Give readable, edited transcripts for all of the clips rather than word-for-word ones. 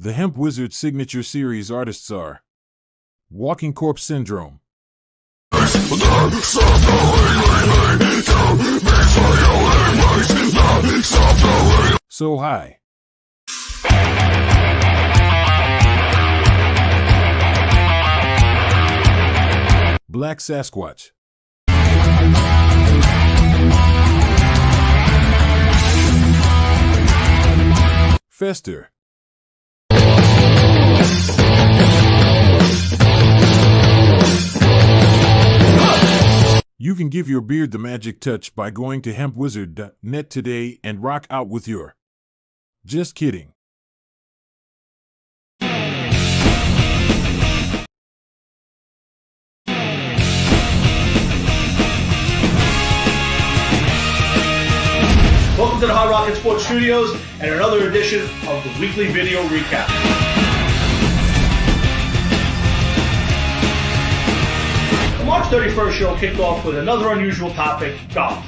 The Hemp Wizard signature series artists are Walking Corpse Syndrome, So High, Black Sasquatch, Fester, You can give your beard the magic touch by going to hempwizard.net today and rock out with your... Just kidding. Welcome to the Hard Rock Sports Studios and another edition of the weekly video recap. The March 31st show kicked off with another unusual topic, golf.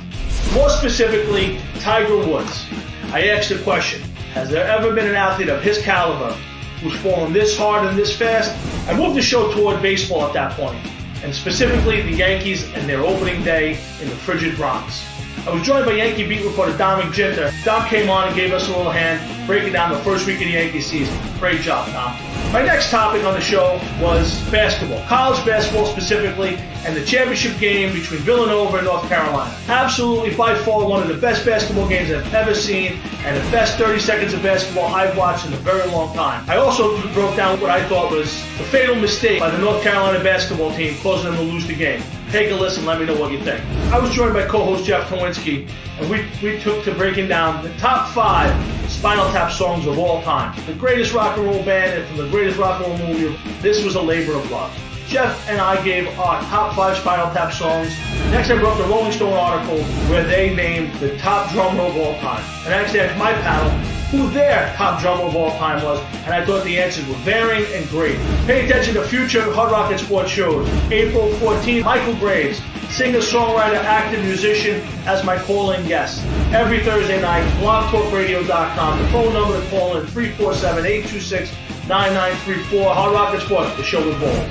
More specifically, Tiger Woods. I asked the question, has there ever been an athlete of his caliber who's fallen this hard and this fast? I moved the show toward baseball at that point, and specifically the Yankees and their opening day in the frigid Bronx. I was joined by Yankee beat reporter Dom McGinter. Dom came on and gave us a little hand breaking down the first week of the Yankee season. Great job, Dom. My next topic on the show was basketball, college basketball specifically, and the championship game between Villanova and North Carolina. Absolutely, by far, one of the best basketball games I've ever seen, and the best 30 seconds of basketball I've watched in a very long time. I also broke down what I thought was the fatal mistake by the North Carolina basketball team, causing them to lose the game. Take a listen, let me know what you think. I was joined by co-host Jeff Kowinski, and we took to breaking down the top 5 Spinal Tap songs of all time. The greatest rock and roll band and from the greatest rock and roll movie. This was a labor of love. Jeff and I gave our top 5 Spinal Tap songs. Next I brought the Rolling Stone article where they named the top drummer of all time. And I actually asked my panel who their top drummer of all time was, and I thought the answers were varying and great. Pay attention to future Hard Rock and Sports shows. April 14th, Michael Graves, singer, songwriter, actor, musician, as my call-in guest. Every Thursday night, blogtalkradio.com. The phone number to call in 347-826-9934. Hard Rock and Sports, the show with balls.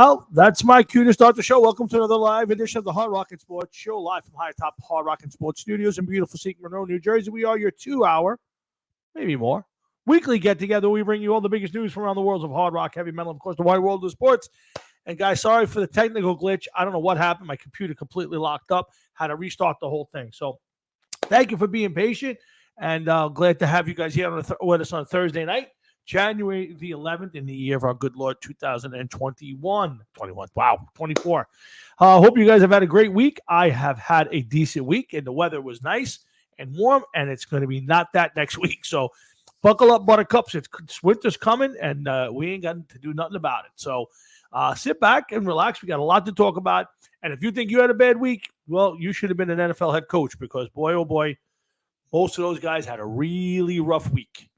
Well, that's my cue to start the show. Welcome to another live edition of the Hard Rock and Sports Show, live from high top Hard Rock and Sports Studios in beautiful St. Monroe, New Jersey. We are your 2-hour, maybe more, weekly get-together. We bring you all the biggest news from around the worlds of hard rock, heavy metal, of course, the wide world of sports. And guys, sorry for the technical glitch. I don't know what happened. My computer completely locked up. Had to restart the whole thing. So thank you for being patient. And glad to have you guys here with us on Thursday night, January the 11th, in the year of our good Lord, 2021. 21. Wow, 24. Hope you guys have had a great week. I have had a decent week, and the weather was nice and warm, and it's going to be not that next week. So buckle up, buttercups. It's winter's coming, and we ain't got to do nothing about it. So sit back and relax. We got a lot to talk about. And if you think you had a bad week, well, you should have been an NFL head coach, because boy, oh boy, most of those guys had a really rough week.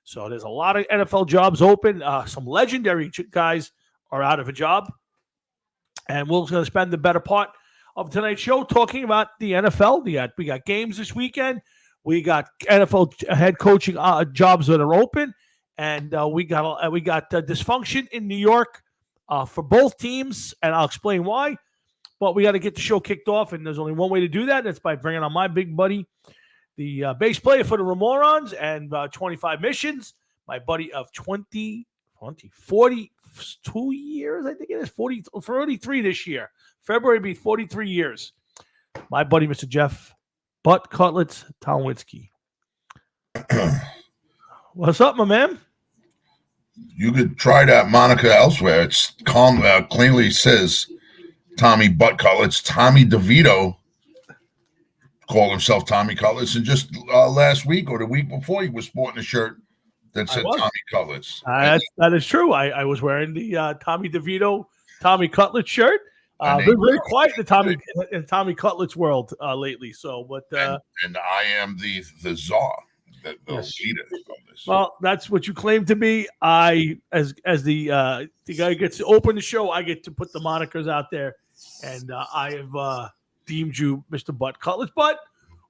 So there's a lot of NFL jobs open. Some legendary guys are out of a job. And we're going to spend the better part of tonight's show talking about the NFL. We got games this weekend. We got NFL head coaching jobs that are open. And we got dysfunction in New York for both teams, and I'll explain why. But we got to get the show kicked off, and there's only one way to do that, and it's by bringing on my big buddy, the bass player for the Remorons and 25 missions, my buddy of 42 years, I think it is, 43 this year. February will be 43 years. My buddy, Mr. Jeff Butt Cutlets Talwinski. What's up, my man? You could try that moniker elsewhere. It's cleanly says Tommy Butt Cutlets. Tommy DeVito called himself Tommy Cutlets, and just last week or the week before, he was sporting a shirt that said Tommy Cutlets. That is true. I was wearing the Tommy DeVito Tommy Cutlets shirt. Been very quiet in the Tommy Cutlets world lately. So, but and I am the czar. The leader of this. Well, that's what you claim to be. I, as the guy gets to open the show, I get to put the monikers out there, and I have deemed you Mr. Butt Cutlets. But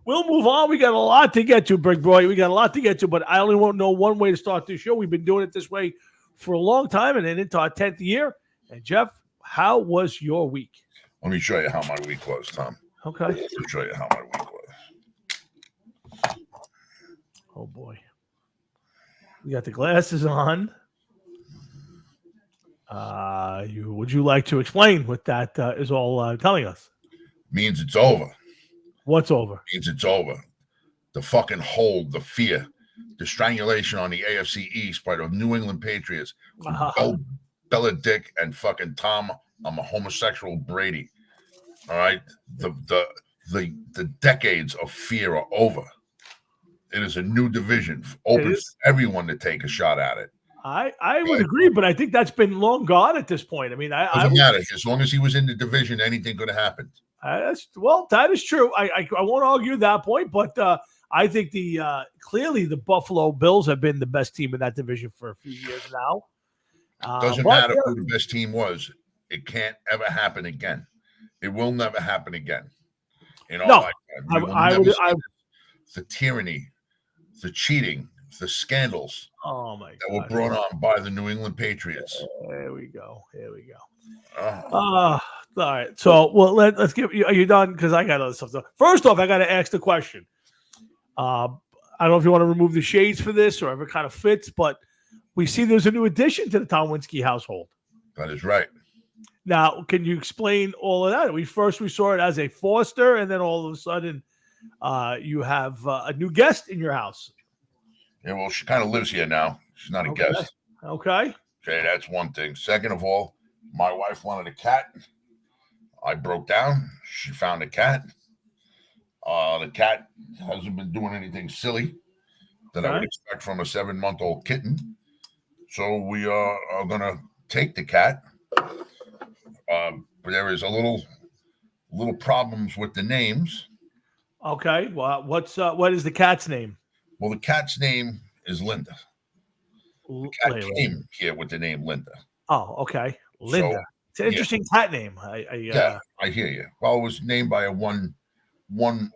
we'll move on. We got a lot to get to, big boy. We got a lot to get to, but I only want to know one way to start this show. We've been doing it this way for a long time, and then into our 10th year. And Jeff, how was your week? Let me show you how my week was, Tom. Okay. Let me show you how my week was. Oh, boy. You got the glasses on. Would you like to explain what that is all telling us? Means it's over. What's over? Means it's over. The fucking hold, the fear, the strangulation on the AFC East by the New England Patriots. Bella Dick and fucking Tom, I'm a homosexual Brady. All right? The decades of fear are over. It is a new division, open for everyone to take a shot at it. I would agree, but I think that's been long gone at this point. I mean, doesn't matter. As long as he was in the division, anything could have happened. That is true. I won't argue that point, but I think clearly the Buffalo Bills have been the best team in that division for a few years now. Doesn't matter who the best team was. It can't ever happen again. It will never happen again. The tyranny, the cheating, the scandals that were brought on by the New England Patriots. There we go. All right. So, well, let's give you. Are you done? Because I got other stuff. First off, I got to ask the question. I don't know if you want to remove the shades for this or if it kind of fits, but we see there's a new addition to the Talwinski household. That is right. Now, can you explain all of that? We saw it as a foster, and then all of a sudden, you have a new guest in your house. Yeah, well, she kind of lives here now. She's not a guest. Okay, that's one thing. Second of all, my wife wanted a cat. I broke down. She found a cat. The cat hasn't been doing anything silly that I would expect from a 7-month-old kitten. So we are going to take the cat. But there is a little problems with the names. Okay. Well, what is the cat's name? Well, the cat's name is Linda. The cat came here with the name Linda. Oh, okay. Linda. So, it's an interesting cat name. I hear you. Well, it was named by one woman,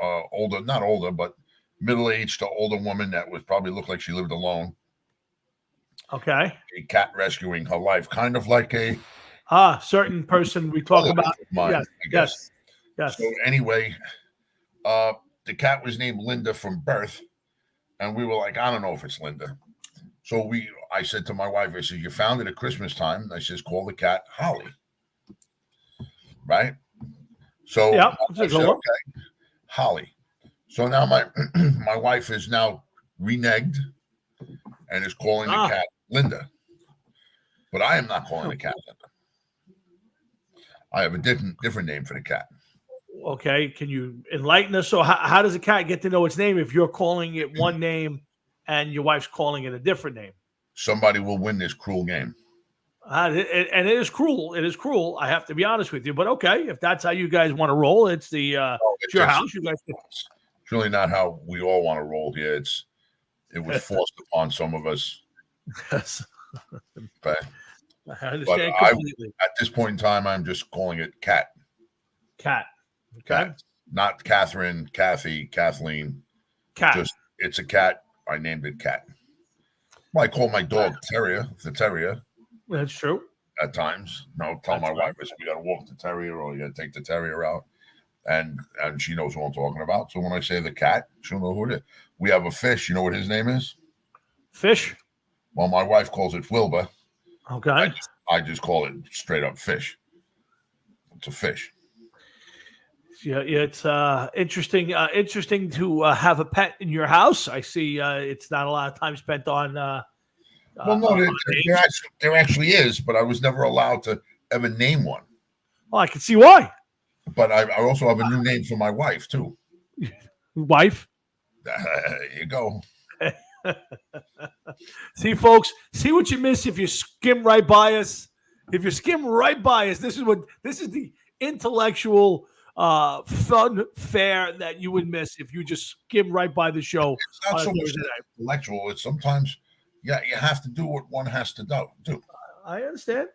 not older, but middle-aged to older woman that was probably looked like she lived alone. Okay. A cat rescuing her life, kind of like a certain person we talk about. Yes. So anyway, the cat was named Linda from birth, and we were like, I don't know if it's Linda. So I said to my wife, I said, you found it at Christmas time. I says, call the cat Holly. Right? So Yeah, I said, okay, Holly. So now my wife is now reneged and is calling the cat Linda. But I am not calling the cat Linda. I have a different name for the cat. Okay, can you enlighten us? So how does a cat get to know its name if you're calling it one name and your wife's calling it a different name? Somebody will win this cruel game. And it is cruel. It is cruel. I have to be honest with you. But okay, if that's how you guys want to roll, it's your house. You guys. It's really not how we all want to roll here. It was forced upon some of us. Yes. Okay. I understand completely. At this point in time, I'm just calling it Cat. Cat. Okay. Cat. Not Catherine, Kathy, Kathleen. Cat. It's a cat. I named it Cat. Well, I call my dog Terrier, the Terrier. That's true. At times. Tell my wife, I said, we got to walk the Terrier or you got to take the Terrier out. And she knows what I'm talking about. So when I say the cat, she'll know who it is. We have a fish. You know what his name is? Fish. Well, my wife calls it Wilbur. Okay. I just call it straight up fish. It's a fish. Yeah, it's interesting. Interesting to have a pet in your house. I see. It's not a lot of time spent on. Well, no, there actually is, but I was never allowed to ever name one. Well, I can see why. But I also have a new name for my wife too. Wife. There you go. See, folks, see what you miss if you skim right by us. If you skim right by us, this is the intellectual fun fare that you would miss if you just skim right by the show. It's not so much intellectual. It's sometimes, you have to do what one has to do. I understand.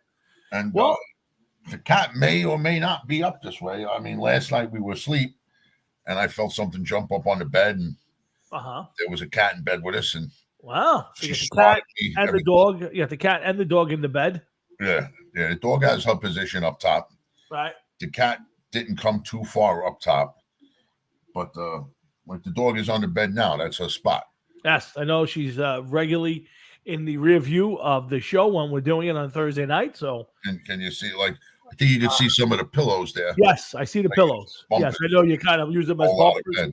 And the cat may or may not be up this way. I mean, last night we were asleep, and I felt something jump up on the bed, and there was a cat in bed with us. And wow, so you got the cat and the dog. You got the cat and the dog in the bed. Yeah. The dog has her position up top. Right. The cat didn't come too far up top, but like the dog is on the bed now. That's her spot. Yes, I know she's regularly in the rear view of the show when we're doing it on Thursday night. So can you see, like, I think you can see some of the pillows there. Yes, I see the pillows. Yes, I know you kind of use them as bumpers.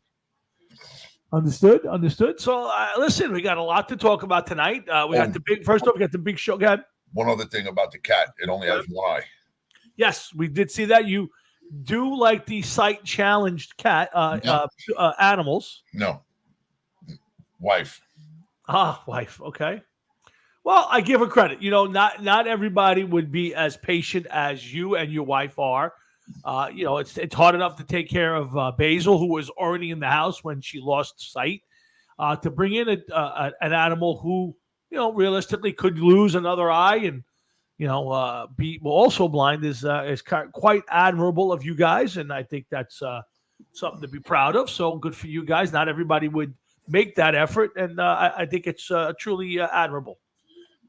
Understood. So listen, we got a lot to talk about tonight. We got the big show. Go ahead. One other thing about the cat, it only has one eye. Yes, we did see that. You do like the sight challenged cat animals. No. Wife. Wife. Okay. Well, I give her credit. Not everybody would be as patient as you and your wife are. It's hard enough to take care of Basil, who was already in the house when she lost sight. To bring in an animal who, realistically could lose another eye and, be also blind is quite admirable of you guys, and I think that's something to be proud of. So good for you guys. Not everybody would make that effort, and I think it's truly admirable.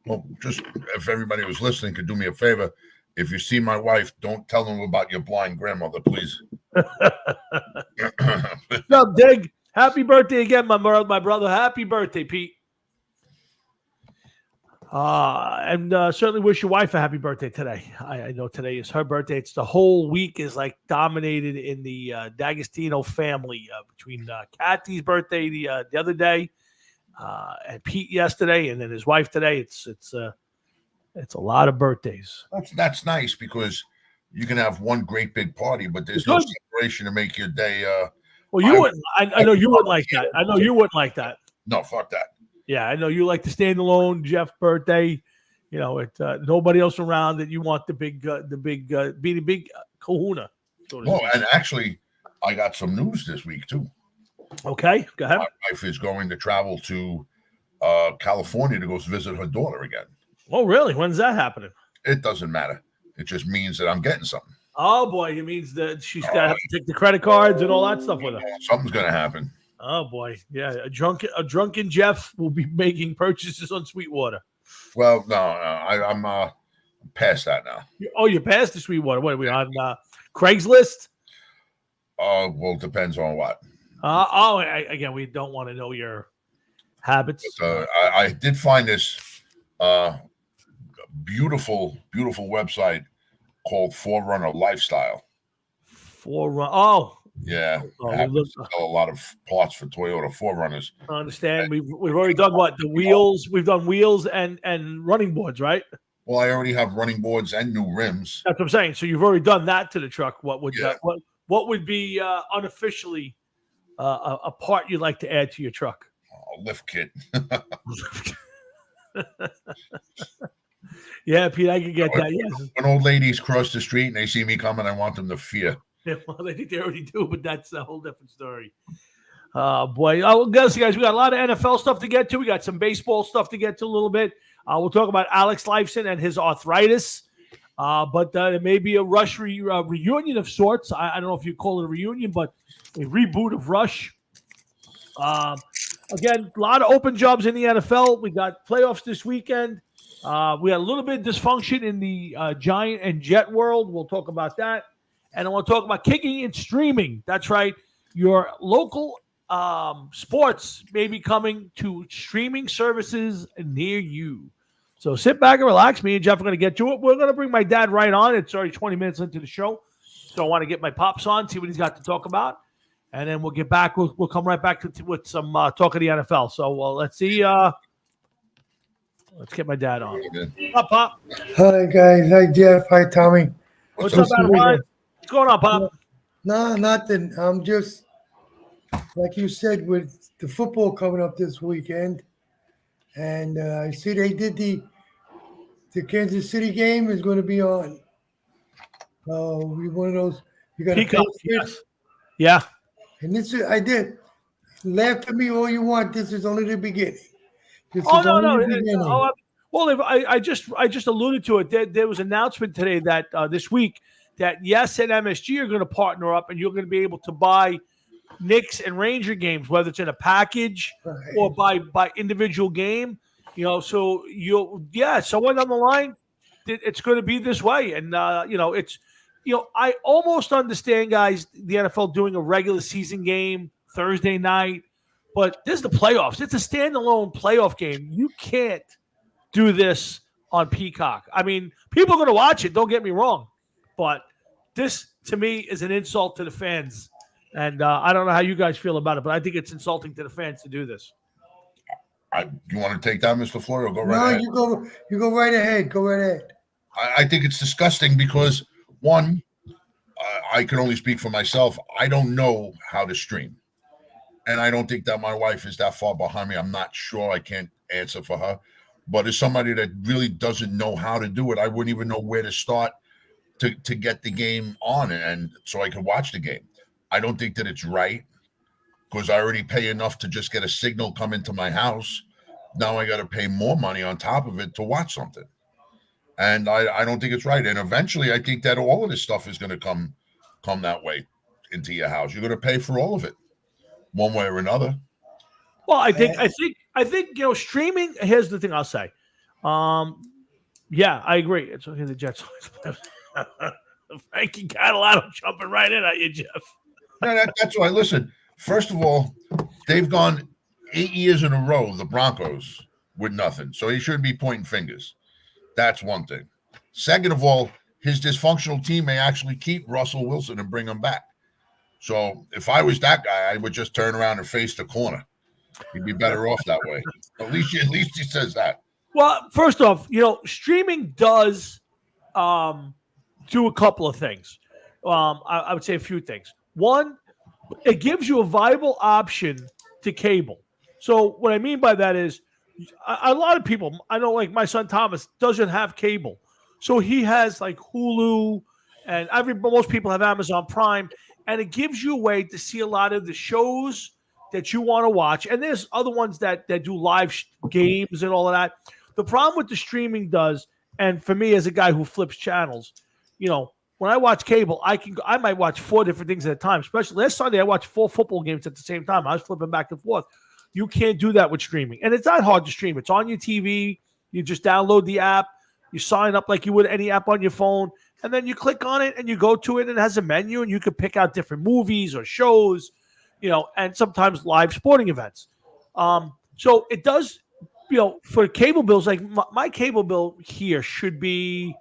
Well, just if everybody was listening could do me a favor, if you see my wife, don't tell them about your blind grandmother, please. No, Dig. Happy birthday again, my brother. Happy birthday, Pete. And certainly wish your wife a happy birthday today. I know today is her birthday. It's the whole week is like dominated in the D'Agostino family between Kathy's birthday the other day and Pete yesterday, and then his wife today. It's a lot of birthdays. That's nice because you can have one great big party, but there's no celebration to make your day. Well, you wouldn't. I know you wouldn't like that. I know you wouldn't like that. No, fuck that. Yeah, I know you like the standalone Jeff birthday. Nobody else around that you want the big kahuna. And actually, I got some news this week too. Okay, go ahead. My wife is going to travel to California to go visit her daughter again. Oh, really? When's that happening? It doesn't matter. It just means that I'm getting something. Oh boy, it means that she's got to have to take the credit cards and all that stuff with her. Something's going to happen. Oh boy, yeah. A drunken Jeff will be making purchases on Sweetwater. Well, no, I'm past that now. You're past the Sweetwater. What are we on? Craigslist? Well, it depends on what. Again, we don't want to know your Habits. I did find this beautiful website called Forerunner Lifestyle. Oh, Yeah, we happens to sell a lot of parts for Toyota Forerunners. I understand. We've already done what? The wheels. We've done wheels and running boards, right? Well, I already have running boards and new rims. That's what I'm saying. So you've already done that to the truck. What would Yeah. what would be unofficially a part you'd like to add to your truck? A lift kit. Yeah, Pete, I can get that. Yes. When old ladies cross the street and they see me coming, I want them to fear. Yeah, well, they think they already do, but that's a whole different story. Boy. Oh, guys, we got a lot of NFL stuff to get to. We got some baseball stuff to get to a little bit. We'll talk about Alex Lifeson and his arthritis. But it may be a Rush reunion of sorts. I don't know if you call it a reunion, but a reboot of Rush. Again, a lot of open jobs in the NFL. We got playoffs this weekend. We had a little bit of dysfunction in the Giant and Jet world. We'll talk about that. And I want to talk about kicking and streaming. That's right. Your local sports may be coming to streaming services near you. So sit back and relax. Me and Jeff are going to get to it. We're going to bring my dad right on. It's already 20 minutes into the show. So I want to get my pops on, see what he's got to talk about. And then we'll get back. We'll come right back with some talk of the NFL. So let's see. Let's get my dad on. Up, Pop. Hi, guys. Hi, Jeff. Hi, Tommy. What's up, Adam? What's going on, Pop? No, nothing. I'm just, like you said, with the football coming up this weekend. And I see they did the Kansas City game is going to be on. We one of those. You got Peacock, yes. Yeah. And this is, I did. Laugh at me all you want. This is only the beginning. Well, I just alluded to it. There was an announcement today that this week that Yes and MSG are going to partner up, and you're going to be able to buy Knicks and Ranger games, whether it's in a package or by individual game. So someone down the line, it's going to be this way, and I almost understand, guys, the NFL doing a regular season game Thursday night. But this is the playoffs. It's a standalone playoff game. You can't do this on Peacock. I mean, people are going to watch it. Don't get me wrong. But this, to me, is an insult to the fans. And I don't know how you guys feel about it, but I think it's insulting to the fans to do this. You want to take that, Mr. Florio? Go right ahead. You go right ahead. Go right ahead. I think it's disgusting because, one, I can only speak for myself. I don't know how to stream. And I don't think that my wife is that far behind me. I'm not sure. I can't answer for her. But as somebody that really doesn't know how to do it, I wouldn't even know where to start to get the game on and so I could watch the game. I don't think that it's right because I already pay enough to just get a signal come into my house. Now I got to pay more money on top of it to watch something. And I don't think it's right. And eventually I think that all of this stuff is going to come that way into your house. You're going to pay for all of it, one way or another. Well, I think streaming. Here's the thing I'll say. Yeah, I agree. It's okay. The Jets. Frankie got a lot of jumping right in at you, Jeff. That's why. Listen. First of all, they've gone 8 years in a row, the Broncos, with nothing. So he shouldn't be pointing fingers. That's one thing. Second of all, his dysfunctional team may actually keep Russell Wilson and bring him back. So if I was that guy, I would just turn around and face the corner. He'd be better off that way. At least he says that. Well, first off, streaming does do a couple of things. I would say a few things. One, it gives you a viable option to cable. So what I mean by that is a lot of people, I know like my son Thomas doesn't have cable. So he has like Hulu and most people have Amazon Prime. And it gives you a way to see a lot of the shows that you want to watch. And there's other ones that do live games and all of that. The problem with the streaming does, and for me as a guy who flips channels, when I watch cable, I might watch 4 different things at a time. Especially last Sunday, I watched 4 football games at the same time. I was flipping back and forth. You can't do that with streaming. And it's not hard to stream. It's on your TV. You just download the app. You sign up like you would any app on your phone. And then you click on it and you go to it and it has a menu and you can pick out different movies or shows, and sometimes live sporting events. So it does, for cable bills, like my cable bill here should be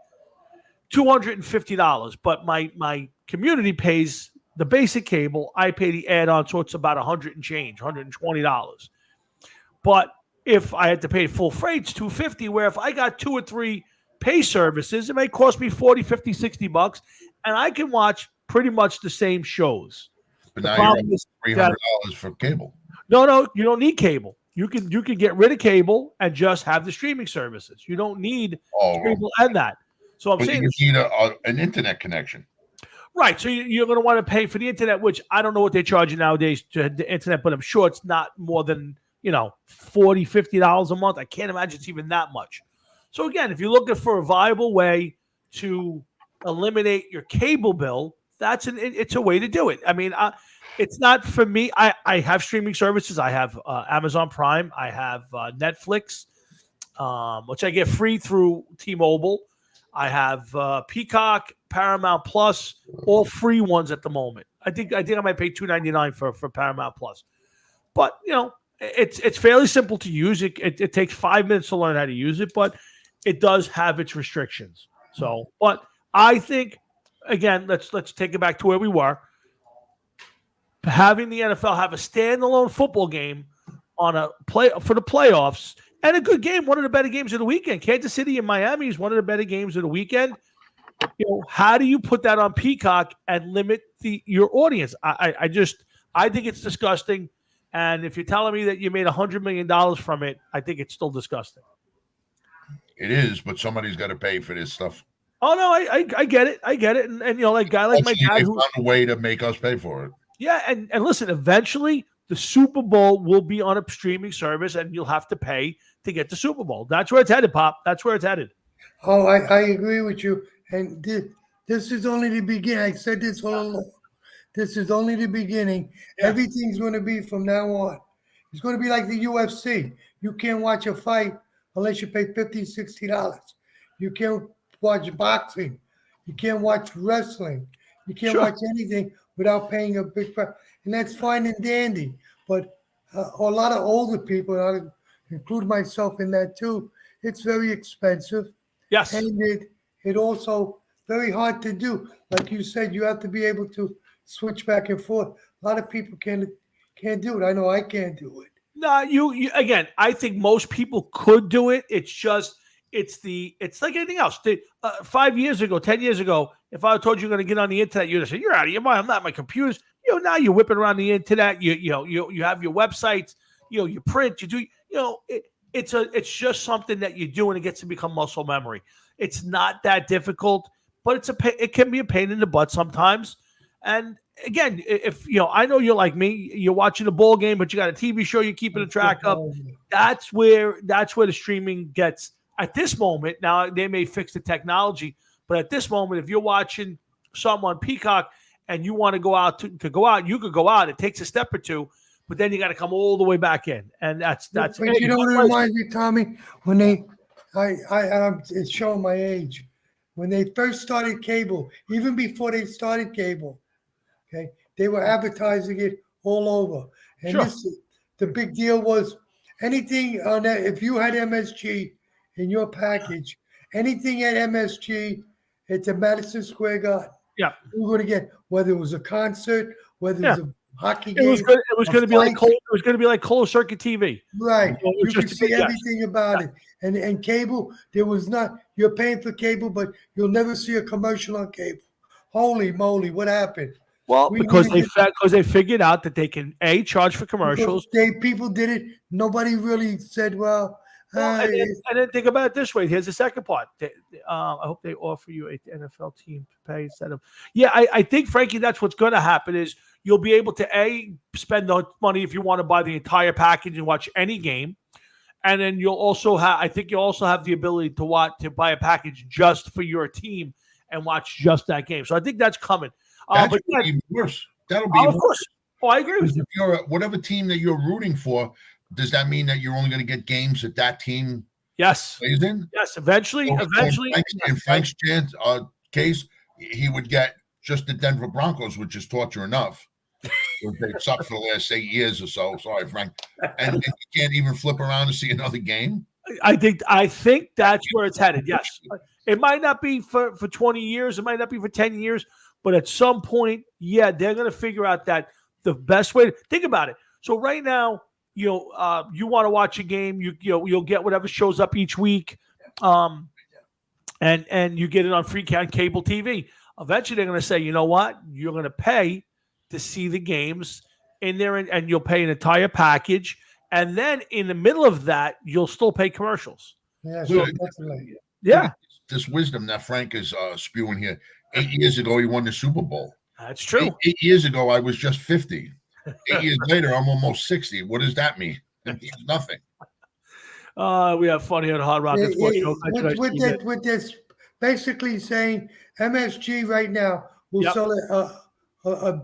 $250, but my community pays the basic cable. I pay the add-on, so it's about $100 and change, $120. But if I had to pay full freight, it's $250. Where if I got 2 or 3 pay services, it may cost me $40, $50, $60, and I can watch pretty much the same shows. But The now problem you're is $300 for cable. No, you don't need cable. You can get rid of cable and just have the streaming services. You don't need cable and that. So I'm But saying, you need an internet connection. right? So you're going to want to pay for the internet, which I don't know what they charge you nowadays to the internet, but I'm sure it's not more than $40, $50 a month. I can't imagine it's even that much. So again, if you're looking for a viable way to eliminate your cable bill, it's a way to do it. I mean, it's not for me. I have streaming services. I have Amazon Prime. I have Netflix, which I get free through T-Mobile. I have Peacock, Paramount Plus, all free ones at the moment. I think I might pay $2.99 for Paramount Plus. But it's fairly simple to use. It takes 5 minutes to learn how to use it, but it does have its restrictions. So, but I think, again, let's take it back to where we were. Having the NFL have a standalone football game on a play for the playoffs, and a good game, one of the better games of the weekend. Kansas City and Miami is one of the better games of the weekend. How do you put that on Peacock and limit your audience? I think it's disgusting. And if you're telling me that you made $100 million from it, I think it's still disgusting. It is, but somebody's got to pay for this stuff. Oh no, I get it. I get it. And like a guy like my dad, they found a way to make us pay for it. Yeah, and listen, eventually the Super Bowl will be on a streaming service, and you'll have to pay to get the Super Bowl. That's where it's headed, Pop. That's where it's headed. Oh, I agree with you. And this is only the beginning. I said this all along. This is only the beginning. Yeah. Everything's going to be from now on. It's going to be like the UFC. You can't watch a fight unless you pay $50, $60. You can't watch boxing. You can't watch wrestling. You can't watch anything without paying a big price. And that's fine and dandy. But a lot of older people, and I include myself in that too, it's very expensive. Yes. And it also very hard to do. Like you said, you have to be able to switch back and forth. A lot of people can't do it. I know I can't do it. No, you again, I think most people could do it. It's just it's like anything else. 5 years ago, 10 years ago, if I told you you're going to get on the internet, you'd have said, "You're out of your mind. I'm not on my computers." Now you're whipping around the internet. You have your websites. You print. You do. It's just something that you do, and it gets to become muscle memory. It's not that difficult, but it can be a pain in the butt sometimes. And again, if I know you're like me, you're watching a ball game, but you got a TV show you're keeping a track of. That's where the streaming gets at this moment. Now they may fix the technology, but at this moment, if you're watching something on Peacock and you want to go out to go out, you could go out. It takes a step or two, but then you got to come all the way back in, and that's. But you know what it reminds me, Tommy? When it's showing my age. When they first started cable, even before they started cable, okay, they were advertising it all over, and the big deal was anything on that. If you had MSG in your package, anything at MSG at the Madison Square Garden, you were going to get, whether it was a concert, whether it was a hockey game. It was going to be like closed circuit TV. Right. You could see everything about it. And cable, there was not. You're paying for cable, but you'll never see a commercial on cable. Holy moly, what happened? Well, because they figured out that they can charge for commercials. People did it. Nobody really said, well. And then think about it this way. Here's the second part. I hope they offer you an NFL team to pay instead of. Yeah, I think, Frankie, that's what's going to happen is you'll be able to spend the money if you want to buy the entire package and watch any game, and then you'll also have. I think you'll also have the ability to buy a package just for your team and watch just that game. So I think that's coming. But even worse. That'll be of course. Oh, I agree with you. If you're whatever team that you're rooting for. Does that mean that you're only going to get games that team plays in? Yes, eventually. In Frank's case, he would get just the Denver Broncos, which is torture enough. They've sucked for the last 8 years or so. Sorry, Frank. And you can't even flip around and see another game. I think that's where it's headed. Yes, it might not be for 20 years. It might not be for 10 years. But at some point, yeah, they're going to figure out that the best way to think about it. So right now, you want to watch a game, you'll get whatever shows up each week, and you get it on free cable TV. Eventually, they're going to say, you know what, you're going to pay to see the games in there, and you'll pay an entire package, and then in the middle of that, you'll still pay commercials. Yeah, so definitely. Yeah, this wisdom that Frank is spewing here. 8 years ago, he won the Super Bowl. that's true. 8 years ago, I was just 50. 8 years later, I'm almost 60. What does that mean? It means nothing. We have fun here at Hard Rock and Sports Show. With this, basically saying MSG right now will sell a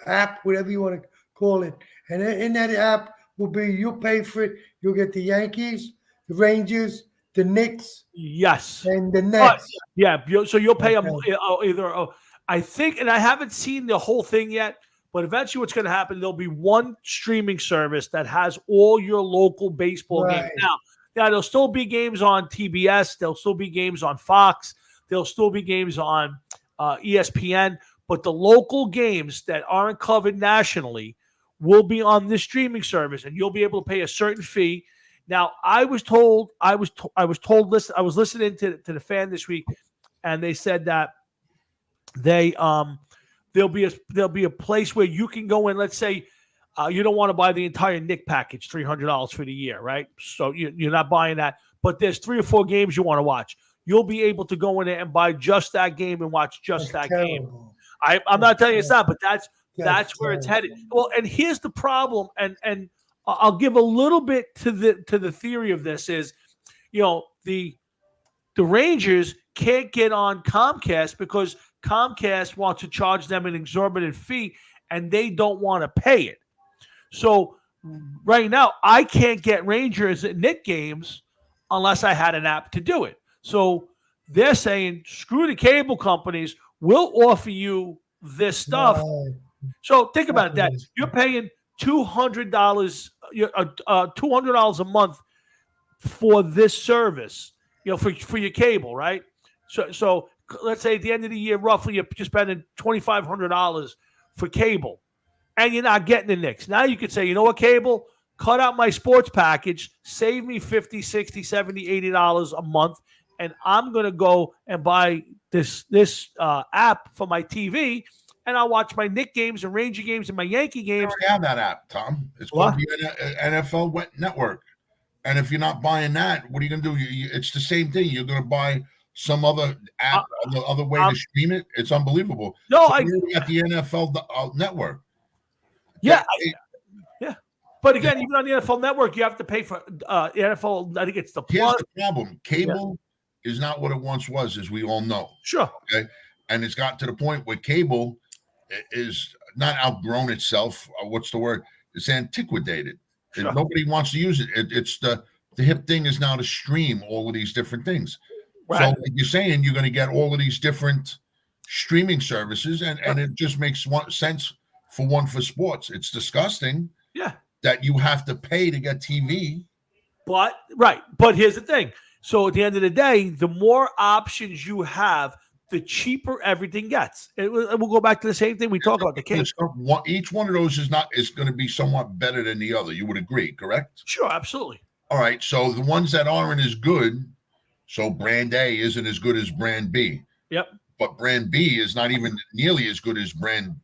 app, whatever you want to call it, and in that app will be you'll pay for it. You'll get the Yankees, the Rangers, the Knicks, Yes, and the Nets. yeah. So you'll pay them Okay. either. I think, and I haven't seen the whole thing yet. But eventually what's going to happen, there'll be one streaming service that has all your local baseball games. Now, there'll still be games on TBS. There'll still be games on Fox. There'll still be games on ESPN. But the local games that aren't covered nationally will be on this streaming service, and you'll be able to pay a certain fee. Now, I was listening to the Fan this week, and they said that there'll be a place where you can go in. Let's say you don't want to buy the entire Nick package, $300 for the year, right? So you're not buying that. But there's 3 or 4 games you want to watch. You'll be able to go in there and buy just that game and watch just that game. I'm not telling you it's not, but that's where it's headed. Well, and here's the problem, and I'll give a little bit to the theory of this is, the Rangers can't get on Comcast because Comcast wants to charge them an exorbitant fee, and they don't want to pay it. So right now, I can't get Rangers at Knick games unless I had an app to do it. So they're saying, screw the cable companies. We'll offer you this stuff. Right. So think about that. You're paying $200 $200 a month for this service, for your cable, right? So let's say at the end of the year, roughly you're spending $2,500 for cable, and you're not getting the Knicks. Now you could say, you know what, cable, cut out my sports package, save me $50, $60, $70, $80 a month, and I'm going to go and buy this app for my TV, and I'll watch my Knick games and Ranger games and my Yankee You games. already have that app, Tom. It's called the NFL Network. And if you're not buying that, what are you going to do? It's the same thing. You're going to buy some other app, other way to stream it. It's unbelievable. No, so you're at the NFL Network. Yeah. But again, even on the NFL Network, you have to pay for NFL. I think it's the Here's plus. the problem. Cable is not what it once was, as we all know. Sure. Okay. And it's gotten to the point where cable is not outgrown itself. What's the word? It's antiquated. Sure. Nobody wants to use it. It's the hip thing is now to stream all of these different things. Right. So like you're saying you're going to get all of these different streaming services, and it just makes sense for sports. It's disgusting. Yeah. That you have to pay to get TV. But here's the thing. So at the end of the day, the more options you have, the cheaper everything gets. We'll go back to the same thing we talk about the kids. Each one of those is going to be somewhat better than the other. You would agree, correct? Sure, absolutely. All right. So the ones that aren't as good, so brand A isn't as good as brand B. Yep. But brand B is not even nearly as good as brand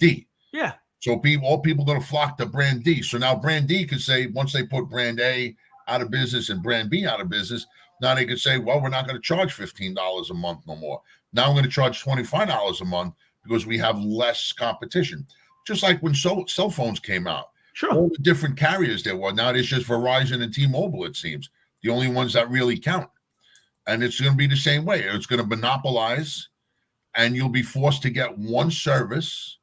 D. Yeah. So all people are going to flock to brand D. So now brand D could say, once they put brand A out of business and brand B out of business, now they could say, well, we're not going to charge $15 a month no more. Now I'm going to charge $25 a month because we have less competition. Just like when cell phones came out. Sure. All the different carriers there were. Now it's just Verizon and T-Mobile, it seems. The only ones that really count. And it's going to be the same way. It's going to monopolize, and you'll be forced to get one service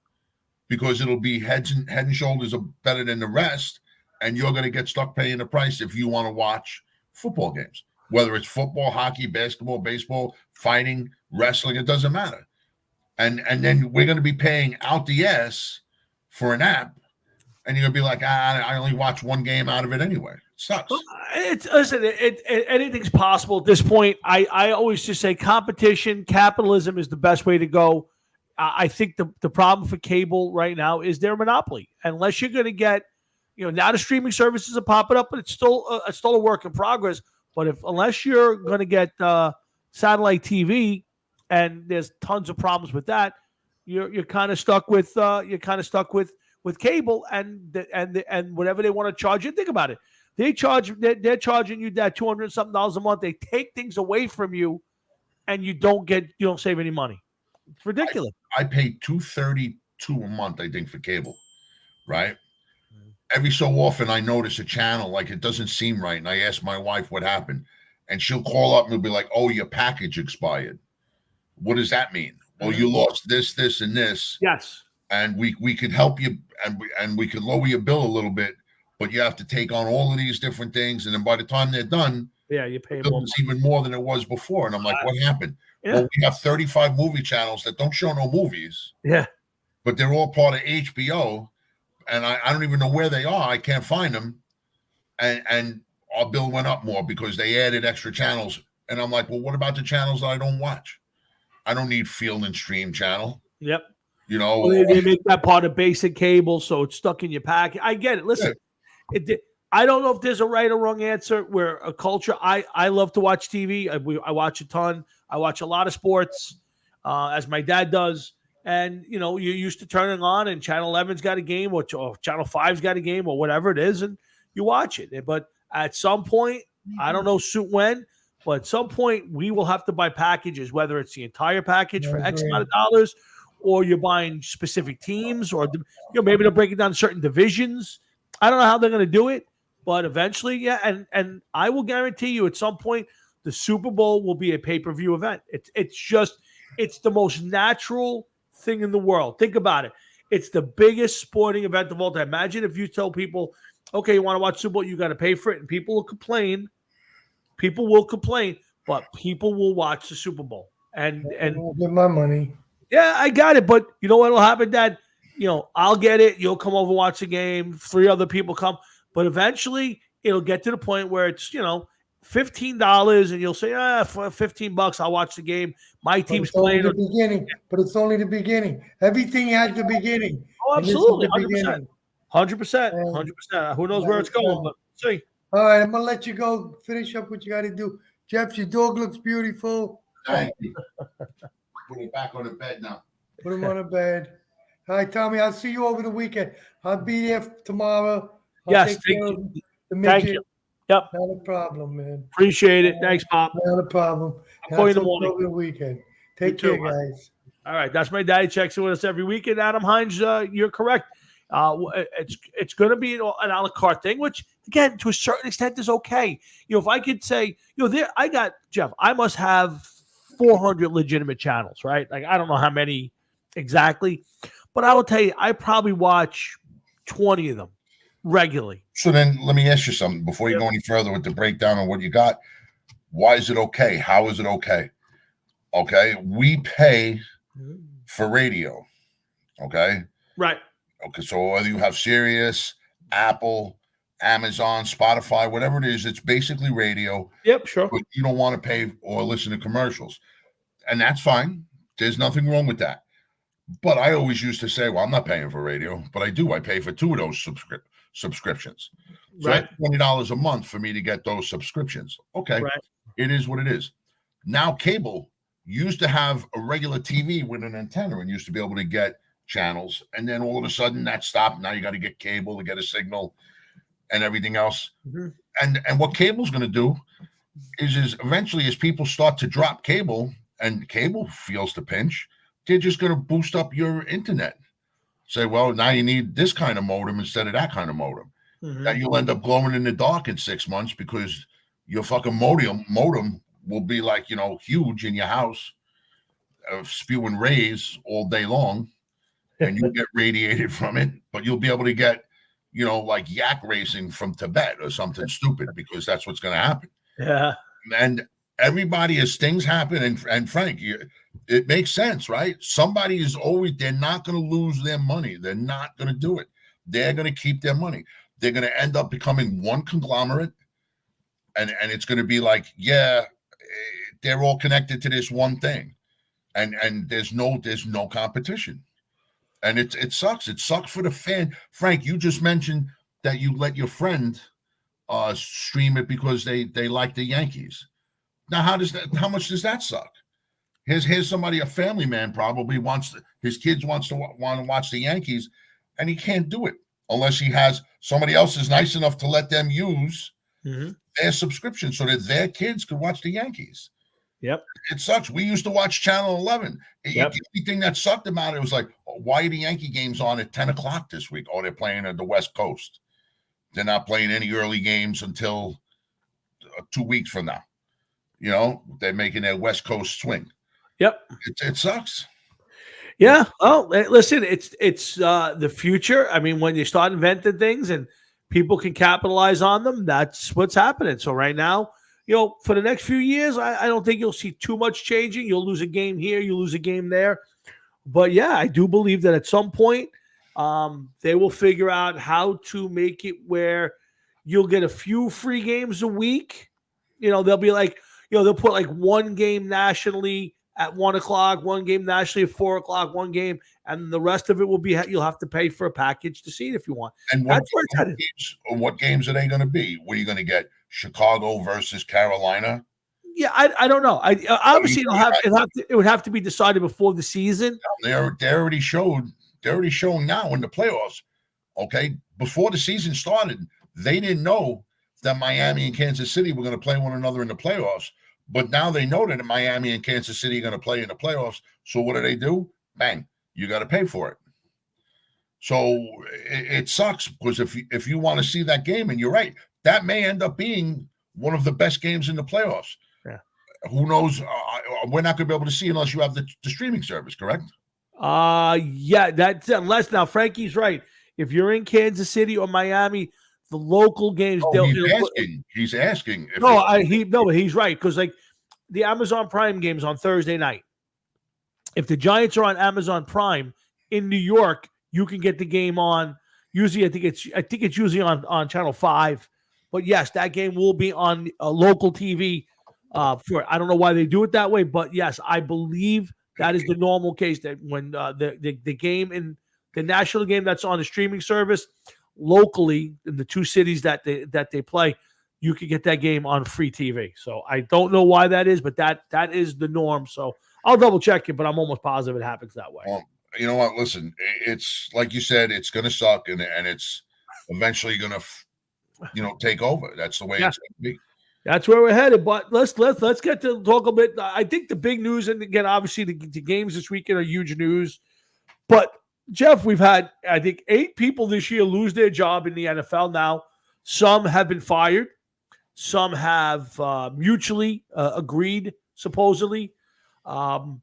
because it'll be head and shoulders better than the rest, and you're going to get stuck paying the price if you want to watch football games. Whether it's football, hockey, basketball, baseball, fighting, wrestling, it doesn't matter. And then we're going to be paying out the ass for an app, and you're gonna be like, I only watch one game out of it anyway. It sucks. Anything's possible at this point. I always just say competition, capitalism is the best way to go. I think the problem for cable right now is their monopoly. Unless you're going to get, now the streaming services are popping up, but it's still a work in progress. But unless you're going to get satellite TV, and there's tons of problems with that, you're kind of stuck with cable and whatever they want to charge you. Think about it. They're charging you that $200-something a month. They take things away from you, and you don't save any money. It's ridiculous. I pay $232 a month, I think, for cable, right? Every so often I notice a channel like it doesn't seem right, and I ask my wife what happened, and she'll call up and be like, "Oh, your package expired." What does that mean? Well, you lost this, and this. Yes. And we could help you, and we could lower your bill a little bit, but you have to take on all of these different things, and then by the time they're done, you pay more. It's even more than it was before. And I'm like, what happened? Yeah. Well, we have 35 movie channels that don't show no movies. Yeah. But they're all part of HBO, and I don't even know where they are. I can't find them. And our bill went up more because they added extra channels. And I'm like, well, what about the channels that I don't watch? I don't need Field and Stream channel. Yep. Well, they make that part of basic cable, so it's stuck in your packet. I get it. Listen, I don't know if there's a right or wrong answer. Where a culture, I love to watch TV. I watch a ton. I watch a lot of sports, as my dad does. And you're used to turning on, and Channel 11's got a game, or Channel 5's got a game, or whatever it is, and you watch it. But at some point, I don't know when, but at some point, we will have to buy packages, whether it's the entire package for X amount of dollars, or you're buying specific teams, or maybe they'll break it down to certain divisions. I don't know how they're going to do it, but eventually, yeah. And I will guarantee you, at some point, the Super Bowl will be a pay-per-view event. It's the most natural thing in the world. Think about it. It's the biggest sporting event of all time. Imagine if you tell people, okay, you want to watch Super Bowl, you got to pay for it, and people will complain. People will complain, but people will watch the Super Bowl. And I'll get my money. Yeah, I got it. But you know what will happen, Dad? I'll get it. You'll come over, watch the game. 3 other people come. But eventually, it'll get to the point where it's, $15, and you'll say, for $15, I'll watch the game. My team's playing. But it's only the beginning. Everything has the beginning. Oh, absolutely. 100%. 100%. Who knows where it's going, but see. All right, I'm going to let you go. Finish up what you got to do. Jeff, your dog looks beautiful. Thank you. Put it back on the bed now. Put him on the bed. All right, Tommy, I'll see you over the weekend. I'll be there tomorrow. Yes, thank you. Yep. Not a problem, man. Appreciate it. Thanks, Pop. Not a problem. I'll call you in the morning. Over the weekend. Take care, guys. All right, that's my daddy. Checks in with us every weekend. Adam Hines, you're correct. It's going to be an a la carte thing, which again, to a certain extent, is okay. If I could say, I got Jeff. I must have 400 legitimate channels, right? Like I don't know how many exactly, but I will tell you, I probably watch 20 of them regularly. So then, let me ask you something before you go any further with the breakdown of what you got. Why is it okay? How is it okay? Okay, we pay for radio. Okay, right. Okay, so whether you have Sirius, Apple, Amazon, Spotify, whatever it is, it's basically radio. Yep, sure. But you don't want to pay or listen to commercials. And that's fine. There's nothing wrong with that. But I always used to say, well, I'm not paying for radio, but I do. I pay for 2 of those subscriptions. So right. that's $20 a month for me to get those subscriptions. Okay, right. It is what it is. Now cable used to have a regular TV with an antenna and used to be able to get channels, and then all of a sudden that stopped. Now you got to get cable to get a signal and everything else. Mm-hmm. And what cable's going to do is eventually, as people start to drop cable and cable feels the pinch, they're just going to boost up your internet. Say, well, now you need this kind of modem instead of that kind of modem. Mm-hmm. Now you'll end up glowing in the dark in 6 months because your fucking modem will be like, huge in your house, spewing rays all day long. And you get radiated from it, but you'll be able to get, like yak racing from Tibet or something stupid, because that's what's going to happen. Yeah. And everybody, as things happen, and Frank, it makes sense, right? Somebody is always, they're not going to lose their money. They're not going to do it. They're going to keep their money. They're going to end up becoming one conglomerate. And it's going to be like, yeah, they're all connected to this one thing. And there's no competition. And it sucks. It sucks for the fan. Frank, you just mentioned that you let your friend stream it because they like the Yankees. Now, how much does that suck? Here's somebody, a family man, probably his kids want to watch the Yankees, and he can't do it unless he has somebody else is nice enough to let them use their subscription so that their kids could watch the Yankees. Yep. It sucks. We used to watch Channel 11. Yep. The only thing that sucked about it was like, why are the Yankee games on at 10 o'clock this week? Oh, they're playing at the West Coast. They're not playing any early games until 2 weeks from now. You know, they're making their West Coast swing. Yep. It sucks. Yeah. Oh, listen, it's the future. I mean, when you start inventing things and people can capitalize on them, that's what's happening. So right now, you know, for the next few years, I don't think you'll see too much changing. You'll lose a game here, you lose a game there. But yeah, I do believe that at some point, they will figure out how to make it where you'll get a few free games a week. You know, they'll be like, you know, they'll put like one game nationally at 1 o'clock, one game nationally at 4 o'clock, one game, and the rest of it will be you'll have to pay for a package to see it if you want. And what games are they going to be? What are you going to get? Chicago versus Carolina? Yeah, I don't know. Obviously it would have to be decided before the season. They already showed. They're already showing now in the playoffs. Okay, before the season started, they didn't know that Miami and Kansas City were going to play one another in the playoffs. But now they know that Miami and Kansas City are going to play in the playoffs. So what do? Bang, you got to pay for it. So it sucks because if you want to see that game, and you're right, that may end up being one of the best games in the playoffs. Yeah. Who knows? We're not going to be able to see unless you have the streaming service, correct? Yeah, that's unless now Frankie's right. If you're in Kansas City or Miami, the local games. He's asking. But he's right because like the Amazon Prime games on Thursday night. If the Giants are on Amazon Prime in New York, you can get the game on. Usually, I think it's usually on Channel 5. But yes, that game will be on a local TV. I don't know why they do it that way, but yes, I believe that is the normal case. That when the game in the national game that's on the streaming service locally in the two cities that they play, you can get that game on free TV. So I don't know why that is, but that is the norm. So I'll double check it, but I'm almost positive it happens that way. Well, you know what? Listen, it's like you said, it's going to suck, and it's eventually going to, take over. That's the way it's going to be. That's where we're headed. But let's get to talk a bit. I think the big news, and again, obviously the games this weekend are huge news. But Jeff, we've had, I think, 8 people this year lose their job in the NFL now. Some have been fired. Some have mutually agreed, supposedly. But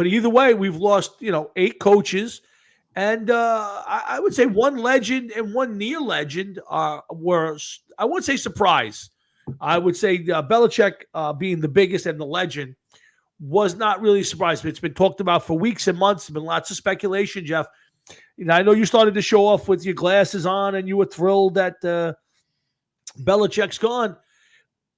either way, we've lost, 8 coaches. And I would say one legend and one near legend were, I wouldn't say surprise. I would say Belichick being the biggest and the legend was not really surprised. It's been talked about for weeks and months. There's been lots of speculation, Jeff. I know you started to show off with your glasses on and you were thrilled that Belichick's gone.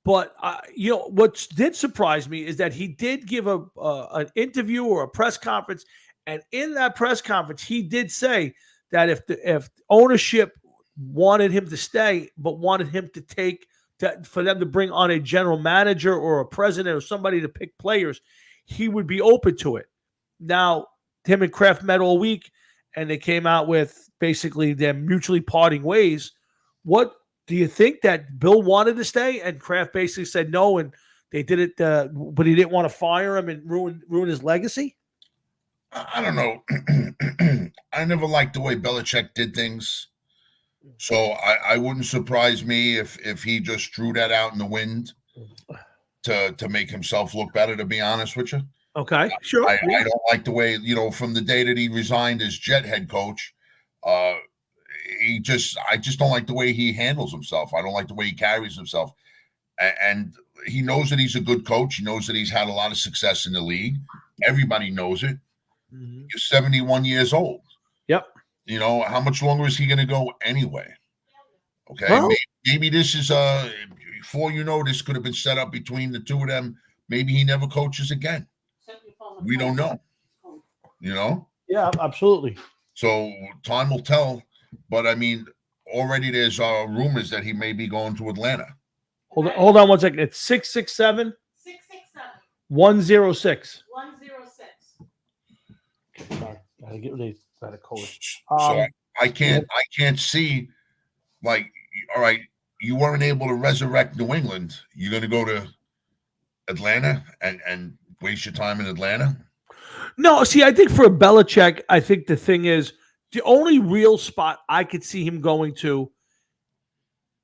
But, what did surprise me is that he did give an interview or a press conference. And in that press conference, he did say that if ownership wanted him to stay, but wanted him for them to bring on a general manager or a president or somebody to pick players, he would be open to it. Now, him and Kraft met all week, and they came out with basically them mutually parting ways. What do you think, that Bill wanted to stay and Kraft basically said no, and they did it, but he didn't want to fire him and ruin his legacy? I don't know. I never liked the way Belichick did things. So I wouldn't surprise me if he just threw that out in the wind to make himself look better, to be honest with you. Okay, sure. I don't like the way, from the day that he resigned as Jet head coach, I just don't like the way he handles himself. I don't like the way he carries himself. And he knows that he's a good coach. He knows that he's had a lot of success in the league. Everybody knows it. Mhm. You're 71 years old. Yep. You know, how much longer is he going to go anyway? Okay. Well- maybe this is before you know, this could have been set up between the two of them. Maybe he never coaches again. We don't know. You know? Yeah, absolutely. So time will tell. But I mean, already there's rumors that he may be going to Atlanta. Hold on 1 second. It's 667 667 106. 106. Sorry, gotta get rid of the code. So I can't see, like, all right, you weren't able to resurrect New England. You're going to go to Atlanta and waste your time in Atlanta? No, see, I think for Belichick, I think the thing is the only real spot I could see him going to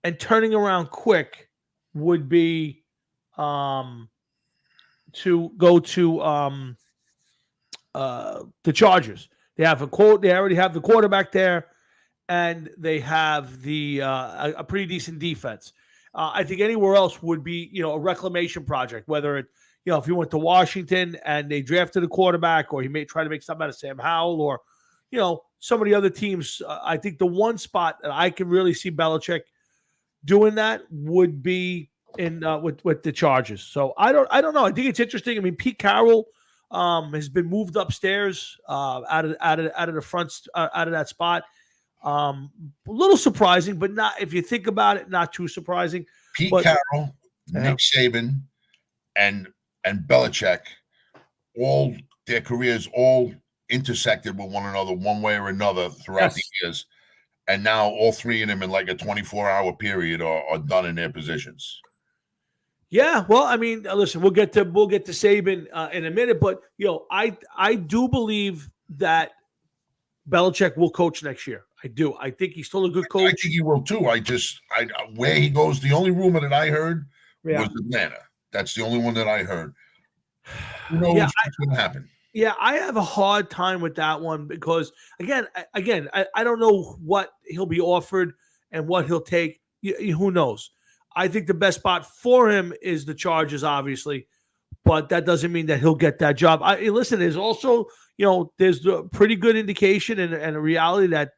and turning around quick would be to go to the Chargers. They have they already have the quarterback there, and they have the a pretty decent defense. I think anywhere else would be, a reclamation project, whether it, if he went to Washington and they drafted a quarterback, or he may try to make something out of Sam Howell, or, some of the other teams. I think the one spot that I can really see Belichick doing that would be in with the Chargers. So I don't know. I think it's interesting. I mean, Pete Carroll has been moved upstairs out of the front out of that spot. A little surprising, but not, if you think about it, not too surprising. Pete But- Carroll, Nick Saban, and Belichick, all their careers all intersected with one another one way or another throughout the years. And now all three of them in like a 24-hour period are done in their positions. Yeah, well, I mean, listen, we'll get to Saban in a minute, but I do believe that Belichick will coach next year. I do. I think he's still a good I coach. think he will too. Where he goes, the only rumor that I heard was Atlanta. That's the only one that I heard. Who knows what's going to happen? Yeah, I have a hard time with that one because, again, I don't know what he'll be offered and what he'll take. Who knows? I think the best spot for him is the Chargers, obviously, but that doesn't mean that he'll get that job. Listen, there's also, there's a pretty good indication and a reality that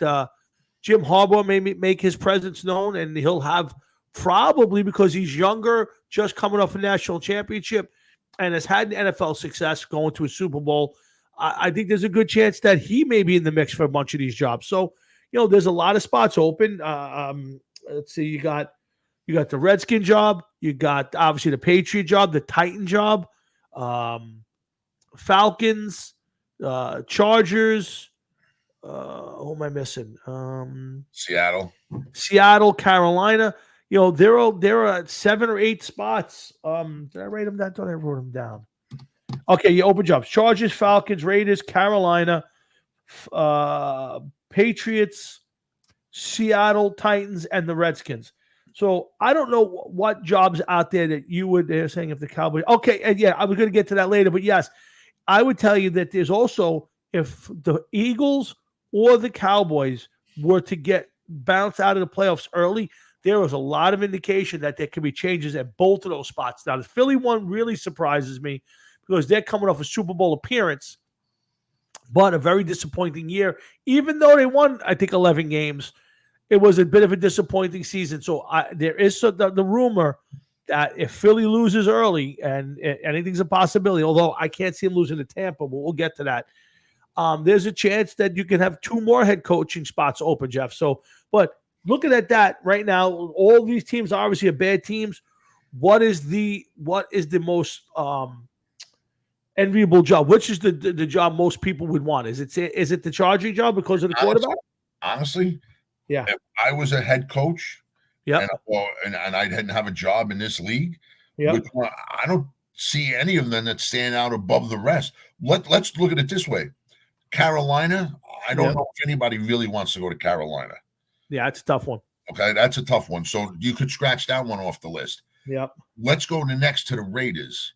Jim Harbaugh may make his presence known, and he'll have, probably because he's younger, just coming off a national championship, and has had NFL success going to a Super Bowl. I think there's a good chance that he may be in the mix for a bunch of these jobs. So, there's a lot of spots open. Let's see, you got the Redskin job, you got obviously the Patriot job, the Titan job, Falcons, Chargers. Who am I missing? Seattle, Carolina. There are 7 or 8 spots. Did I write them down? I thought I wrote them down. Okay, open jobs: Chargers, Falcons, Raiders, Carolina, Patriots, Seattle, Titans, and the Redskins. So I don't know what jobs out there that you would. They're saying if the Cowboys. Okay, and I was going to get to that later, but yes, I would tell you that there's also, if the Eagles or the Cowboys were to get bounced out of the playoffs early, there was a lot of indication that there could be changes at both of those spots. Now, the Philly one really surprises me because they're coming off a Super Bowl appearance, but a very disappointing year. Even though they won, I think, 11 games, it was a bit of a disappointing season. So there is the rumor that if Philly loses early, and anything's a possibility, although I can't see them losing to Tampa, but we'll get to that. There's a chance that you can have 2 more head coaching spots open, Jeff. So, but looking at that right now, all these teams obviously are bad teams. What is the most enviable job? Which is the job most people would want? Is it the charging job because of the quarterback? Honestly, yeah. If I was a head coach, yeah, and I didn't have a job in this league, yeah, I don't see any of them that stand out above the rest. Let's look at it this way: Carolina. I don't know if anybody really wants to go to Carolina. Yeah, it's a tough one. Okay, that's a tough one. So you could scratch that one off the list. Yep. Let's go next to the Raiders.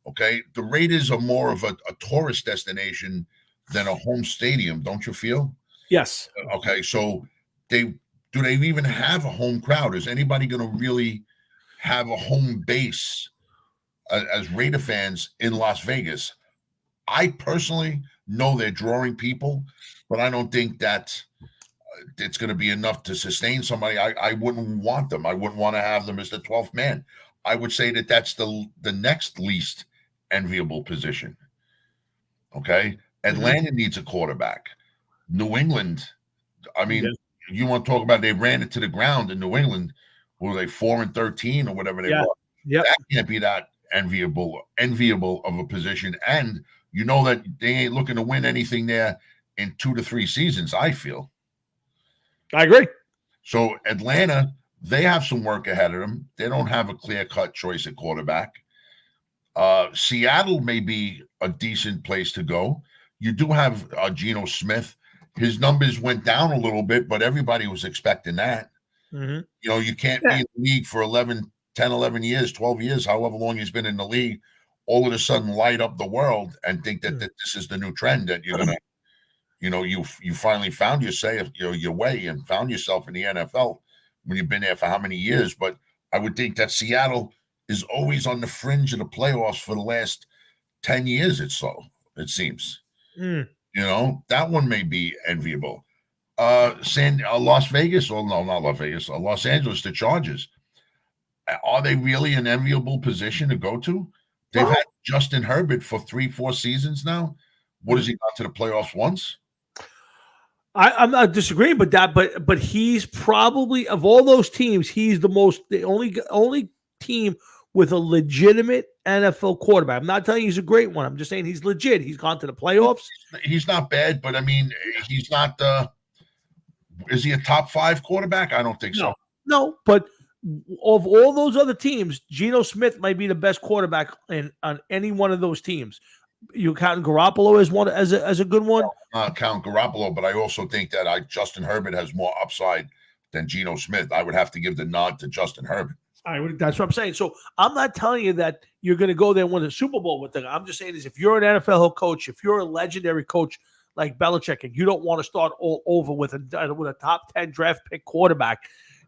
Okay, the Raiders are more of a tourist destination than a home stadium, don't you feel? Yes. Okay, so do they even have a home crowd? Is anybody going to really have a home base as Raider fans in Las Vegas. I personally know they're drawing people, but I don't think that it's going to be enough to sustain somebody. I wouldn't want them. I wouldn't want to have them as the 12th man. I would say that that's the next least enviable position. Okay. Atlanta needs a quarterback. New England, I mean, you want to talk about they ran it to the ground in New England. Were they 4-13 or whatever they were? Yeah. That can't be that enviable of a position. And you know that they ain't looking to win anything there in 2 to 3 seasons, I feel. I agree. So Atlanta, they have some work ahead of them. They don't have a clear-cut choice at quarterback. Seattle may be a decent place to go. You do have Geno Smith. His numbers went down a little bit, but everybody was expecting that. Mm-hmm. You know, you can't be in the league for 11 years, 12 years, however long he's been in the league, all of a sudden light up the world and think that this is the new trend that you're going to, you know, you finally found your way and found yourself in the NFL when you've been there for how many years. But I would think that Seattle is always on the fringe of the playoffs for the last 10 years or so, it seems. You know, that one may be enviable. Las Vegas, or no, not Las Vegas, Los Angeles, the Chargers. Are they really an enviable position to go to? They've had Justin Herbert for 3-4 seasons now. What has he got to the playoffs once? I'm not disagreeing with that, but he's probably, of all those teams, he's the only team with a legitimate NFL quarterback. I'm not telling you he's a great one. I'm just saying he's legit. He's gone to the playoffs. He's not bad, but I mean, he's not. Is he a top 5 quarterback? I don't think so. No, but of all those other teams, Geno Smith might be the best quarterback on any one of those teams. You count Garoppolo as a good one. Count Garoppolo, but I also think that Justin Herbert has more upside than Geno Smith. I would have to give the nod to Justin Herbert. That's what I'm saying. So I'm not telling you that you're going to go there and win a Super Bowl with them. I'm just saying is if you're an NFL coach, if you're a legendary coach like Belichick, and you don't want to start all over with a top 10 draft pick quarterback,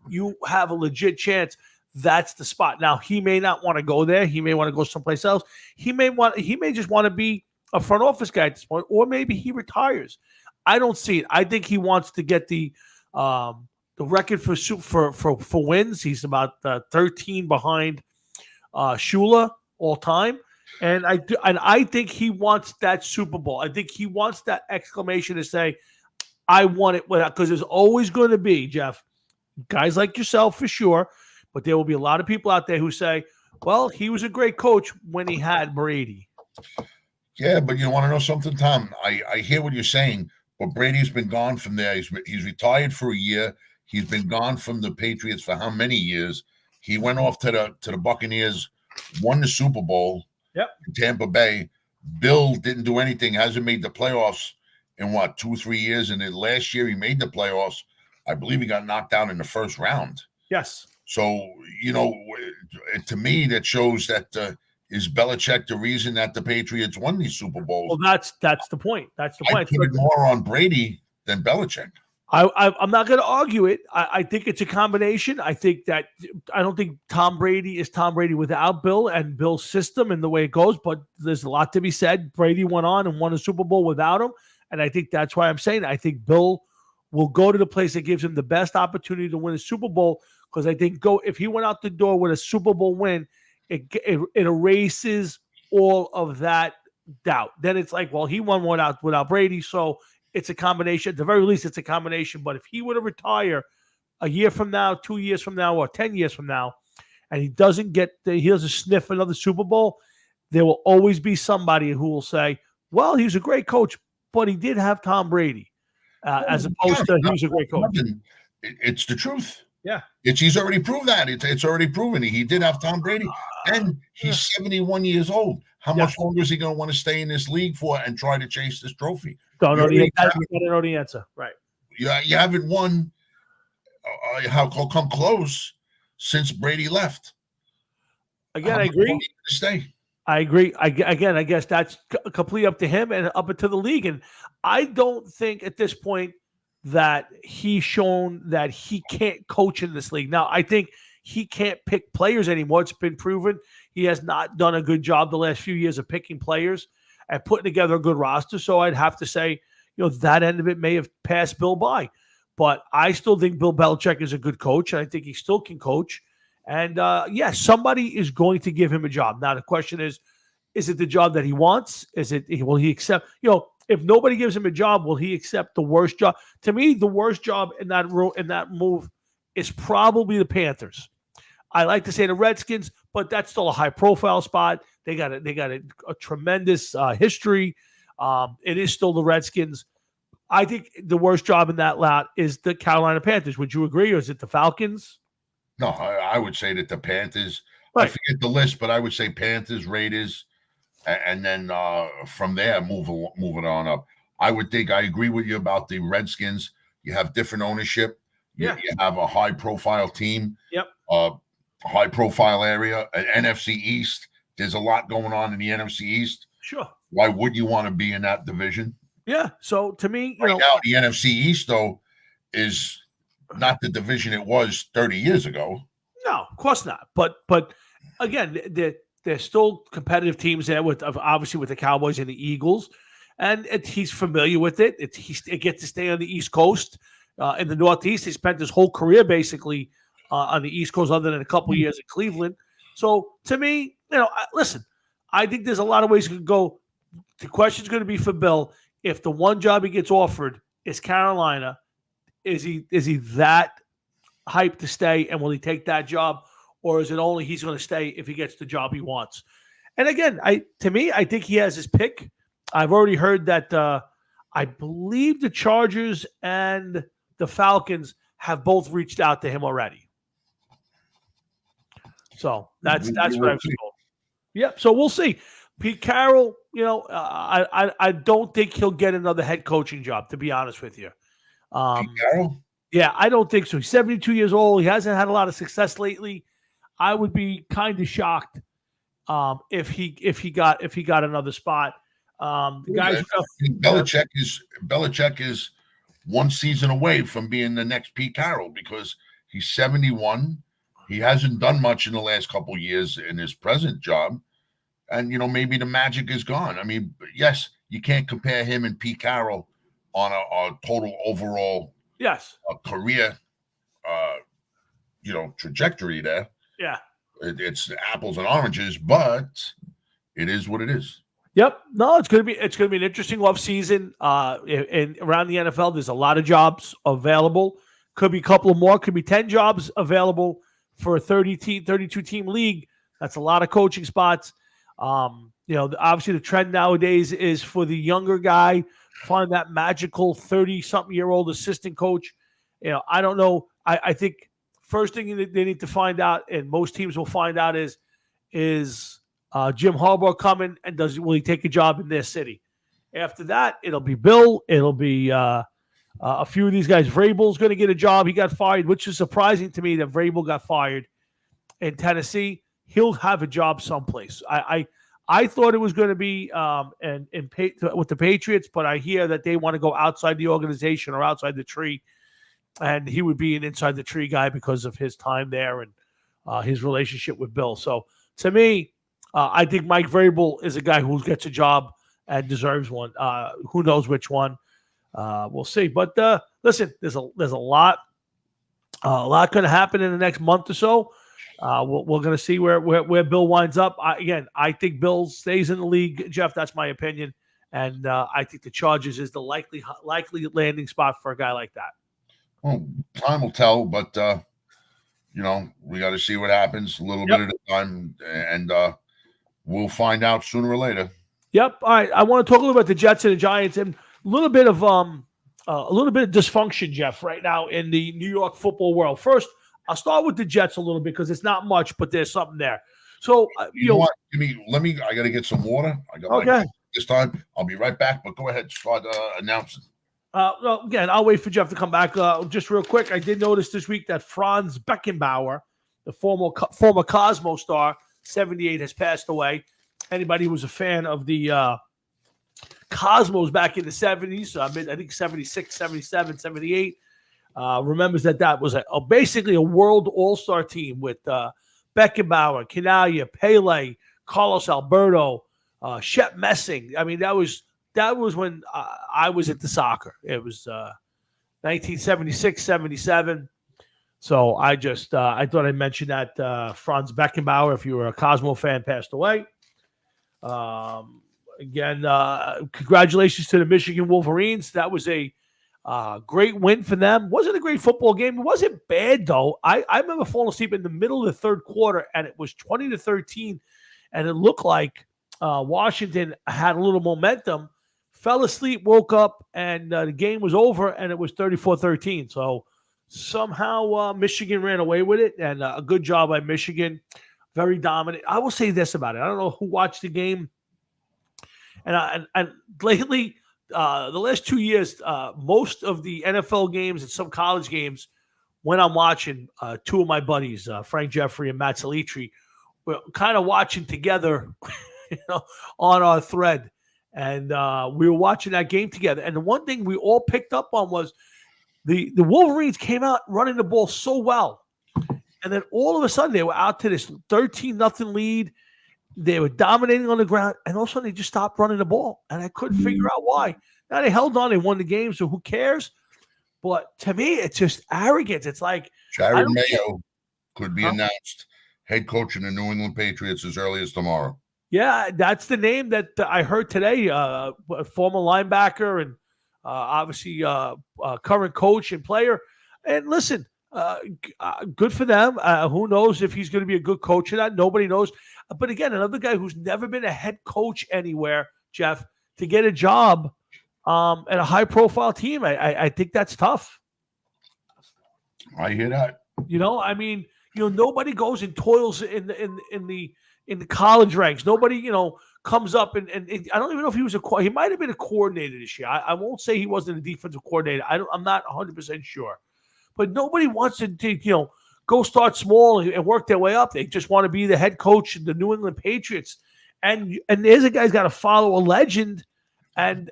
you have a legit chance. That's the spot. Now, he may not want to go there. He may want to go someplace else. He may just want to be a front office guy at this point, or maybe he retires. I don't see it. I think he wants to get the record for wins. He's about 13 behind Shula all time. And I think he wants that Super Bowl. I think he wants that exclamation to say, I want it, because there's always going to be, Jeff, guys like yourself for sure, but there will be a lot of people out there who say, well, he was a great coach when he had Brady. Yeah, but you want to know something, Tom? I hear what you're saying, but Brady's been gone from there. He's retired for a year. He's been gone from the Patriots for how many years? He went off to the Buccaneers, won the Super Bowl. Yep. In Tampa Bay. Bill didn't do anything, hasn't made the playoffs in 2-3 years. And then last year he made the playoffs. I believe he got knocked out in the first round. Yes. So, you know, to me, that shows that is Belichick the reason that the Patriots won these Super Bowls? Well, that's the point. That's the point. I put it more on Brady than Belichick. I'm not going to argue it. I think it's a combination. I don't think Tom Brady is Tom Brady without Bill and Bill's system and the way it goes, but there's a lot to be said. Brady went on and won a Super Bowl without him, and I think that's why I'm saying I think Bill will go to the place that gives him the best opportunity to win a Super Bowl, because I think if he went out the door with a Super Bowl win, it erases all of that doubt. Then it's like, well, he won one out without Brady, so it's a combination. At the very least, it's a combination. But if he were to retire a year from now, 2 years from now, or 10 years from now, and he doesn't sniff another Super Bowl, there will always be somebody who will say, well, he was a great coach, but he did have Tom Brady, as opposed to he was a great coach. It's the truth. Yeah. He's already proved that. It's already proven he did have Tom Brady, and he's 71 years old. How much longer is he going to want to stay in this league for and try to chase this trophy? Don't know the answer. Right. You haven't won come close since Brady left. Again, I agree. Stay. I agree. I guess that's completely up to him and up to the league. And I don't think at this point that he's shown that he can't coach in this league. Now, I think he can't pick players anymore. It's been proven. he has not done a good job the last few years of picking players and putting together a good roster. So I'd have to say, that end of it may have passed Bill by. But I still think Bill Belichick is a good coach, and I think he still can coach. And, somebody is going to give him a job. Now, the question is it the job that he wants? Will he accept, if nobody gives him a job, will he accept the worst job? To me, the worst job in that move is probably the Panthers. I like to say the Redskins, but that's still a high-profile spot. They got a tremendous history. It is still the Redskins. I think the worst job in that lot is the Carolina Panthers. Would you agree, or is it the Falcons? No, I would say that the Panthers. Right. I forget the list, but I would say Panthers, Raiders, and then from there move it on up. I agree with you about the Redskins. You have different ownership. You have a high-profile team. Yep. High-profile area, an NFC East. There's a lot going on in the NFC East. Sure. Why would you want to be in that division? Yeah. So to me, Right now, the NFC East, though, is not the division it was 30 years ago. No, of course not. But again, there's still competitive teams there obviously with the Cowboys and the Eagles, and he's familiar with it. He gets to stay on the East Coast. In the Northeast, he spent his whole career basically on the East Coast, other than a couple of years in Cleveland. So to me, listen, I think there's a lot of ways you can go. The question's going to be for Bill. If the one job he gets offered is Carolina, is he that hyped to stay, and will he take that job, or is it only he's going to stay if he gets the job he wants? And again, I think he has his pick. I've already heard that I believe the Chargers and the Falcons have both reached out to him already. So that's what I've told. Yep. So we'll see. Pete Carroll, I don't think he'll get another head coaching job, to be honest with you. Pete Carroll? Yeah, I don't think so. He's 72 years old. He hasn't had a lot of success lately. I would be kind of shocked if he got another spot. The guys, Belichick is one season away from being the next Pete Carroll because he's 71. He hasn't done much in the last couple of years in his present job. And, maybe the magic is gone. I mean, yes, you can't compare him and Pete Carroll on a total overall career, trajectory there. Yeah. It's apples and oranges, but it is what it is. Yep. No, it's going to be an interesting offseason. And around the NFL, there's a lot of jobs available. Could be a couple of more. Could be 10 jobs available for a 32-team league. That's a lot of coaching spots. Obviously the trend nowadays is for the younger guy, find that magical 30-something-year-old assistant coach. I don't know. I think first thing they need to find out, and most teams will find out, is Jim Harbaugh coming, and will he take a job in their city? After that, it'll be Bill. It'll be a few of these guys. Vrabel's going to get a job. He got fired, which is surprising to me that Vrabel got fired in Tennessee. He'll have a job someplace. I thought it was going to be with the Patriots, but I hear that they want to go outside the organization or outside the tree, and he would be an inside the tree guy because of his time there and his relationship with Bill. So to me, I think Mike Vrabel is a guy who gets a job and deserves one. Who knows which one? We'll see. But listen, there's a lot going to happen in the next month or so. We're going to see where Bill winds up. I think Bill stays in the league, Jeff. That's my opinion, and I think the Chargers is the likely landing spot for a guy like that. Well, time will tell, but we got to see what happens a little bit at a time, and we'll find out sooner or later. Yep. All right. I want to talk a little about the Jets and the Giants and a little bit of dysfunction, Jeff, right now in the New York football world. First, I'll start with the Jets a little bit because it's not much, but there's something there. So, you know what? I got to get some water. I got this time. I'll be right back, but go ahead. Start announcing. Well, again, I'll wait for Jeff to come back. Just real quick, I did notice this week that Franz Beckenbauer, the former Cosmo star, 78, has passed away. Anybody who was a fan of the Cosmos back in the 70s, I think 76, 77, 78, remembers that was basically a world all-star team with Beckenbauer, Canalia, Pele, Carlos Alberto, Shep Messing. I mean, that was when I was at the soccer. It was 1976, 77. So I thought I'd mention that Franz Beckenbauer, if you were a Cosmo fan, passed away. Again, congratulations to the Michigan Wolverines. That was a great win for them. Wasn't a great football game. It wasn't bad, though. I remember falling asleep in the middle of the third quarter, and it was 20-13, and it looked like Washington had a little momentum. Fell asleep, woke up, and the game was over, and it was 34-13. So somehow Michigan ran away with it, and a good job by Michigan. Very dominant. I will say this about it. I don't know who watched the game. And lately, the last 2 years, most of the NFL games and some college games, when I'm watching, two of my buddies, Frank Jeffrey and Matt Salitri, we're kind of watching together on our thread. And we were watching that game together. And the one thing we all picked up on was the Wolverines came out running the ball so well. And then all of a sudden, they were out to this 13-0 lead. They were dominating on the ground, and all of a sudden they just stopped running the ball, and I couldn't figure out why. Now they held on, they won the game, so who cares? But to me, it's just arrogance. It's like Jared Mayo could be announced head coach in the New England Patriots as early as tomorrow. Yeah, that's the name that I heard today. A former linebacker and obviously current coach and player. And listen, good for them. Who knows if he's going to be a good coach or not? Nobody knows. But again, another guy who's never been a head coach anywhere, Jeff, to get a job at a high-profile team, I think that's tough. I hear that. I mean, nobody goes and toils in the college ranks. Nobody, comes up and I don't even know if he was he might have been a coordinator this year. I won't say he wasn't a defensive coordinator. I'm not 100% sure. But nobody wants to go start small and work their way up. They just want to be the head coach of the New England Patriots. And there's a guy's got to follow a legend and,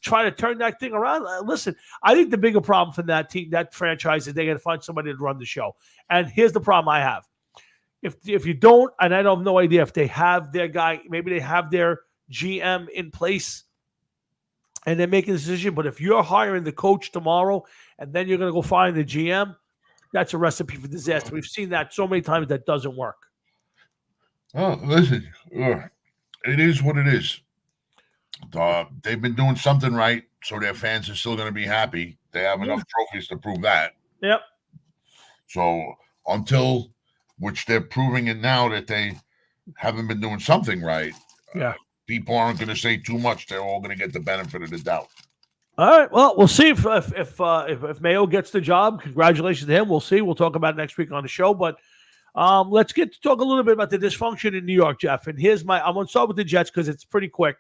try to turn that thing around. Listen, I think the bigger problem for that team, that franchise, is they got to find somebody to run the show. And here's the problem I have. If you don't, and I have no idea if they have their guy, maybe they have their GM in place and they're making a decision. But if you're hiring the coach tomorrow and then you're going to go find the GM, that's a recipe for disaster. We've seen that so many times that doesn't work. Oh, listen, it is what it is. They've been doing something right, so their fans are still going to be happy. They have enough trophies to prove that. Yep. So until, which they're proving it now that they haven't been doing something right, people aren't going to say too much. They're all going to get the benefit of the doubt. All right. Well, we'll see if Mayo gets the job. Congratulations to him. We'll see. We'll talk about it next week on the show. But let's get to talk a little bit about the dysfunction in New York, Jeff. And I'm going to start with the Jets because it's pretty quick.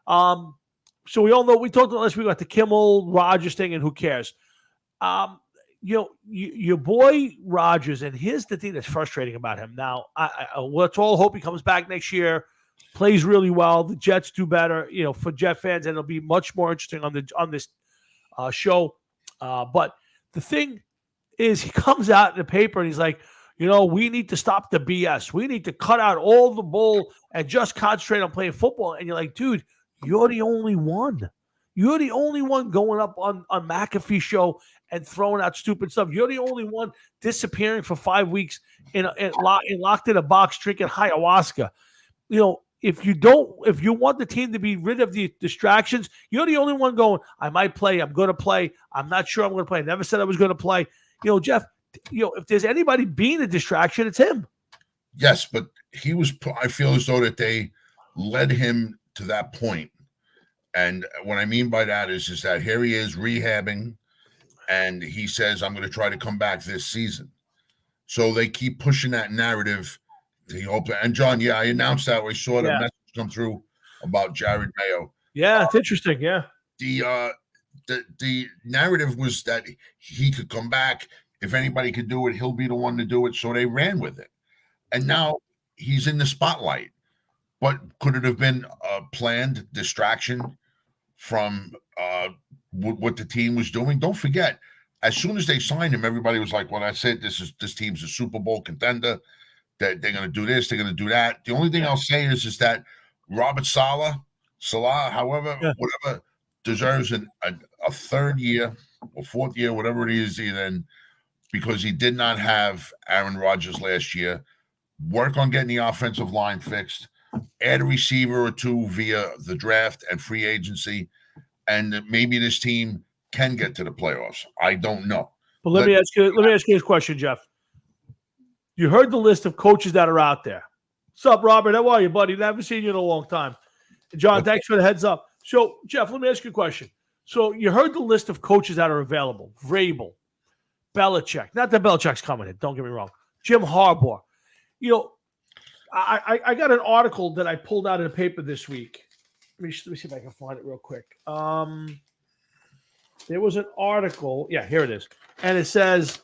So we all know we talked last week about the Kimmel Rodgers thing, and who cares? Your boy Rodgers, and here's the thing that's frustrating about him. Now, let's all hope he comes back next year. Plays really well. The Jets do better, for Jet fans, and it'll be much more interesting on this show. But the thing is, he comes out in the paper and he's like, we need to stop the BS. We need to cut out all the bull and just concentrate on playing football. And you're like, dude, you're the only one. You're the only one going up on McAfee show and throwing out stupid stuff. You're the only one disappearing for 5 weeks locked in a box drinking ayahuasca. If you want the team to be rid of the distractions, you're the only one going, I might play. I'm going to play. I'm not sure I'm going to play. I never said I was going to play. Jeff, if there's anybody being a distraction, it's him. Yes, but I feel as though that they led him to that point. And what I mean by that is that here he is rehabbing, and he says, I'm going to try to come back this season. So they keep pushing that narrative. And John, I announced that. We saw the message come through about Jared Mayo. Yeah, it's interesting. Yeah. The narrative was that he could come back. If anybody could do it, he'll be the one to do it. So they ran with it. And now he's in the spotlight. But could it have been a planned distraction from what the team was doing? Don't forget, as soon as they signed him, everybody was like, well, that's it. This team's a Super Bowl contender. that they're going to do this, they're going to do that. The only thing I'll say is that Robert Salah, however, Yeah. whatever, deserves a third year or fourth year, whatever it is, then because he did not have Aaron Rodgers last year. Work on getting the offensive line fixed. Add a receiver or two via the draft and free agency, and maybe this team can get to the playoffs. I don't know. But let me ask you this question, Jeff. You heard the list of coaches that are out there. What's up, Robert? How are you, buddy? Haven't seen you in a long time. John, thanks for the heads up. So, Jeff, let me ask you a question. So you heard the list of coaches that are available. Vrabel, Belichick. Not that Belichick's coming in. Don't get me wrong. Jim Harbaugh. You know, I got an article that I pulled out of the paper this week. Let me see if I can find it real quick. There was an article. Yeah, here it is. And it says,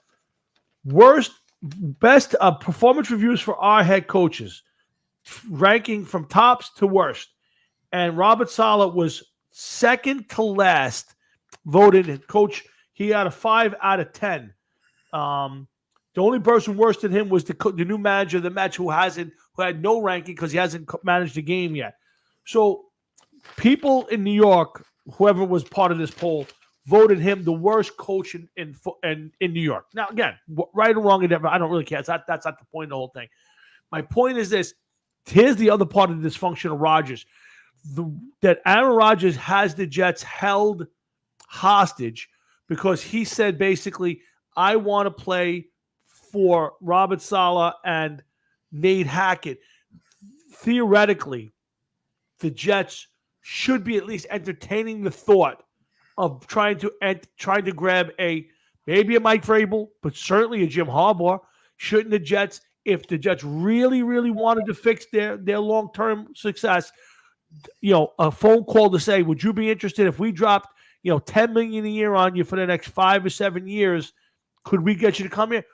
best performance reviews for our head coaches, ranking from tops to worst. And Robert Saleh was second to last voted coach. He had a 5 out of 10. The only person worse than him was the new manager of the Mets who had no ranking because he hasn't managed the game yet. So people in New York, whoever was part of this poll, voted him the worst coach in New York. Now, again, right or wrong, I don't really care. That's not the point of the whole thing. My point is this. Here's the other part of the dysfunction of Rodgers. That Aaron Rodgers has the Jets held hostage because he said basically, I want to play for Robert Saleh and Nate Hackett. Theoretically, the Jets should be at least entertaining the thought of trying to grab maybe a Mike Vrabel, but certainly a Jim Harbaugh. Shouldn't the Jets, if the Jets really, really wanted to fix their long-term success, a phone call to say, would you be interested if we dropped, $10 million a year on you for the next 5 or 7 years? Could we get you to come here?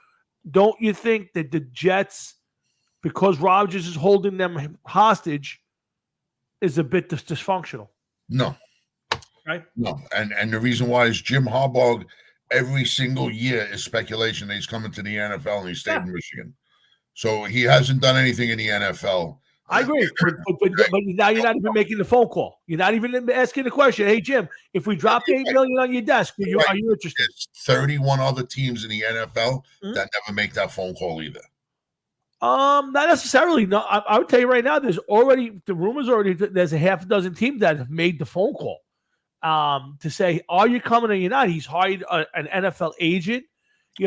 Don't you think that the Jets, because Rodgers is holding them hostage, is a bit dysfunctional? No. Right? No. And the reason why is Jim Harbaugh, every single year is speculation that he's coming to the NFL and he stayed in Michigan. So he hasn't done anything in the NFL. I agree, but now you're not even making the phone call. You're not even asking the question. Hey, Jim, if we dropped $8 million on your desk, are you interested? There's 31 other teams in the NFL that never make that phone call either. Not necessarily. No, I would tell you right now. There's a half a dozen teams that have made the phone call to say, "Are you coming or you're not?" He's hired an NFL agent. They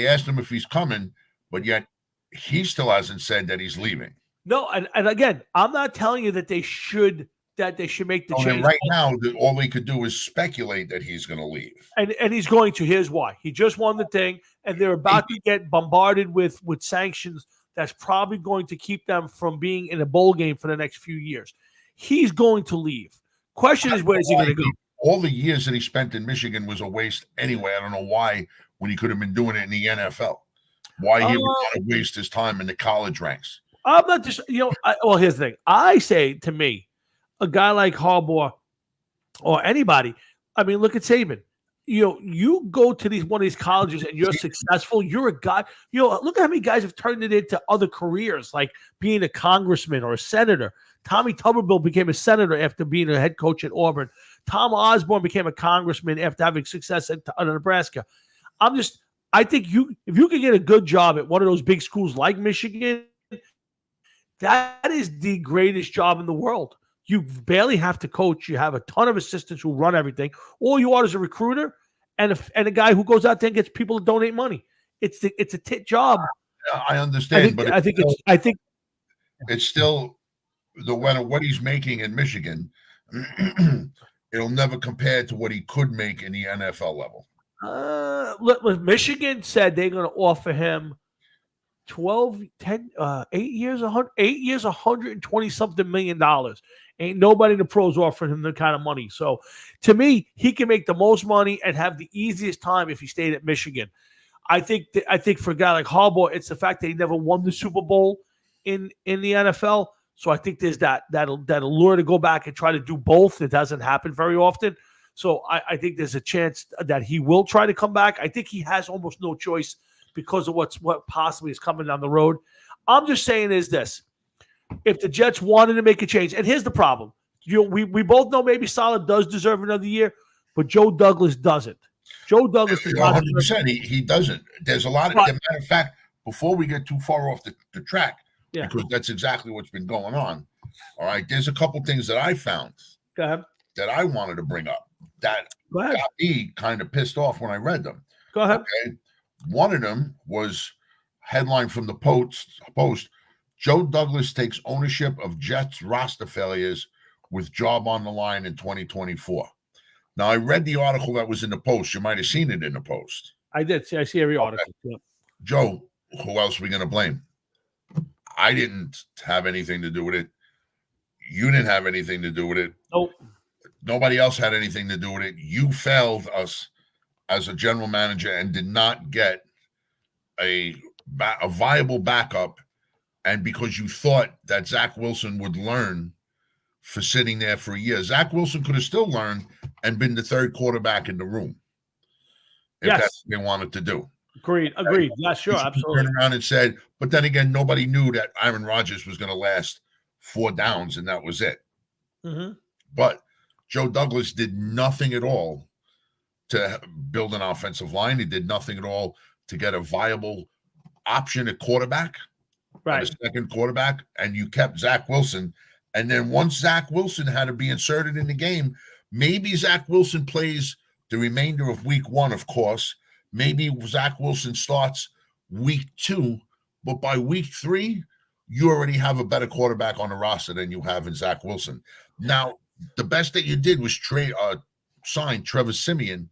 asked him if he's coming, but yet he still hasn't said that he's leaving. No, and again, I'm not telling you that they should make the change. Right now, all they could do is speculate that he's going to leave. And he's going to. Here's why. He just won the thing, and they're about to get bombarded with sanctions that's probably going to keep them from being in a bowl game for the next few years. He's going to leave. Question is, where is he going to go? All the years that he spent in Michigan was a waste anyway. I don't know why, when he could have been doing it in the NFL. Why he would want to waste his time in the college ranks. I'm not just, well, here's the thing. I say to me, a guy like Harbaugh or anybody, I mean, look at Saban. You go to one of these colleges and you're successful. You're a guy. Look at how many guys have turned it into other careers, like being a congressman or a senator. Tommy Tuberville became a senator after being a head coach at Auburn. Tom Osborne became a congressman after having success at Nebraska. I think if you can get a good job at one of those big schools like Michigan, that is the greatest job in the world. You barely have to coach. You have a ton of assistants who run everything. All you are is a recruiter and a guy who goes out there and gets people to donate money. It's a tit job. I understand, I think it's still no matter what he's making in Michigan, it'll never compare to what he could make in the NFL level. Look, Michigan said they're going to offer him 8 years, 120 something $1 million. Ain't nobody in the pros offering him that kind of money. So to me, he can make the most money and have the easiest time if he stayed at Michigan. I think for a guy like Harbaugh, it's the fact that he never won the Super Bowl in the NFL. So I think there's that allure to go back and try to do both. It doesn't happen very often. So I think there's a chance that he will try to come back. I think he has almost no choice because of what possibly is coming down the road. I'm just saying is this: if the Jets wanted to make a change, and here's the problem, we both know maybe Saleh does deserve another year, but Joe Douglas doesn't. Joe Douglas does not. 100%. He doesn't. There's a lot of. As a matter of fact, before we get too far off the track, because that's exactly what's been going on. All right, there's a couple things that I found that I wanted to bring up that got me kind of pissed off when I read them. Go ahead. Okay? One of them was headline from the Post. Joe Douglas takes ownership of Jets roster failures with job on the line in 2024. Now, I read the article that was in the Post. You might have seen it in the Post. I did. I see every article. Yeah. Joe, who else are we going to blame? I didn't have anything to do with it. You didn't have anything to do with it. Nope. Nobody else had anything to do with it. You failed us as a general manager and did not get a viable backup. And because you thought that Zach Wilson would learn for sitting there for a year, Zach Wilson could have still learned and been the third quarterback in the room if that's what they wanted to do. Agreed. Yeah, sure, absolutely. Turned around and said, but then again, nobody knew that Aaron Rodgers was going to last 4 downs, and that was it. Mm-hmm. But Joe Douglas did nothing at all to build an offensive line. He did nothing at all to get a viable option at quarterback, right? A second quarterback, and you kept Zach Wilson. And then once Zach Wilson had to be inserted in the game, maybe Zach Wilson plays the remainder of week 1, of course. Maybe Zach Wilson starts week 2, but by week 3, you already have a better quarterback on the roster than you have in Zach Wilson. Now, the best that you did was sign Trevor Siemian,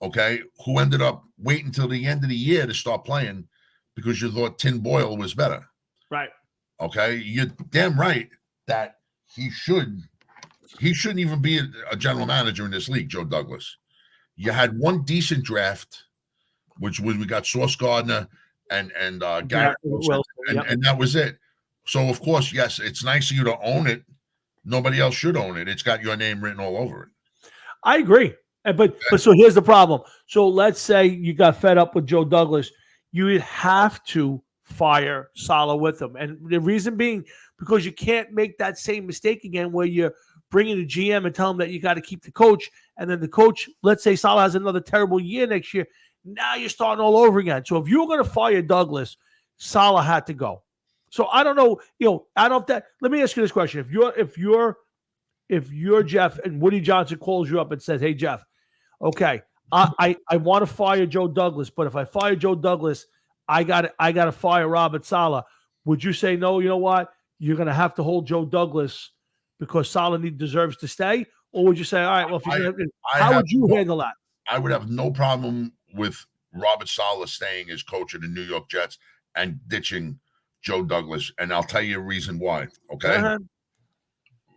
okay, who ended up waiting until the end of the year to start playing because you thought Tim Boyle was better. Right. Okay, you're damn right that he shouldn't even be a general manager in this league, Joe Douglas. You had one decent draft, which was we got Sauce Gardner and Garrett Wilson, and that was it. So of course, yes, it's nice of you to own it. Nobody else should own it. It's got your name written all over it. I agree, but so here's the problem. So let's say you got fed up with Joe Douglas, you would have to fire Saleh with him, and the reason being because you can't make that same mistake again where you're bringing the GM and tell him that you got to keep the coach, and then the coach, let's say Saleh has another terrible year next year. Now you're starting all over again. So if you were going to fire Douglas, Saleh had to go. So I don't know, I don't know if that. Let me ask you this question: if you're Jeff and Woody Johnson calls you up and says, "Hey Jeff, okay, I want to fire Joe Douglas, but if I fire Joe Douglas, I got to fire Robert Saleh," would you say no? You know what? You're going to have to hold Joe Douglas because Saleh deserves to stay, or would you say, all right, well, how would you handle that? I would have no problem with Robert Saleh staying as coach of the New York Jets and ditching Joe Douglas, and I'll tell you a reason why. Okay,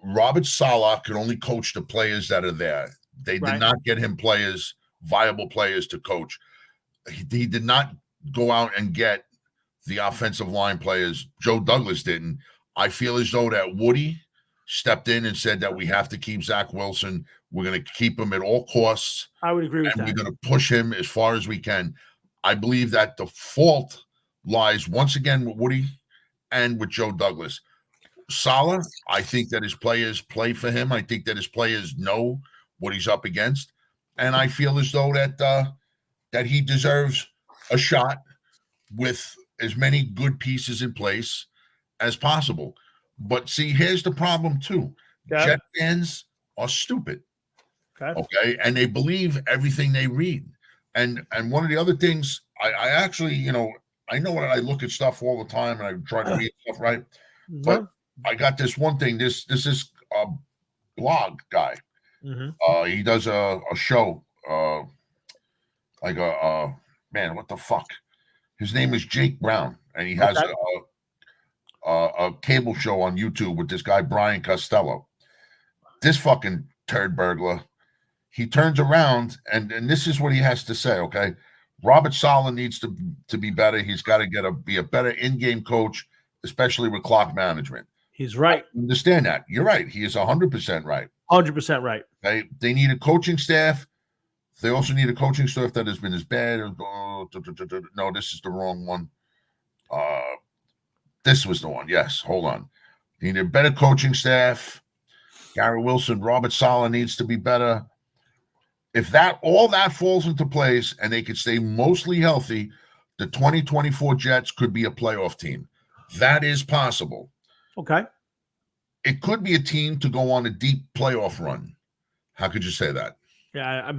Robert Saleh could only coach the players that are there. They did not get him viable players to coach. He did not go out and get the offensive line players. Joe Douglas didn't. I feel as though that Woody stepped in and said that we have to keep Zach Wilson. We're going to keep him at all costs. I would agree with that. We're going to push him as far as we can. I believe that the fault lies once again with Woody and with Joe Douglas. Saleh, I think that his players play for him. I think that his players know what he's up against. And I feel as though that he deserves a shot with as many good pieces in place as possible. But see, here's the problem too. Yeah. Jet fans are stupid. Okay. And they believe everything they read. And one of the other things, I actually, I know that I look at stuff all the time and I try to read stuff right. But I got this one thing. This is a blog guy. He does a show, like man, what the fuck? His name is Jake Brown, and he has a cable show on YouTube with this guy Brian Costello. This fucking turd burglar, he turns around and this is what he has to say. Okay, Robert Saleh needs to be better. He's got to be a better in-game coach, especially with clock management. He's right. I understand that. You're right. He is 100% right. 100% right. They need a coaching staff. They also need a coaching staff that has been as bad No, this is the wrong one. This was the one. Yes, hold on. You need a better coaching staff. Gary Wilson, Robert Saleh needs to be better. If all that falls into place and they could stay mostly healthy, the 2024 Jets could be a playoff team. That is possible. Okay. It could be a team to go on a deep playoff run. How could you say that? Yeah,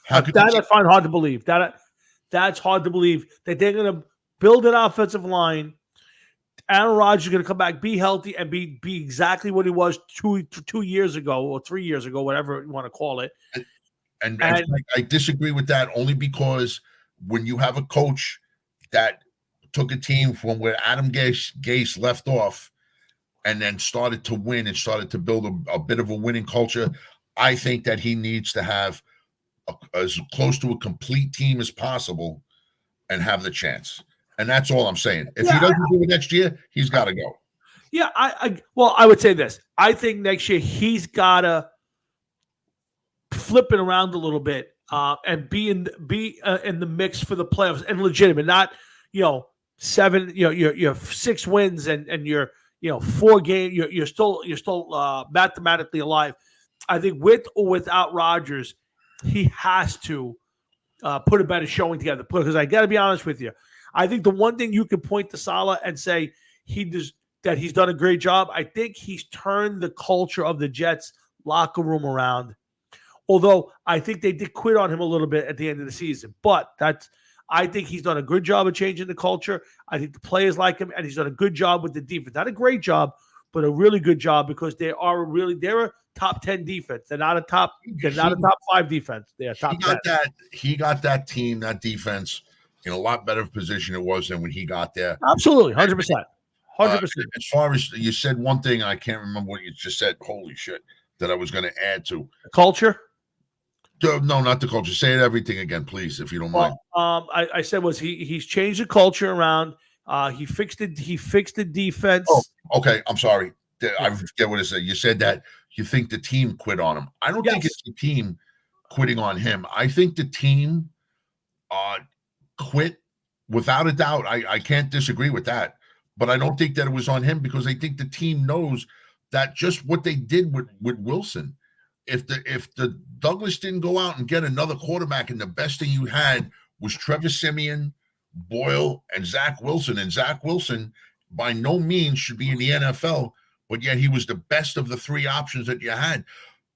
How could that you I find hard to believe. That's hard to believe that they're going to build an offensive line. Aaron Rodgers is going to come back, be healthy, and be exactly what he was 2 years ago or 3 years ago, whatever you want to call it. And I disagree with that only because when you have a coach that took a team from where Adam Gase left off and then started to win and started to build a bit of a winning culture, I think that he needs to have as close to a complete team as possible and have the chance. And that's all I'm saying. If he doesn't do it next year, he's got to go. Yeah, I would say this. I think next year he's got to flip it around a little bit and be in the mix for the playoffs and legitimate, not 7, you're 6 wins and you're 4 games, you're still mathematically alive. I think with or without Rodgers, he has to put a better showing together. Because I got to be honest with you, I think the one thing you can point to Saleh and say that he's done a great job, I think he's turned the culture of the Jets locker room around. Although I think they did quit on him a little bit at the end of the season. But I think he's done a good job of changing the culture. I think the players like him, and he's done a good job with the defense. Not a great job, but a really good job because they're a top 10 defense. They're not a top 5 defense. They're top 10. He got that team, that defense, in a lot better position it was than when he got there. Absolutely, 100%. 100%. As far as you said one thing, I can't remember what you just said. Holy shit, that I was going to add to Culture? No, not the culture. Say everything again, please, if you don't mind. I said he's changed the culture around. He fixed the defense. Oh, okay. I'm sorry. I forget what I said. You said that you think the team quit on him. I don't think it's the team quitting on him. I think the team quit without a doubt. I can't disagree with that. But I don't think that it was on him because I think the team knows that just what they did with Wilson. If the Douglas didn't go out and get another quarterback and the best thing you had was Trevor Siemian, Boyle, and Zach Wilson, and Zach Wilson by no means should be in the NFL, but yet he was the best of the 3 options that you had.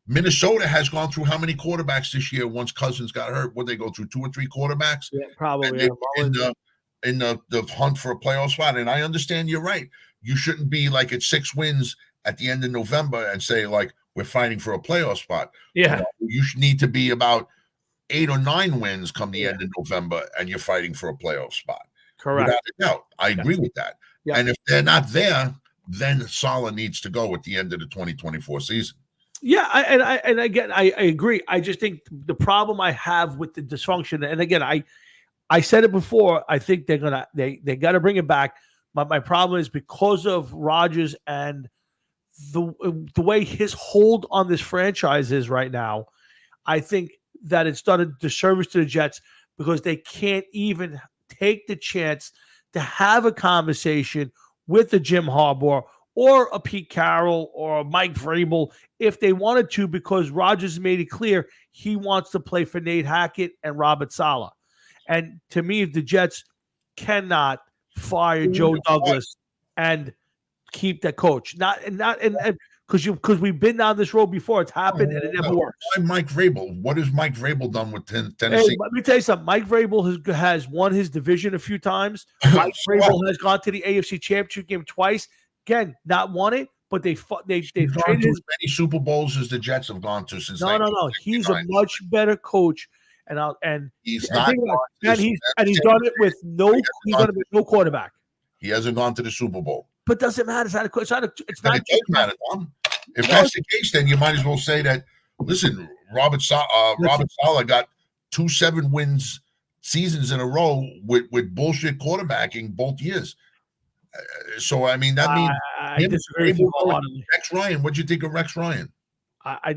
Minnesota has gone through how many quarterbacks this year once Cousins got hurt? Would they go through 2 or 3 quarterbacks? Yeah, probably. In the hunt for a playoff spot. And I understand you're right. You shouldn't be like at 6 wins at the end of November and say, like, we're fighting for a playoff spot. Yeah. You should need to be about 8 or 9 wins come the end of November, and you're fighting for a playoff spot. Correct. Without a doubt. I agree with that. Yeah. And if they're not there, then Saleh needs to go at the end of the 2024 season. Yeah, and again, I agree. I just think the problem I have with the dysfunction, and again, I said it before, I think they got to bring it back. But my problem is because of Rodgers and the way his hold on this franchise is right now, I think that it's done a disservice to the Jets because they can't even take the chance to have a conversation with the Jim Harbaugh or a Pete Carroll or a Mike Vrabel if they wanted to, because Rodgers made it clear he wants to play for Nate Hackett and Robert Saleh. And to me, the Jets cannot fire Joe Douglas and keep that coach. Because we've been down this road before. It's happened and it never works. Why Mike Vrabel? What has Mike Vrabel done with Tennessee? Hey, let me tell you something. Mike Vrabel has won his division a few times. Mike Vrabel has gone to the AFC Championship game twice. Again, not won it, but they've gone traded to as many Super Bowls as the Jets have gone to since. No. He's a much better coach, and he's not. He's done it with no quarterback. He hasn't gone to the Super Bowl. But doesn't matter. It's not. It doesn't matter, Tom. If that's the case, then you might as well say that. Listen, Robert Saleh got 2 7-wins seasons in a row with bullshit quarterbacking both years. So I mean that means I disagree with you wholeheartedly. Rex Ryan. What'd you think of Rex Ryan? I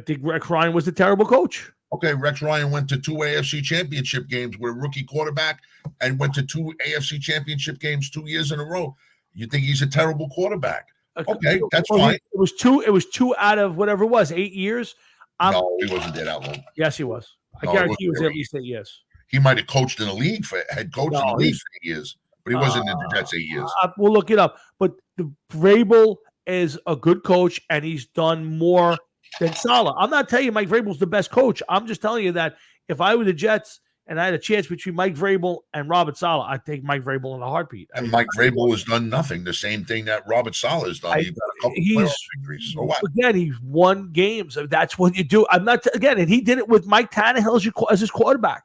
think Rex Ryan was a terrible coach. Okay, Rex Ryan went to 2 AFC championship games with a rookie quarterback and went to 2 AFC championship games 2 years in a row. You think he's a terrible quarterback? Okay, that's fine. It was two out of whatever it was, 8 years. No, he wasn't there that long. Yes, he was. I No, guarantee he was wasn't at least 8 years. He might have coached in the league head coach in No, the league for 8 years, but he wasn't in the Jets 8 years. We'll look it up. But the Vrabel is a good coach, and he's done more than Saleh. I'm not telling you Mike Vrabel's the best coach. I'm just telling you that if I were the Jets and I had a chance between Mike Vrabel and Robert Saleh, I'd take Mike Vrabel in a heartbeat. And Mike Vrabel has done nothing. The same thing that Robert Saleh has done. He got a couple playoff victories. So what? Again, he's won games. That's what you do. I'm not again, and he did it with Mike Tannehill as his quarterback.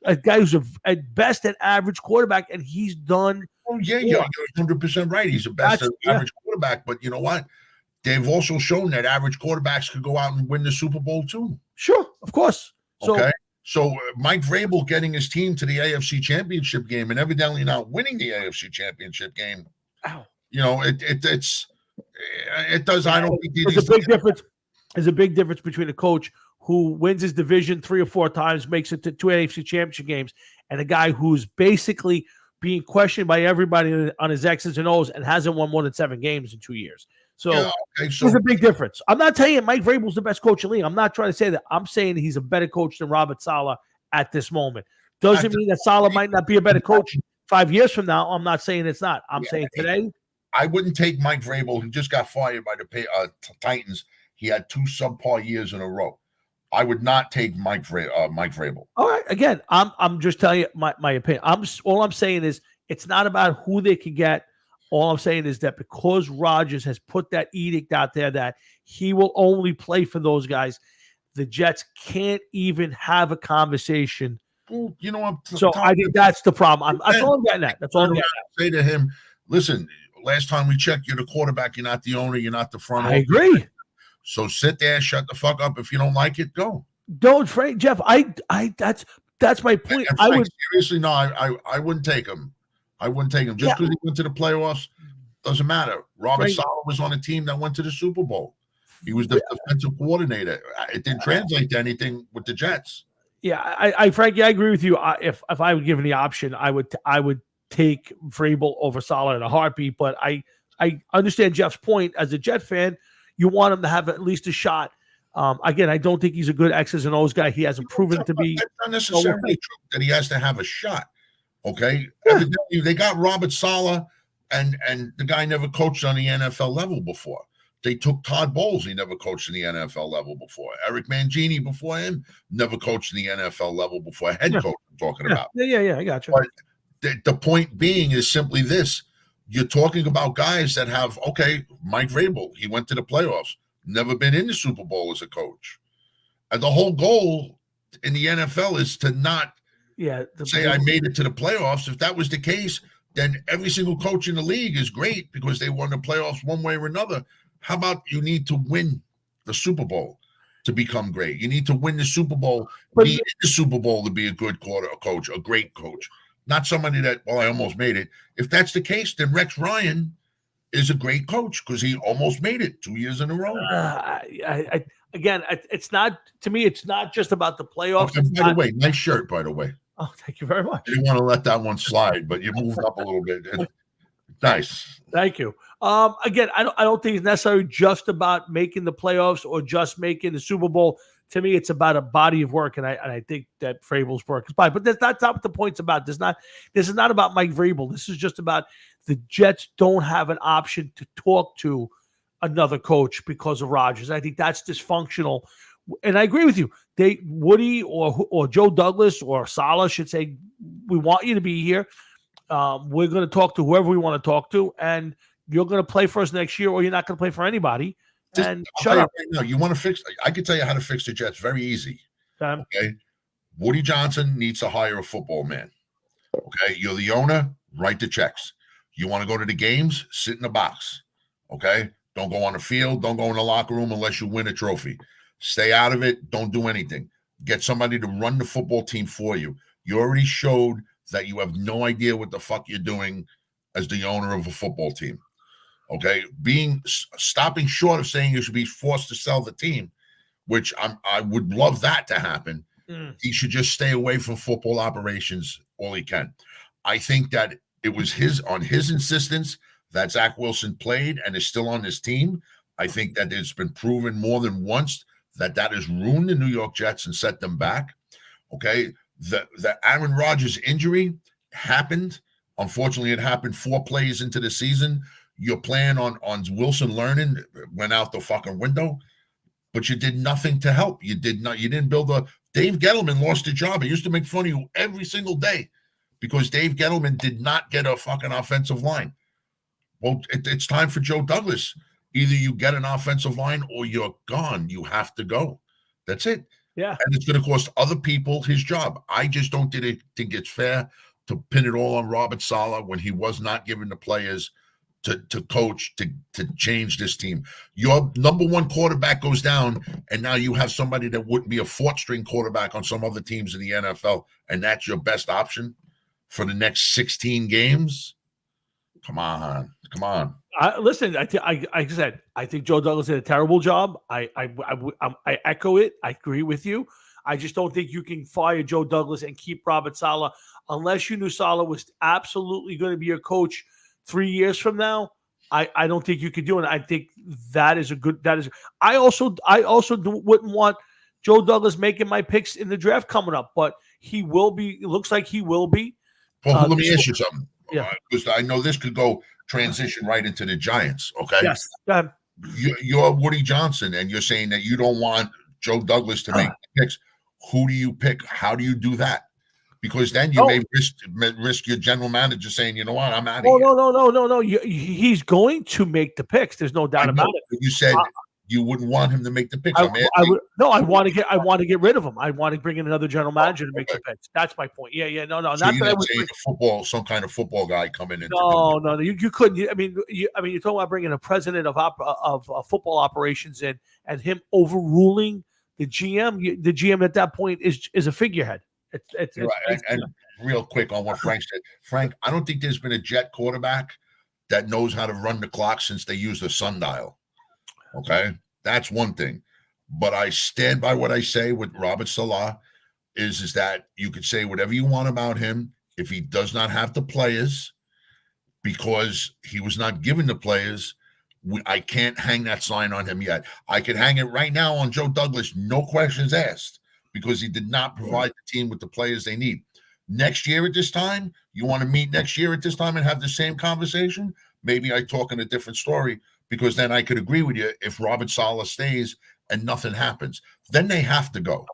A guy who's at best an average quarterback, and he's done. Oh yeah, you're 100% right. He's the best average quarterback. But you know what? They've also shown that average quarterbacks could go out and win the Super Bowl too. Sure, of course. So Mike Vrabel getting his team to the AFC Championship game and evidently not winning the AFC Championship game. Ow. You know, it does. I don't think there's a big difference. There's a big difference between a coach who wins his division 3 or 4 times, makes it to 2 AFC Championship games, and a guy who's basically being questioned by everybody on his X's and O's and hasn't won more than 7 games in 2 years. So, there's a big difference. I'm not telling you Mike Vrabel's the best coach in the league. I'm not trying to say that. I'm saying he's a better coach than Robert Saleh at this moment. Doesn't mean that Saleh might not be a better coach 5 years from now. I'm not saying it's not. I'm saying today. I wouldn't take Mike Vrabel, who just got fired by the Titans. He had 2 subpar years in a row. I would not take Mike Vrabel. All right. Again, I'm just telling you my opinion. All I'm saying is it's not about who they can get. All I'm saying is that because Rodgers has put that edict out there that he will only play for those guys, the Jets can't even have a conversation. Well, you know what? So I think that's the problem. That's all I'm getting at. That's all I'm getting at. Say to him, listen, last time we checked, you're the quarterback. You're not the owner. You're not the front office. I agree. So sit there, shut the fuck up. If you don't like it, go. Don't, Frank, Jeff. That's my point. And Frank, seriously, no, I wouldn't take him. I wouldn't take him just because he went to the playoffs. Doesn't matter. Robert Saleh was on a team that went to the Super Bowl. He was the defensive coordinator. It didn't translate to anything with the Jets. Yeah, I Frankie, I agree with you. If I were given the option, I would take Vrabel over Saleh in a heartbeat. But I understand Jeff's point. As a Jet fan, you want him to have at least a shot. Again, I don't think he's a good X's and O's guy. He hasn't proven to be. That's not necessarily true that he has to have a shot. Okay, evidently they got Robert Saleh, and the guy never coached on the NFL level before. They took Todd Bowles. He never coached in the NFL level before. Eric Mangini before him never coached in the NFL level before. Head coach I'm talking about. Yeah, I got you. But the point being is simply this. You're talking about guys that have, Mike Vrabel, he went to the playoffs, never been in the Super Bowl as a coach. And the whole goal in the NFL is to not say I made it to the playoffs. If that was the case, then every single coach in the league is great because they won the playoffs one way or another. How about you need to win the Super Bowl to become great? You need to win the Super Bowl, be in the Super Bowl to be a good coach, a great coach. Not somebody that, I almost made it. If that's the case, then Rex Ryan is a great coach because he almost made it 2 years in a row. Again, it's not, to me, it's not just about the playoffs. By the way, nice shirt, by the way. Oh, thank you very much. I didn't want to let that one slide, but you moved up a little bit. Nice. Thank you. Again, I don't think it's necessarily just about making the playoffs or just making the Super Bowl. To me, it's about a body of work, and I think that Vrabel's work is fine. But that's not what the point's about. This is not about Mike Vrabel. This is just about the Jets don't have an option to talk to another coach because of Rodgers. I think that's dysfunctional. And I agree with you. Woody or Joe Douglas or Saleh should say, we want you to be here. We're going to talk to whoever we want to talk to, and you're going to play for us next year, or you're not going to play for anybody. And shut up. Right now, you want to fix? I can tell you how to fix the Jets. Very easy. Okay. Woody Johnson needs to hire a football man. Okay. You're the owner. Write the checks. You want to go to the games? Sit in the box. Okay. Don't go on the field. Don't go in the locker room unless you win a trophy. Stay out of it. Don't do anything. Get somebody to run the football team for you. You already showed that you have no idea what the fuck you're doing as the owner of a football team. Okay, stopping short of saying you should be forced to sell the team. which I would love that to happen. Mm. He should just stay away from football operations all he can. I think that it was on his insistence that Zach Wilson played and is still on this team. I think that it's been proven more than once that has ruined the New York Jets and set them back. Okay, the Aaron Rodgers injury happened. Unfortunately, it happened 4 plays into the season. Your plan on Wilson learning went out the fucking window, but you did nothing to help. You didn't build a. Dave Gettleman lost his job. He used to make fun of you every single day because Dave Gettleman did not get a fucking offensive line. Well, it's time for Joe Douglas. Either you get an offensive line or you're gone. You have to go. That's it. Yeah. And it's going to cost other people his job. I just don't think it's fair to pin it all on Robert Saleh when he was not given the players to coach, to change this team. Your number one quarterback goes down, and now you have somebody that wouldn't be a 4th string quarterback on some other teams in the NFL, and that's your best option for the next 16 games? Come on. Listen, like I said, I think Joe Douglas did a terrible job. I echo it. I agree with you. I just don't think you can fire Joe Douglas and keep Robert Saleh unless you knew Saleh was absolutely going to be your coach 3 years from now. I don't think you could do it. I think that is a good. I also wouldn't want Joe Douglas making my picks in the draft coming up, but he will be. It looks like he will be. Well, let me ask you something. Yeah, because I know this could go transition right into the Giants. Okay. Yes. Go ahead. You're Woody Johnson, and you're saying that you don't want Joe Douglas to make picks. Who do you pick? How do you do that? Because then you may risk your general manager saying, you know what, I'm out of here. No. He's going to make the picks. There's no doubt about it. You said you wouldn't want him to make the picks. I want to get rid of him. I want to bring in another general manager to make the picks. That's my point. Yeah. No. So not you're that not saying some kind of football guy coming in. No. You couldn't. I mean, you're talking about bringing a president of football operations in and him overruling the GM. The GM at that point is a figurehead. It's right. And real quick on what Frank said. Frank, I don't think there's been a Jet quarterback that knows how to run the clock since they used a sundial. Okay, that's one thing. But I stand by what I say with Robert Saleh is that you could say whatever you want about him. If he does not have the players because he was not given the players, I can't hang that sign on him yet. I could hang it right now on Joe Douglas, no questions asked, because he did not provide the team with the players they need. Next year at this time, you want to meet next year at this time and have the same conversation? Maybe I talk in a different story, because then I could agree with you if Robert Saleh stays and nothing happens. Then they have to go.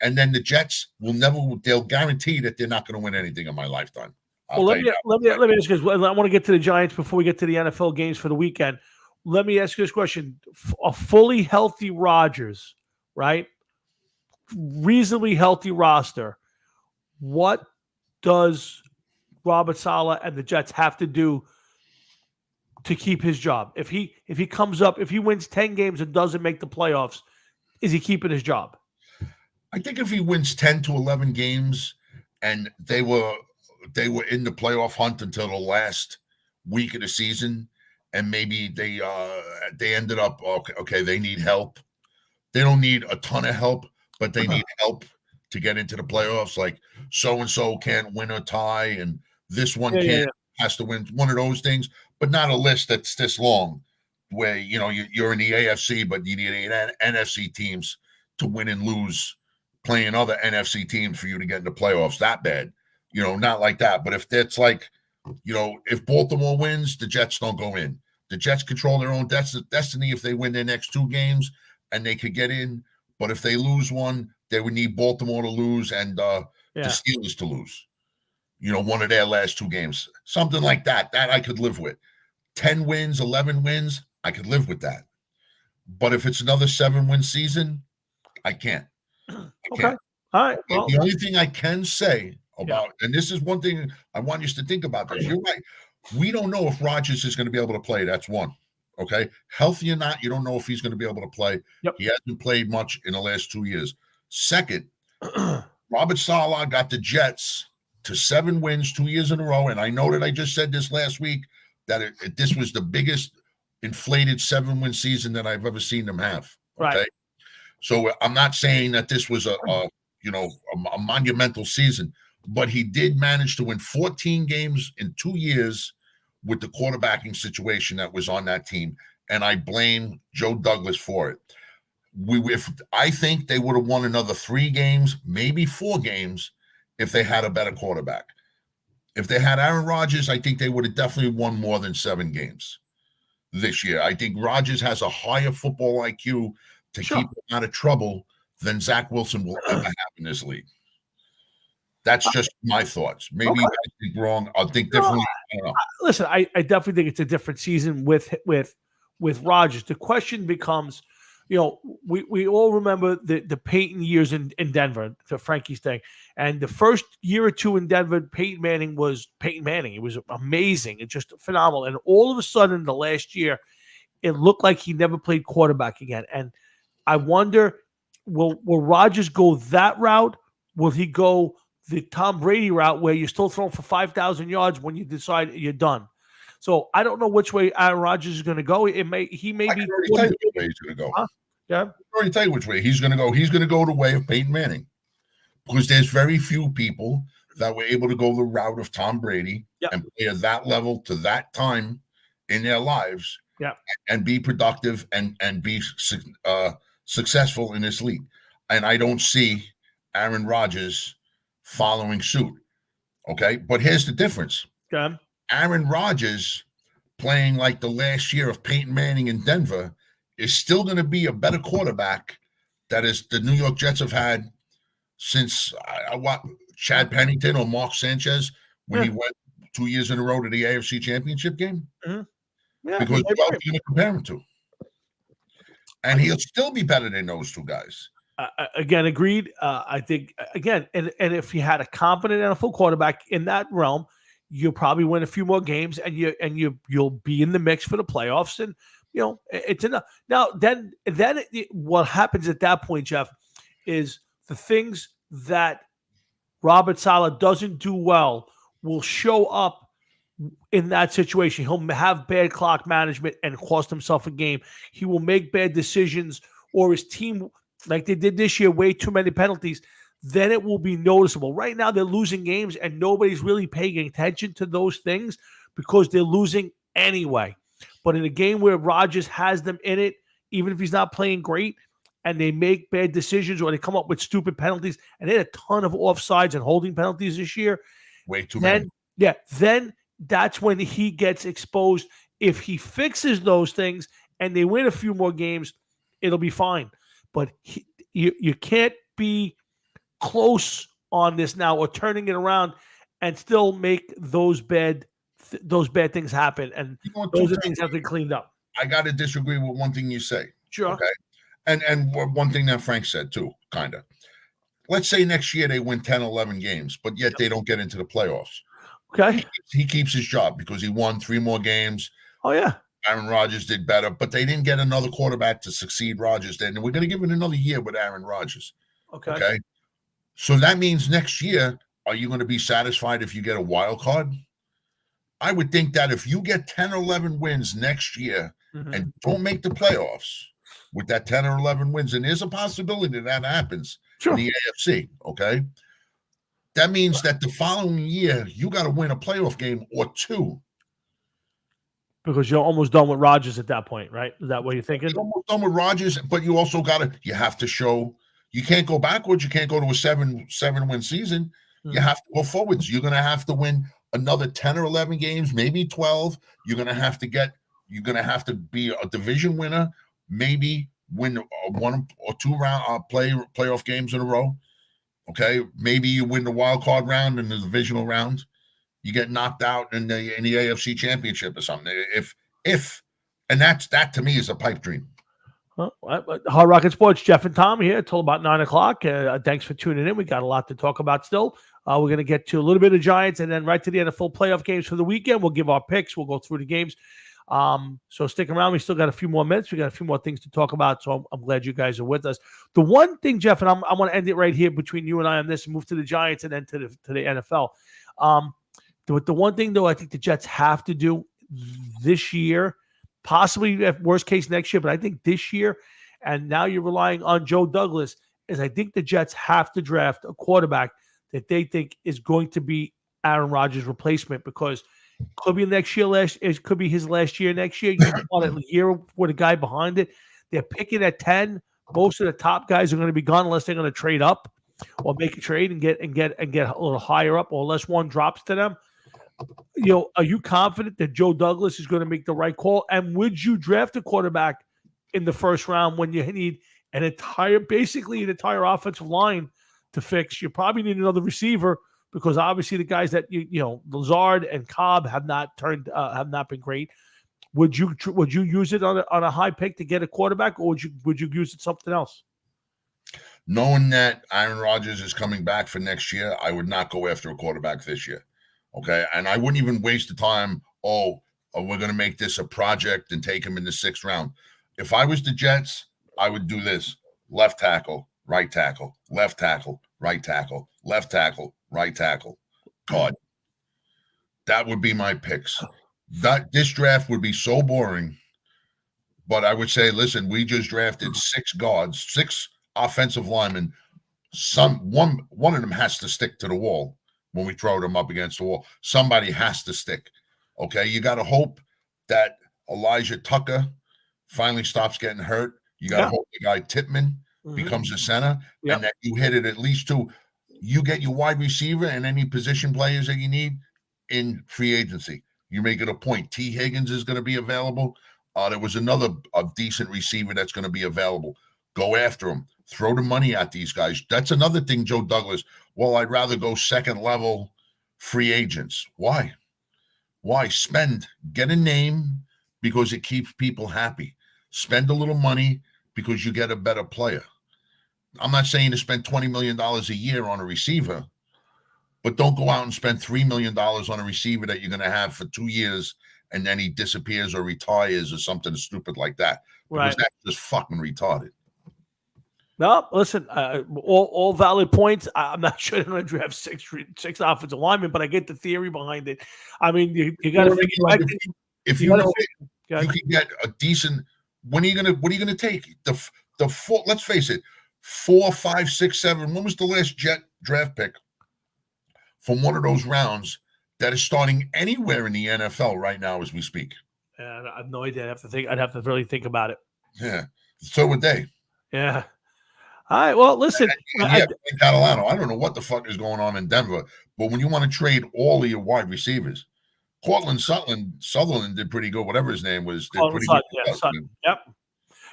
And then the Jets they'll guarantee that they're not going to win anything in my lifetime. Let me ask you this. I want to get to the Giants before we get to the NFL games for the weekend. Let me ask you this question. A fully healthy Rodgers, right? Reasonably healthy roster. What does Robert Saleh and the Jets have to do to keep his job? If he wins 10 games and doesn't make the playoffs, is he keeping his job? I think if he wins 10 to 11 games and they were in the playoff hunt until the last week of the season, and maybe they ended up okay, they need help. They don't need a ton of help, but they need help to get into the playoffs. Like so-and-so can't win a tie, and this one has to win, one of those things, but not a list that's this long where, you're in the AFC, but you need NFC teams to win and lose playing other NFC teams for you to get in the playoffs that bad. Not like that. But if that's like, if Baltimore wins, the Jets don't go in. The Jets control their own destiny if they win their next 2 games and they could get in. But if they lose one, they would need Baltimore to lose and the Steelers to lose. One of their last 2 games. Something like that. That I could live with. 10 wins, 11 wins, I could live with that. But if it's another 7-win season, I can't. Okay. All right. Well, the only thing I can say about, and this is one thing I want you to think about this. You're right. We don't know if Rodgers is going to be able to play. That's one. Okay. Healthy or not, you don't know if he's going to be able to play. Yep. He hasn't played much in the last 2 years. Second, Robert Saleh got the Jets to 7 wins 2 years in a row. And I know that I just said this last week, that this was the biggest inflated 7-win season that I've ever seen them have. Okay. Right. So I'm not saying that this was a monumental season, but he did manage to win 14 games in 2 years with the quarterbacking situation that was on that team, and I blame Joe Douglas for it. If I think they would have won another 3 games, maybe 4 games, if they had a better quarterback. If they had Aaron Rodgers, I think they would have definitely won more than 7 games this year. I think Rodgers has a higher football IQ to keep him out of trouble than Zach Wilson will ever have in this league. That's just my thoughts. Maybe I think wrong. I'll think differently. I don't know. Listen, I definitely think it's a different season with Rodgers. The question becomes, we all remember the Peyton years in Denver, to Frankie's thing. And the first year or two in Denver, Peyton Manning was Peyton Manning. It was amazing. It's just phenomenal. And all of a sudden, the last year, it looked like he never played quarterback again. And I wonder, will Rodgers go that route? Will he go the Tom Brady route where you're still throwing for 5,000 yards when you decide you're done? So I don't know which way Aaron Rodgers is going to go. He may be. I can already tell you which way he's going to go. Huh? Yeah. I can already tell you which way he's going to go. He's going to go the way of Peyton Manning, because there's very few people that were able to go the route of Tom Brady and play at that level to that time in their lives, and be productive and be successful in this league. And I don't see Aaron Rodgers following suit. Okay, but here's the difference. Okay. Aaron Rodgers playing like the last year of Peyton Manning in Denver is still going to be a better quarterback that is the New York Jets have had since Chad Pennington or Mark Sanchez when he went 2 years in a row to the AFC Championship game. Mm-hmm. Yeah, because what else are you going to compare him to? And he'll still be better than those 2 guys. Again, agreed. I think again, and if you had a competent NFL quarterback in that realm, you'll probably win a few more games, and you'll be in the mix for the playoffs, and it's enough. Now, then what happens at that point, Jeff, is the things that Robert Saleh doesn't do well will show up in that situation. He'll have bad clock management and cost himself a game. He will make bad decisions, or his team, like they did this year, way too many penalties. Then it will be noticeable. Right now, they're losing games, and nobody's really paying attention to those things because they're losing anyway. But in a game where Rodgers has them in it, even if he's not playing great, and they make bad decisions or they come up with stupid penalties, and they had a ton of offsides and holding penalties this year. Way too many. Yeah, then that's when he gets exposed. If he fixes those things and they win a few more games, it'll be fine. But you can't be close on this now or turning it around and still make those bad things happen. And those are things that have to be cleaned up. I got to disagree with one thing you say. Sure. Okay. And one thing that Frank said too, kind of. Let's say next year they win 10, 11 games, but yet they don't get into the playoffs. Okay. He keeps his job because he won 3 more games. Oh, yeah. Aaron Rodgers did better, but they didn't get another quarterback to succeed Rodgers then. And we're going to give it another year with Aaron Rodgers. Okay. So that means next year, are you going to be satisfied if you get a wild card? I would think that if you get 10 or 11 wins next year and don't make the playoffs with that 10 or 11 wins, and there's a possibility that happens in the AFC, okay? That means that the following year, you got to win a playoff game or 2. Because you're almost done with Rodgers at that point, right? Is that what you're thinking? You're almost done with Rodgers, but you also you have to show, you can't go backwards. You can't go to a 7-win season. You have to go forwards. You're going to have to win another 10 or 11 games, maybe 12. You're going to have to be a division winner, maybe win 1 or 2 playoff games in a row. Okay. Maybe you win the wild card round and the divisional round. You get knocked out in the AFC Championship or something. And that to me is a pipe dream. Hard Rocket Sports, Jeff and Tom here till about 9:00. Thanks for tuning in. We got a lot to talk about still. We're going to get to a little bit of Giants and then right to the NFL playoff games for the weekend. We'll give our picks. We'll go through the games. So stick around. We still got a few more minutes. We got a few more things to talk about. So I'm glad you guys are with us. The one thing, Jeff, and I want to end it right here between you and I on this and move to the Giants and then to the NFL. The one thing, though, I think the Jets have to do this year, possibly at worst case next year, but I think this year, and now you're relying on Joe Douglas, is I think the Jets have to draft a quarterback that they think is going to be Aaron Rodgers' replacement, because it could be next year. It could be his last year next year. You want a year with a guy behind it. They're picking at 10. Most of the top guys are going to be gone unless they're going to trade up or make a trade and get a little higher up, or unless one drops to them. Are you confident that Joe Douglas is going to make the right call? And would you draft a quarterback in the first round when you need basically an entire offensive line to fix? You probably need another receiver, because obviously the guys that Lazard and Cobb have not been great. Would you use it on a high pick to get a quarterback, or would you use it something else? Knowing that Aaron Rodgers is coming back for next year, I would not go after a quarterback this year. Okay. And I wouldn't even waste the time. We're going to make this a project and take him in the 6th round. If I was the Jets, I would do this: left tackle, right tackle, left tackle, right tackle, left tackle, right tackle. God, that would be my picks. This draft would be so boring, but I would say, listen, we just drafted 6 guards, 6 offensive linemen. One of them has to stick to the wall when we throw them up against the wall. Somebody has to stick. Okay, you got to hope that Elijah Tucker finally stops getting hurt. You got to hope the guy Tippmann becomes a center, and that you hit it at least to. You get your wide receiver and any position players that you need in free agency. You make it a point. T. Higgins is going to be available. There was a decent receiver that's going to be available. Go after him. Throw the money at these guys. That's another thing, Joe Douglas. Well, I'd rather go second level free agents. Why? Get a name because it keeps people happy. Spend a little money because you get a better player. I'm not saying to spend $20 million a year on a receiver, but don't go out and spend $3 million on a receiver that you're going to have for 2 years and then he disappears or retires or something stupid like that. Because that's just fucking retarded. No, listen, all valid points. I'm not sure they're going to draft six offensive linemen, but I get the theory behind it. I mean, you got to figure. If you know you can get a decent. What are you gonna take? The 4? Let's face it, 4, 5, 6, 7. When was the last Jet draft pick from one of those rounds that is starting anywhere in the NFL right now as we speak? I have no idea. I'd have to really think about it. Yeah, so would they. Yeah. All right. Well, listen. Catalano. I don't know what the fuck is going on in Denver, but when you want to trade all of your wide receivers, Cortland Sutherland did pretty good. Whatever his name was, did pretty good. Sutton. Yep.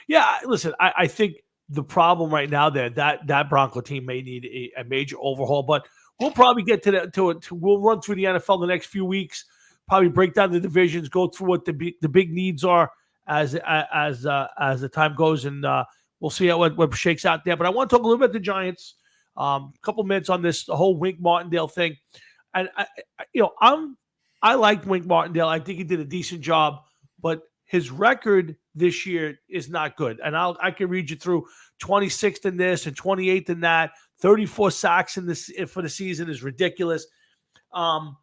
Yeah. Listen, I think the problem right now that Bronco team may need a major overhaul, but we'll probably get to that. We'll run through the NFL the next few weeks. Probably break down the divisions, go through what the big needs are as the time goes, and we'll see what shakes out there. But I want to talk a little bit about the Giants. A couple minutes on this the whole Wink Martindale thing, and I liked Wink Martindale. I think he did a decent job, but his record this year is not good. And I can read you through 26th in this and 28th in that. 34 sacks in this for the season is ridiculous. But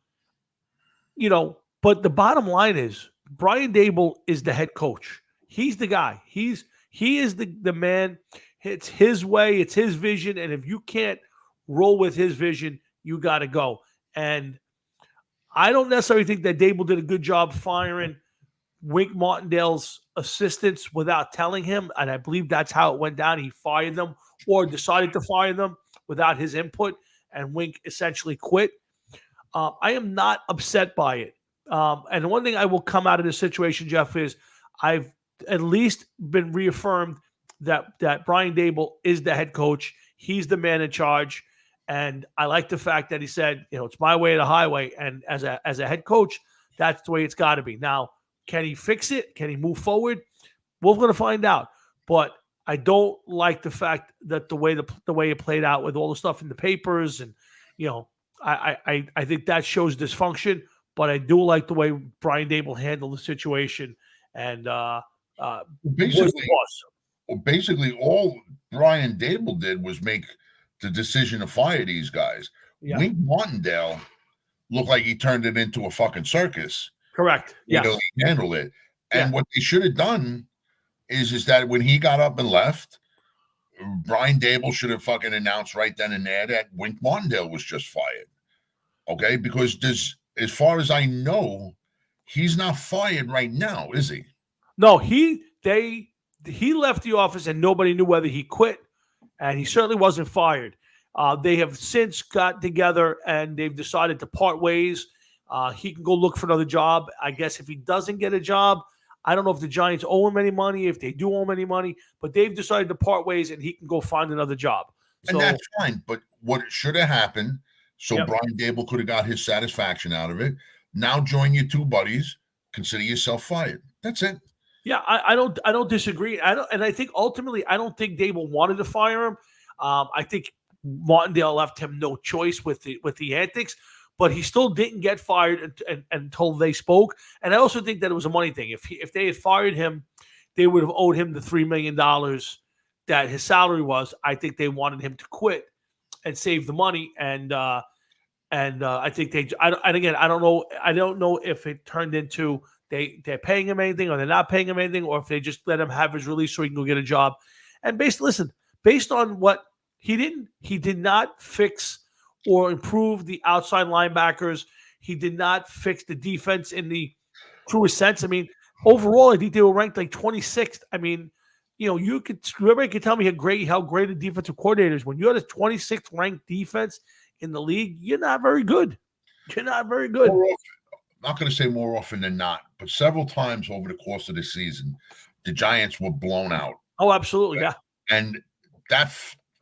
the bottom line is Brian Daboll is the head coach. He's the guy. He is the man. It's his way. It's his vision. And if you can't roll with his vision, you got to go. And I don't necessarily think that Daboll did a good job firing Wink Martindale's assistants without telling him. And I believe that's how it went down. He fired them or decided to fire them without his input. And Wink essentially quit. I am not upset by it. And one thing I will come out of this situation, Jeff, is I've at least been reaffirmed that Brian Daboll is the head coach. He's the man in charge. And I like the fact that he said, it's my way or the highway. And as a head coach, that's the way it's got to be. Now, can he fix it? Can he move forward? We're going to find out. But I don't like the fact that the way it played out with all the stuff in the papers, and I think that shows dysfunction. But I do like the way Brian Daboll handled the situation. And basically, all Brian Daboll did was make the decision to fire these guys. Yeah. Wink Martindale looked like he turned it into a fucking circus. Correct. Yeah. He handled it. And what they should have done is that when he got up and left, Brian Dable should have fucking announced right then and there that Wink Martindale was just fired. Okay, because as far as I know, he's not fired right now, is he? No, he left the office and nobody knew whether he quit, and he certainly wasn't fired. They have since got together and they've decided to part ways. He can go look for another job. I guess if he doesn't get a job, I don't know if the Giants owe him any money, if they do owe him any money, but they've decided to part ways and he can go find another job. And that's fine. But what should have happened, so Yep. Brian Dable could have got his satisfaction out of it. Now join your two buddies, consider yourself fired. That's it. Yeah, I don't disagree. I think ultimately I don't think Dable wanted to fire him. I think Martindale left him no choice with the antics, but he still didn't get fired until they spoke. And I also think that it was a money thing. If they had fired him, they would have owed him the $3 million that his salary was. I think they wanted him to quit and save the money. And I think I don't know if it turned into they're paying him anything or they're not paying him anything, or if they just let him have his release so he can go get a job. And based on what he did not fix or improve the outside linebackers. He did not fix the defense in the truest sense. I mean, overall, I think they were ranked like 26th. I mean, everybody could tell me how great a defensive coordinator is. When you had a 26th ranked defense in the league, you're not very good. You're not very good. I'm not going to say more often than not, but several times over the course of the season, the Giants were blown out. Oh, absolutely, yeah. And that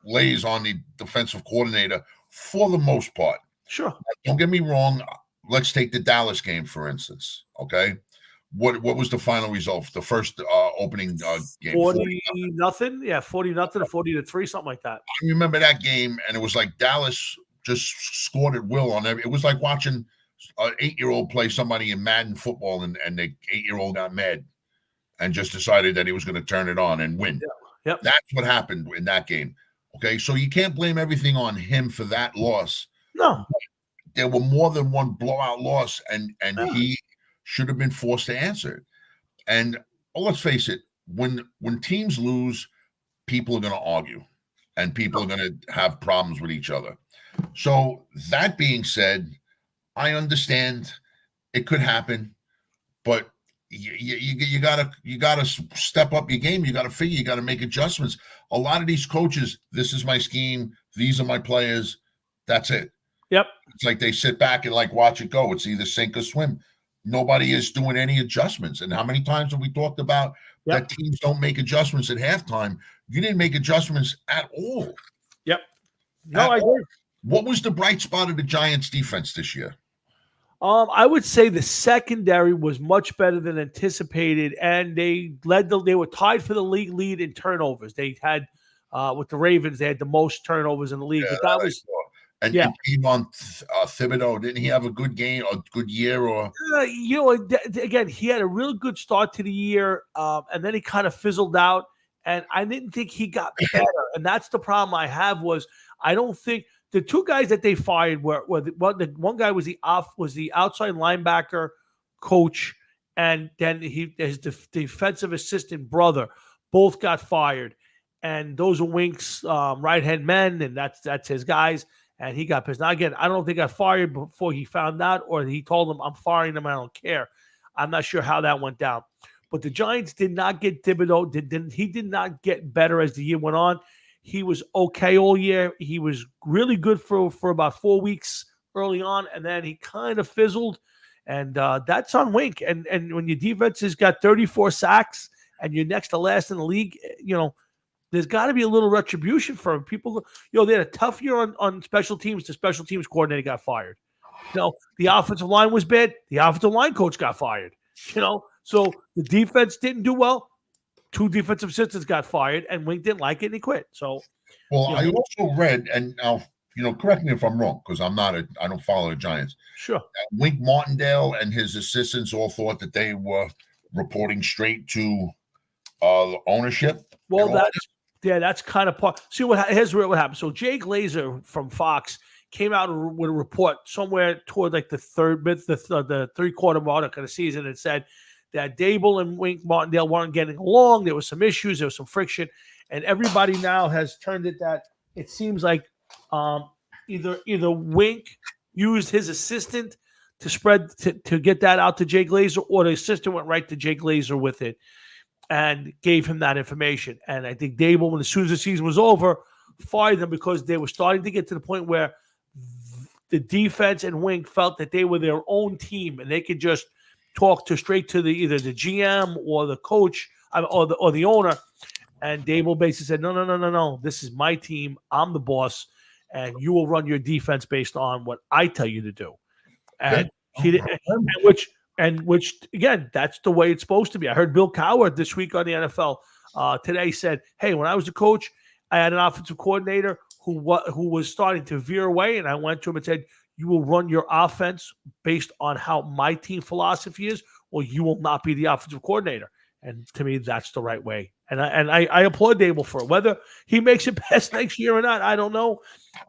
lays on the defensive coordinator for the most part. Sure. Don't get me wrong. Let's take the Dallas game, for instance. Okay. What was the final result? The first opening game? 40-0. Yeah, 40-0 or 40-3, something like that. I remember that game, and it was like Dallas just scored at will on every. It was like watching an 8-year-old play somebody in Madden football, and the 8-year-old got mad and just decided that he was going to turn it on and win. Yeah. Yep. That's what happened in that game. Okay, so you can't blame everything on him for that loss. No. There were more than one blowout loss, and he should have been forced to answer it. And let's face it, when teams lose, people are going to argue, and people are going to have problems with each other. So that being said, I understand it could happen, but you gotta step up your game. You gotta figure. You gotta make adjustments. A lot of these coaches, this is my scheme. These are my players. That's it. Yep. It's like they sit back and like watch it go. It's either sink or swim. Nobody is doing any adjustments. And how many times have we talked about that teams don't make adjustments at halftime? You didn't make adjustments at all. Yep. No, I agree. What was the bright spot of the Giants defense this year? I would say the secondary was much better than anticipated, and they were tied for the league lead in turnovers. They had with the Ravens, they had the most turnovers in the league. Yeah, but that was and Kayvon Thibodeau, didn't he have a good game, a good year? Or again, he had a real good start to the year, and then he kind of fizzled out. And I didn't think he got better. And that's the problem I have was I don't think the two guys that they fired were the one guy was the outside linebacker coach, and then his defensive assistant brother both got fired, and those are Wink's right hand men, and that's his guys, and he got pissed. Now again, I don't know if they got fired before he found out, or he told them I'm firing them. I don't care. I'm not sure how that went down, but the Giants did not get Thibodeau. He did not get better as the year went on. He was okay all year. He was really good for about 4 weeks early on, and then he kind of fizzled. And that's on Wink. And when your defense has got 34 sacks and you're next to last in the league, there's got to be a little retribution for him. People, they had a tough year on special teams. The special teams coordinator got fired. The offensive line was bad. The offensive line coach got fired. So the defense didn't do well. 2 defensive assistants got fired, and Wink didn't like it, and he quit. So, I also read, and now, correct me if I'm wrong, because I don't follow the Giants. Sure. Wink Martindale and his assistants all thought that they were reporting straight to the ownership. Well, that's kind of part. See here's what happened. So Jay Glazer from Fox came out with a report somewhere toward like the third-quarter mark of the season and said that Dable and Wink Martindale weren't getting along. There was some issues. There was some friction. And everybody now has turned it that it seems like either Wink used his assistant to spread to get that out to Jay Glazer, or the assistant went right to Jay Glazer with it and gave him that information. And I think Dable, when as soon as the season was over, fired them because they were starting to get to the point where the defense and Wink felt that they were their own team and they could just talk straight to either the GM or the coach or the owner. And Dable basically said, no. This is my team. I'm the boss, and you will run your defense based on what I tell you to do. And which again, that's the way it's supposed to be. I heard Bill Cowher this week on the NFL today said, "Hey, when I was a coach, I had an offensive coordinator who was starting to veer away, and I went to him and said, you will run your offense based on how my team philosophy is, or you will not be the offensive coordinator." And to me, that's the right way. And I applaud Dable for it. Whether he makes it past next year or not, I don't know.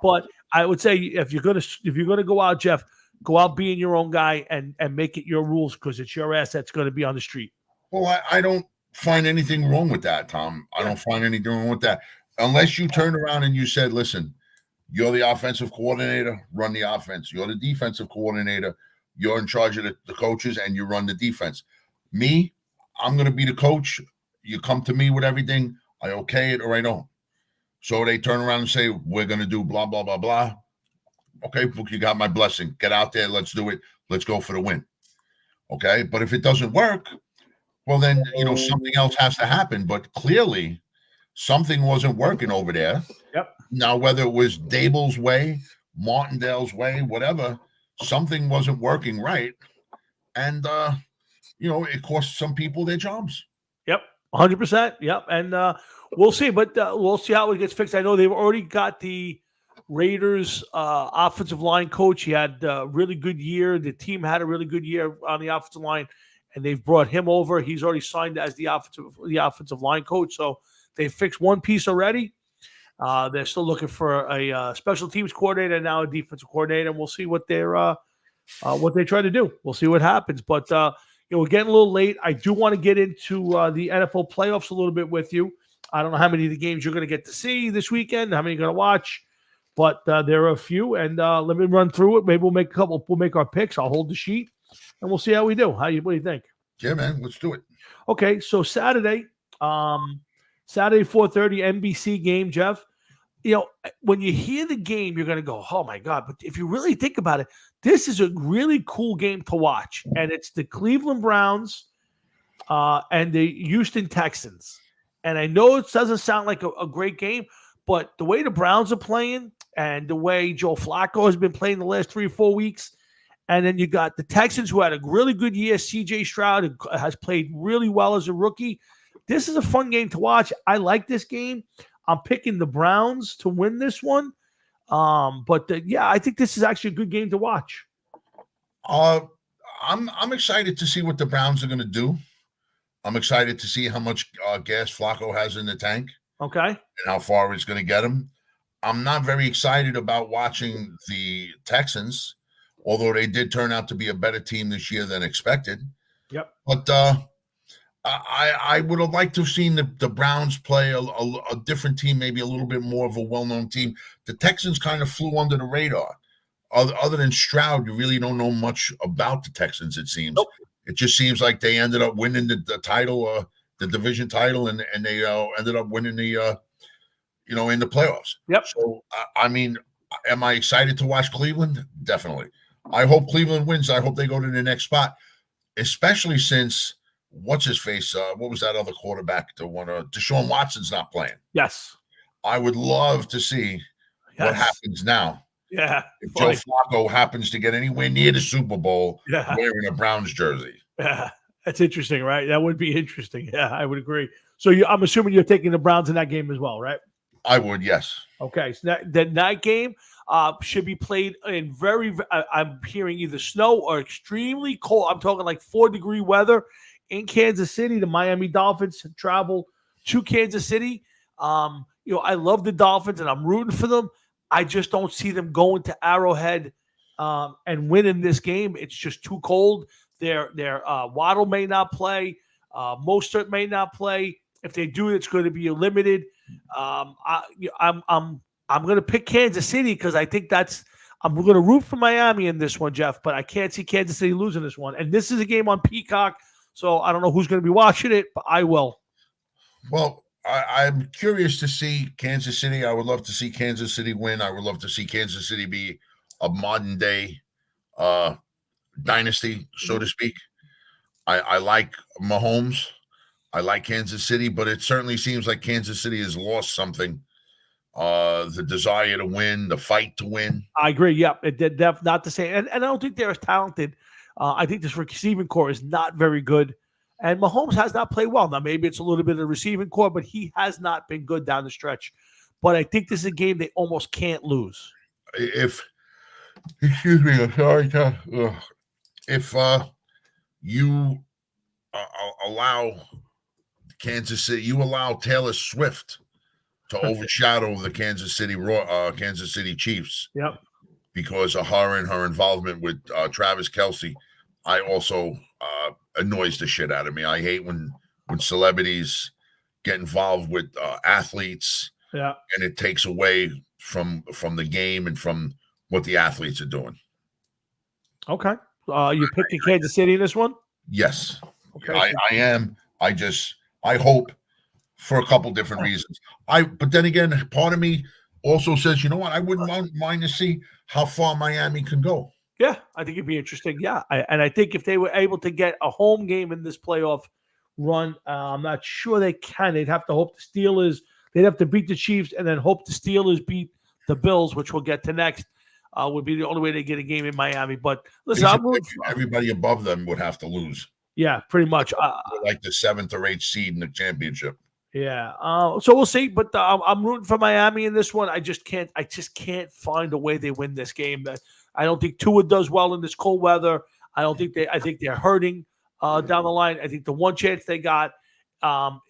But I would say if you're gonna go out, Jeff, go out being your own guy and make it your rules, because it's your ass that's going to be on the street. Well, I don't find anything wrong with that, Tom. I don't find anything wrong with that. Unless you turned around and you said, listen, you're the offensive coordinator, run the offense. You're the defensive coordinator, you're in charge of the coaches, and you run the defense. Me, I'm going to be the coach. You come to me with everything. I okay it or I don't. So they turn around and say, we're going to do blah, blah, blah, blah. Okay, you got my blessing. Get out there. Let's do it. Let's go for the win. Okay, but if it doesn't work, well, then, something else has to happen. But clearly, something wasn't working over there. Yep. Now, whether it was Dable's way, Martindale's way, whatever, something wasn't working right. And, it cost some people their jobs. Yep, 100%. Yep, and we'll see. But we'll see how it gets fixed. I know they've already got the Raiders offensive line coach. He had a really good year. The team had a really good year on the offensive line, and they've brought him over. He's already signed as the offensive line coach. So they fixed one piece already. They're still looking for a special teams coordinator and now a defensive coordinator, and we'll see what they try to do. We'll see what happens. But we're getting a little late. I do want to get into the NFL playoffs a little bit with you. I don't know how many of the games you're going to get to see this weekend, how many you're going to watch. But there are a few, and let me run through it. Maybe we'll make a couple. We'll make our picks. I'll hold the sheet, and we'll see how we do. What do you think? Yeah, man, let's do it. Okay, so Saturday 4:30 NBC game, Jeff. When you hear the game, you're going to go, oh, my God. But if you really think about it, this is a really cool game to watch, and it's the Cleveland Browns and the Houston Texans. And I know it doesn't sound like a great game, but the way the Browns are playing and the way Joe Flacco has been playing the last 3 or 4 weeks, and then you got the Texans who had a really good year. C.J. Stroud has played really well as a rookie. This is a fun game to watch. I like this game. I'm picking the Browns to win this one. But I think this is actually a good game to watch. I'm excited to see what the Browns are going to do. I'm excited to see how much gas Flacco has in the tank. Okay. And how far it's going to get him. I'm not very excited about watching the Texans, although they did turn out to be a better team this year than expected. Yep. But I would have liked to have seen the Browns play a different team, maybe a little bit more of a well-known team. The Texans kind of flew under the radar. Other than Stroud, you really don't know much about the Texans, it seems. Nope. It just seems like they ended up winning the title, the division title, and they ended up winning the in the playoffs. Yep. So, I mean, am I excited to watch Cleveland? Definitely. I hope Cleveland wins. I hope they go to the next spot, especially since what's his face? What was that other quarterback? The one Deshaun Watson's not playing. Yes. I would love to see what happens now. Yeah. If Joe Flacco happens to get anywhere near the Super Bowl wearing a Browns jersey. Yeah. That's interesting, right? That would be interesting. Yeah, I would agree. So I'm assuming you're taking the Browns in that game as well, right? I would, yes. Okay. So that night game should be played in I'm hearing either snow or extremely cold. I'm talking like 4-degree weather in Kansas City. The Miami Dolphins travel to Kansas City. I love the Dolphins and I'm rooting for them. I just don't see them going to Arrowhead and winning this game. It's just too cold. Their Waddle may not play. Mostert may not play. If they do, it's going to be limited. I'm going to pick Kansas City because I think I'm going to root for Miami in this one, Jeff. But I can't see Kansas City losing this one. And this is a game on Peacock, so I don't know who's going to be watching it, but I will. Well, I'm curious to see Kansas City. I would love to see Kansas City win. I would love to see Kansas City be a modern day dynasty, so to speak. I like Mahomes. I like Kansas City, but it certainly seems like Kansas City has lost something. The desire to win, the fight to win. I agree. Yeah, they're not the same. And I don't think they're as talented. I think this receiving core is not very good. And Mahomes has not played well. Now, maybe it's a little bit of the receiving core, but he has not been good down the stretch. But I think this is a game they almost can't lose. Excuse me, I'm sorry, if you allow Kansas City, you allow Taylor Swift to overshadow the Kansas City Chiefs. Yep. Because of her and her involvement with Travis Kelce, I also annoys the shit out of me. I hate when celebrities get involved with athletes, and it takes away from the game and from what the athletes are doing. Okay, you picking Kansas City in this one? Yes, okay. I am. I hope for a couple different reasons. But then again, part of me also says, you know what? I wouldn't mind to see how far Miami can go. Yeah, I think it'd be interesting. Yeah, I think if they were able to get a home game in this playoff run, I'm not sure they can. They'd have to hope the Steelers. They'd have to beat the Chiefs and then hope the Steelers beat the Bills, which we'll get to next. Would be the only way they get a game in Miami. But listen, everybody above them would have to lose. Yeah, pretty much. Like the 7th or 8th seed in the championship. Yeah. So we'll see. But I'm rooting for Miami in this one. I just can't find a way they win this game. I don't think Tua does well in this cold weather. I think they're hurting down the line. I think the one chance they got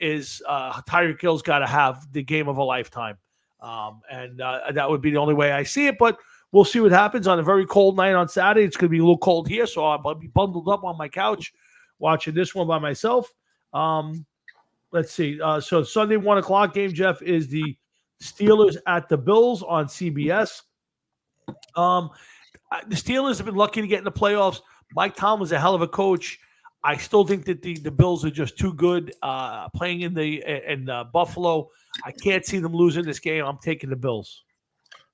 is Tyreek Hill's got to have the game of a lifetime. And that would be the only way I see it. But we'll see what happens on a very cold night on Saturday. It's going to be a little cold here, so I'll be bundled up on my couch watching this one by myself. Let's see. So Sunday 1:00 game, Jeff, is the Steelers at the Bills on CBS. The Steelers have been lucky to get in the playoffs. Mike Tomlin's a hell of a coach. I still think that the Bills are just too good playing in Buffalo. I can't see them losing this game. I'm taking the Bills.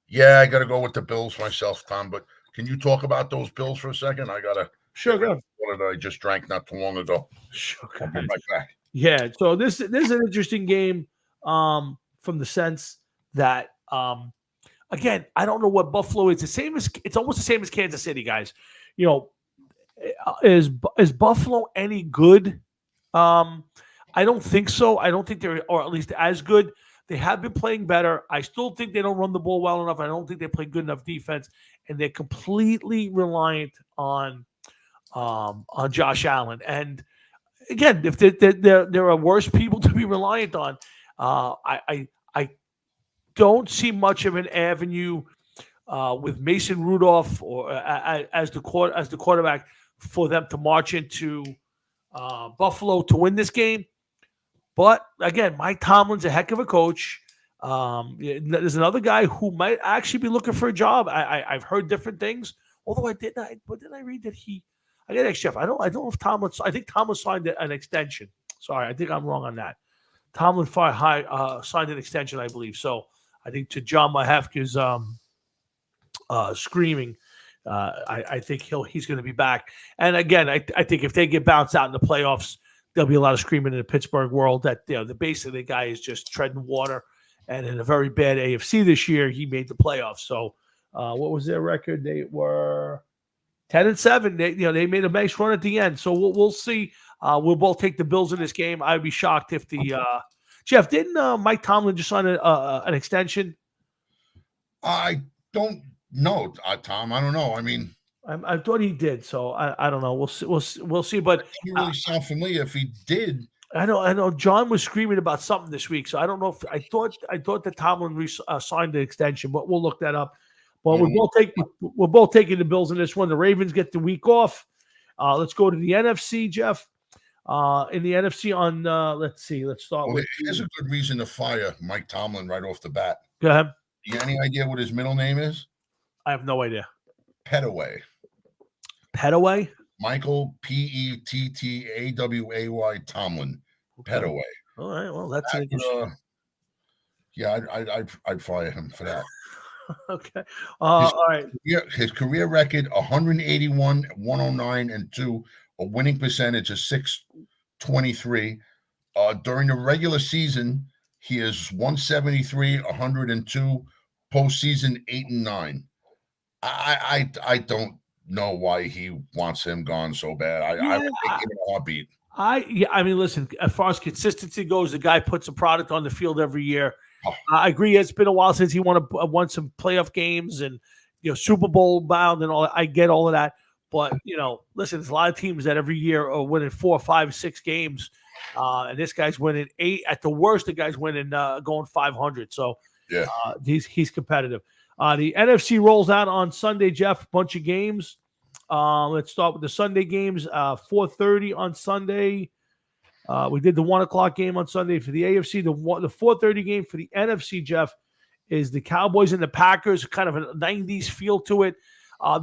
Yeah, I got to go with the Bills myself, Tom. But can you talk about those Bills for a second? I got to. Sure, go. What did I just drank not too long ago? Sure. I'll be right back. Yeah, so this is an interesting game from the sense that again, I don't know what Buffalo is. It's almost the same as Kansas City, guys. You know, is Buffalo any good? I don't think so. I don't think they're, or at least as good. They have been playing better. I still think they don't run the ball well enough. I don't think they play good enough defense, and they're completely reliant on Josh Allen. And again, if there are worse people to be reliant on, I don't see much of an avenue with Mason Rudolph or as the quarterback for them to march into Buffalo to win this game. But again, Mike Tomlin's a heck of a coach. There's another guy who might actually be looking for a job. I've heard different things, although didn't I read that he? I got to ask Jeff. I don't know if Tomlin. I think Tomlin signed an extension. Sorry, I think I'm wrong on that. Tomlin signed an extension, I believe. So I think to John Mahefka's screaming, I think he's going to be back. And again, I think if they get bounced out in the playoffs, there'll be a lot of screaming in the Pittsburgh world that the basically the guy is just treading water. And in a very bad AFC this year, he made the playoffs. So what was their record? They were 10-7. They made a nice run at the end. So we'll see. We'll both take the Bills in this game. I'd be shocked if the Jeff, didn't Mike Tomlin just sign an extension? I don't know, Tom. I don't know. I mean, I thought he did. So I don't know. We'll see. But he really sound familiar if he did. I know. John was screaming about something this week, so I don't know if I thought that Tomlin signed the extension, but we'll look that up. Well, we're both taking the Bills in this one. The Ravens get the week off. Let's go to the NFC, Jeff. In the NFC on, let's see. Let's start Well, with. here's a good reason to fire Mike Tomlin right off the bat. Go ahead. You got any idea what his middle name is? I have no idea. Pettaway. Pettaway? Michael Pettaway Tomlin. Pettaway. All right. Well, that's an interesting. Yeah, I'd fire him for that. Okay. All right. His career record: 181, 109, and 2. A winning percentage of 623. During the regular season, he is 173, 102. Postseason 8 and 9. I don't know why he wants him gone so bad. I would take him in a heartbeat. I mean, listen, as far as consistency goes, the guy puts a product on the field every year. Oh. I agree. It's been a while since he won some playoff games and Super Bowl bound and all that. I get all of that, but listen, there's a lot of teams that every year are winning 4, 5, 6 games, and this guy's winning 8. At the worst, the guy's winning going 500. So yeah, he's competitive. The NFC rolls out on Sunday, Jeff. Bunch of games. Let's start with the Sunday games. 4:30 on Sunday. We did the 1:00 game on Sunday for the AFC. The 4:30 game for the NFC, Jeff, is the Cowboys and the Packers. Kind of a 90s feel to it.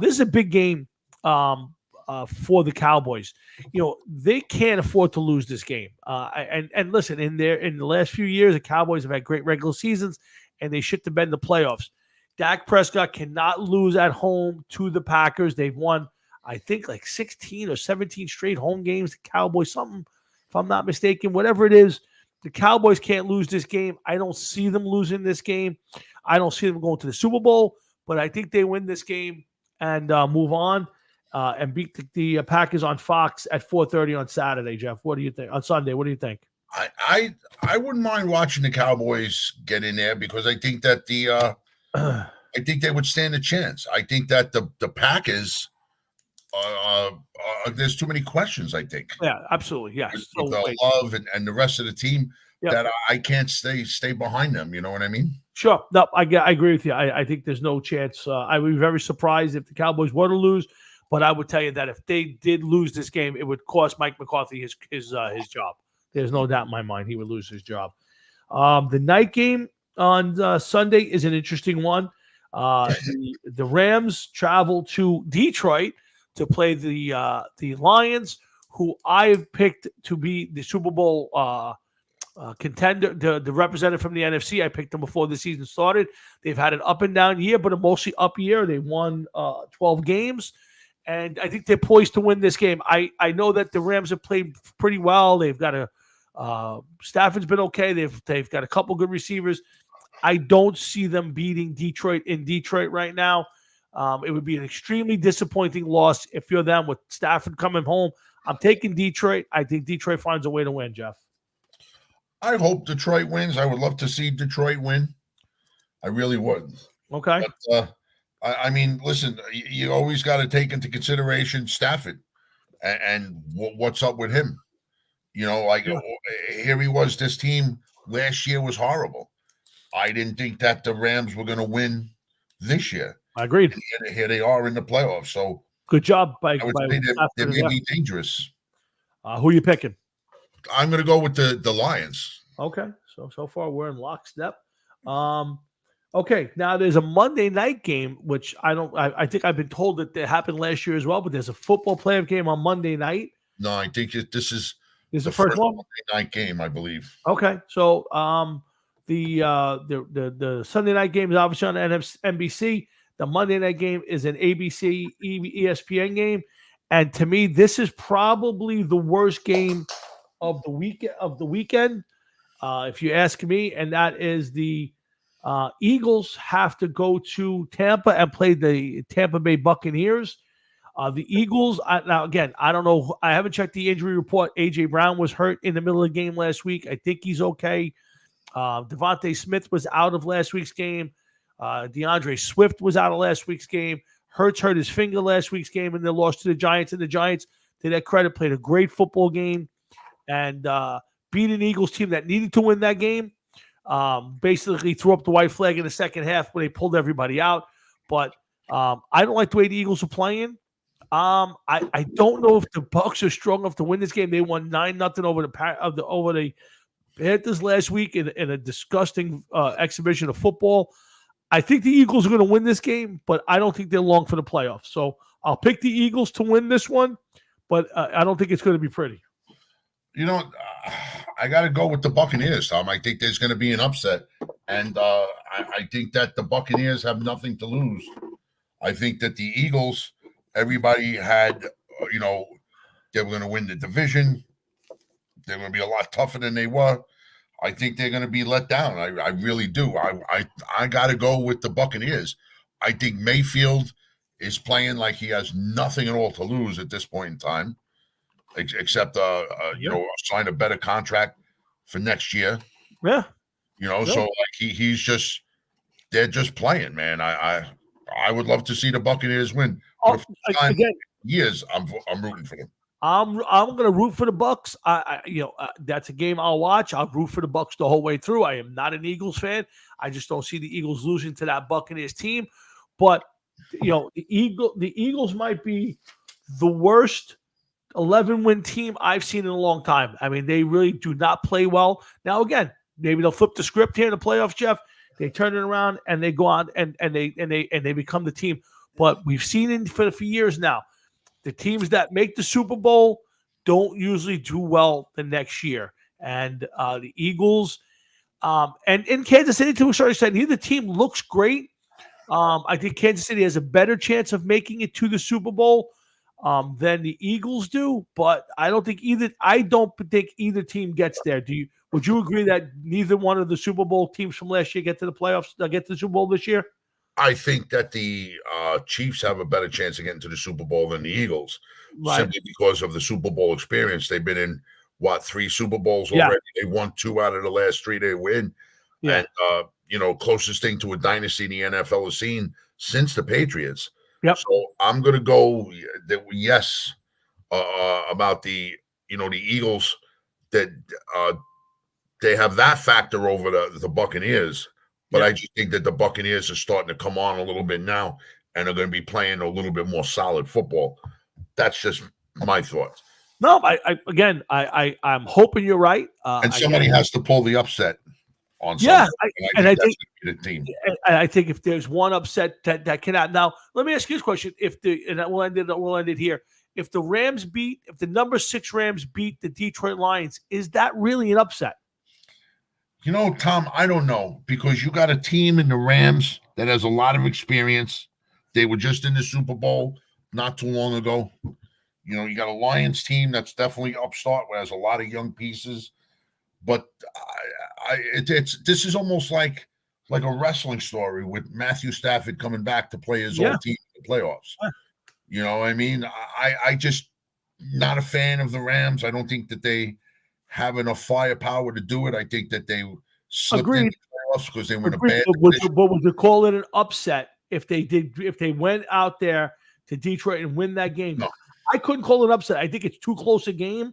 This is a big game for the Cowboys. They can't afford to lose this game. And listen, in the last few years, the Cowboys have had great regular seasons, and they shit the bed in the playoffs. Dak Prescott cannot lose at home to the Packers. They've won, I think, like 16 or 17 straight home games. The Cowboys, something, if I'm not mistaken, whatever it is, the Cowboys can't lose this game. I don't see them losing this game. I don't see them going to the Super Bowl, but I think they win this game and move on and beat the Packers on Fox at 4:30 on Saturday, Jeff. What do you think? On Sunday, what do you think? I wouldn't mind watching the Cowboys get in there because I think that I think they would stand a chance. I think that the Packers, there's too many questions, I think. Yeah, absolutely. Yes. With the Love and the rest of the team that I can't stay behind them. You know what I mean? Sure. No, I agree with you. I think there's no chance. I would be very surprised if the Cowboys were to lose, but I would tell you that if they did lose this game, it would cost Mike McCarthy his job. There's no doubt in my mind he would lose his job. The night game on Sunday is an interesting one. The Rams travel to Detroit to play the Lions, who I've picked to be the Super Bowl contender, the representative from the NFC. I picked them before the season started. They've had an up and down year, but a mostly up year. They won 12 games, and I think they're poised to win this game. I know that the Rams have played pretty well. They've got Stafford's been okay. They've got a couple good receivers. I don't see them beating Detroit in Detroit right now. It would be an extremely disappointing loss if you're them with Stafford coming home. I'm taking Detroit. I think Detroit finds a way to win, Jeff. I hope Detroit wins. I would love to see Detroit win. I really would. Okay. But, I mean, listen, you always got to take into consideration Stafford and what's up with him. Here he was. This team last year was horrible. I didn't think that the Rams were going to win this year. I agreed. Here they are in the playoffs. So good job by they may be dangerous. Who are you picking? I'm going to go with the Lions. Okay. So far we're in lockstep. Okay. Now there's a Monday night game, which I think I've been told that it happened last year as well, but there's a football playoff game on Monday night. No, I think this is the first one? Monday night game, I believe. Okay. So the Sunday night game is obviously on NBC. The Monday night game is an ABC ESPN game, and to me, this is probably the worst game of the weekend, if you ask me. And that is the Eagles have to go to Tampa and play the Tampa Bay Buccaneers. The Eagles. Now again, I don't know. I haven't checked the injury report. AJ Brown was hurt in the middle of the game last week. I think he's okay. Devontae Smith was out of last week's game. DeAndre Swift was out of last week's game. Hurts hurt his finger last week's game, and they lost to the Giants. And the Giants, to their credit, played a great football game and beat an Eagles team that needed to win that game. Basically threw up the white flag in the second half when they pulled everybody out. But I don't like the way the Eagles are playing. I don't know if the Bucks are strong enough to win this game. They won 9-0 over the Panthers last week in a disgusting exhibition of football. I think the Eagles are going to win this game, but I don't think they're long for the playoffs. So I'll pick the Eagles to win this one, but I don't think it's going to be pretty. You know, I got to go with the Buccaneers, Tom. I think there's going to be an upset, and I think that the Buccaneers have nothing to lose. I think that the Eagles, everybody had, they were going to win the division. They're going to be a lot tougher than they were. I think they're going to be let down. I really do. I got to go with the Buccaneers. I think Mayfield is playing like he has nothing at all to lose at this point in time, except sign a better contract for next year. Yeah. So like they're just playing, man. I would love to see the Buccaneers win. For the first time in years, I'm rooting for them. I'm going to root for the Bucks. That's a game I'll watch. I'll root for the Bucks the whole way through. I am not an Eagles fan. I just don't see the Eagles losing to that Buccaneers team. But the Eagles might be the worst 11-win team I've seen in a long time. I mean, they really do not play well. Now, again, maybe they'll flip the script here in the playoffs, Jeff. They turn it around and they go on and they become the team. But we've seen it for years now. The teams that make the Super Bowl don't usually do well the next year. And the Eagles and in Kansas City, to a certain extent, neither team looks great. I think Kansas City has a better chance of making it to the Super Bowl than the Eagles do. But I don't think either team gets there. Would you agree that neither one of the Super Bowl teams from last year get to the playoffs, get to the Super Bowl this year? I think that the Chiefs have a better chance of getting to the Super Bowl than the Eagles, simply because of the Super Bowl experience. They've been in, 3 Super Bowls already? They won 2 out of the last 3 they win. Yeah. And, closest thing to a dynasty the NFL has seen since the Patriots. Yep. So I'm going to go yes about the Eagles, that they have that factor over the Buccaneers. But I just think that the Buccaneers are starting to come on a little bit now and are going to be playing a little bit more solid football. That's just my thoughts. No, I'm hoping you're right. And somebody has to pull the upset on Sunday. Yeah, I think the team. And I think if there's one upset that cannot. Now, let me ask you this question: we'll end it here. If the number 6 Rams beat the Detroit Lions, is that really an upset? Tom, I don't know, because you got a team in the Rams that has a lot of experience. They were just in the Super Bowl not too long ago. You got a Lions team that's definitely upstart, where has a lot of young pieces. But this is almost like a wrestling story with Matthew Stafford coming back to play his old team in the playoffs. You know what I mean? I just not a fan of the Rams. I don't think that they have enough firepower to do it. I think that they slipped in the playoffs because they were in a bad position. But would you call it an upset if they went out there to Detroit and win that game? No. I couldn't call it an upset. I think it's too close a game.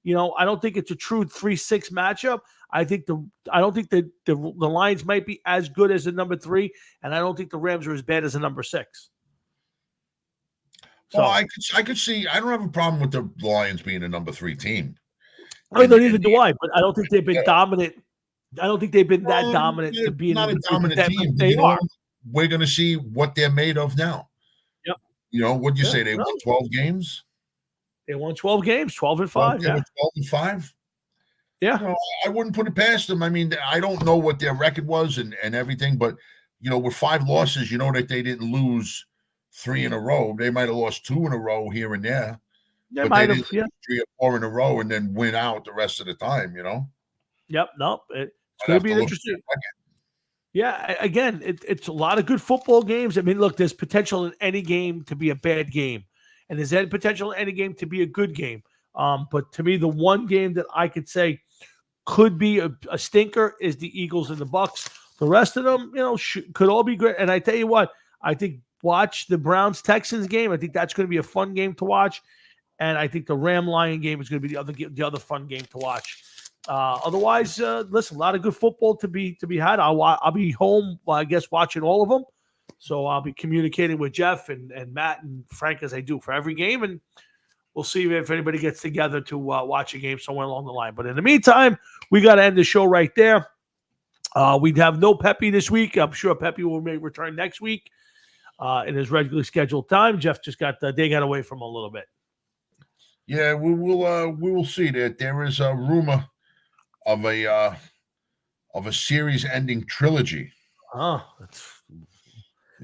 I don't think it's a true 3-6 matchup. I don't think that the Lions might be as good as the number 3, and I don't think the Rams are as bad as the number 6. So I could see. I don't have a problem with the Lions being a number 3 team. No, neither do I. But I don't think they've been dominant. I don't think they've been that dominant to be not a dominant team. They are. We're going to see what they're made of now. Yep. What'd you say? They won 12 games. They won 12 games, 12-5. Yeah, 12-5. Yeah. I wouldn't put it past them. I mean, I don't know what their record was and everything, but with 5 losses, that they didn't lose 3 in a row. They might have lost 2 in a row here and there. They might have, 3 or 4 in a row and then win out the rest of the time. Yep. No, it's going to be interesting. Yeah. Again, it's a lot of good football games. I mean, look, there's potential in any game to be a bad game, and there's potential in any game to be a good game. But to me, the one game that I could say could be a stinker is the Eagles and the Bucks. The rest of them, could all be great. And I tell you what, I think watch the Browns-Texans game. I think that's going to be a fun game to watch. And I think the Ram-Lion game is going to be the other fun game to watch. Otherwise, listen, a lot of good football to be had. I'll be home, I guess, watching all of them. So I'll be communicating with Jeff and Matt and Frank as I do for every game, and we'll see if anybody gets together to watch a game somewhere along the line. But in the meantime, we got to end the show right there. We'd have no Pepe this week. I'm sure Pepe will may return next week in his regularly scheduled time. Jeff just they got away from him a little bit. Yeah, we will see that there is a rumor of a series-ending trilogy. Oh,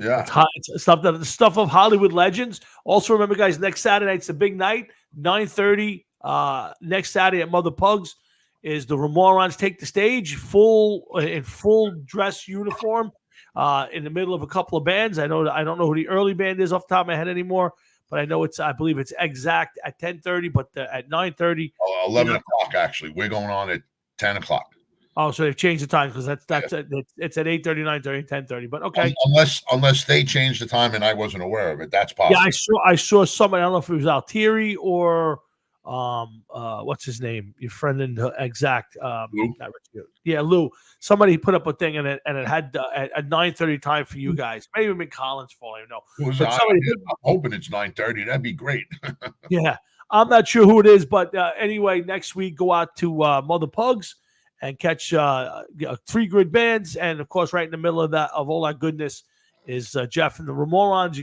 Yeah, it's stuff of Hollywood legends. Also, remember, guys, next Saturday it's a big night, 9:30. Next Saturday at Mother Pugs is the Remorons take the stage, in full dress uniform, in the middle of a couple of bands. I don't know who the early band is off the top of my head anymore, but I believe it's Exact at 10:30, but at 9:30, 11 o'clock actually. We're going on at 10 o'clock. Oh, so they've changed the time because it's at 8:30, 9:30, 10:30. But okay, unless they changed the time and I wasn't aware of it, that's possible. Yeah, I saw somebody. I don't know if it was Altieri or what's his name? Your friend in Exact. Lou? Yeah, Lou. Somebody put up a thing and it had a 9:30 time for you guys. Maybe even Collins for all I know. I'm hoping it's 9:30. That'd be great. Yeah, I'm not sure who it is, but anyway, next week go out to Mother Pugs and catch 3 good bands, and of course, right in the middle of all that goodness is Jeff and the Remorons.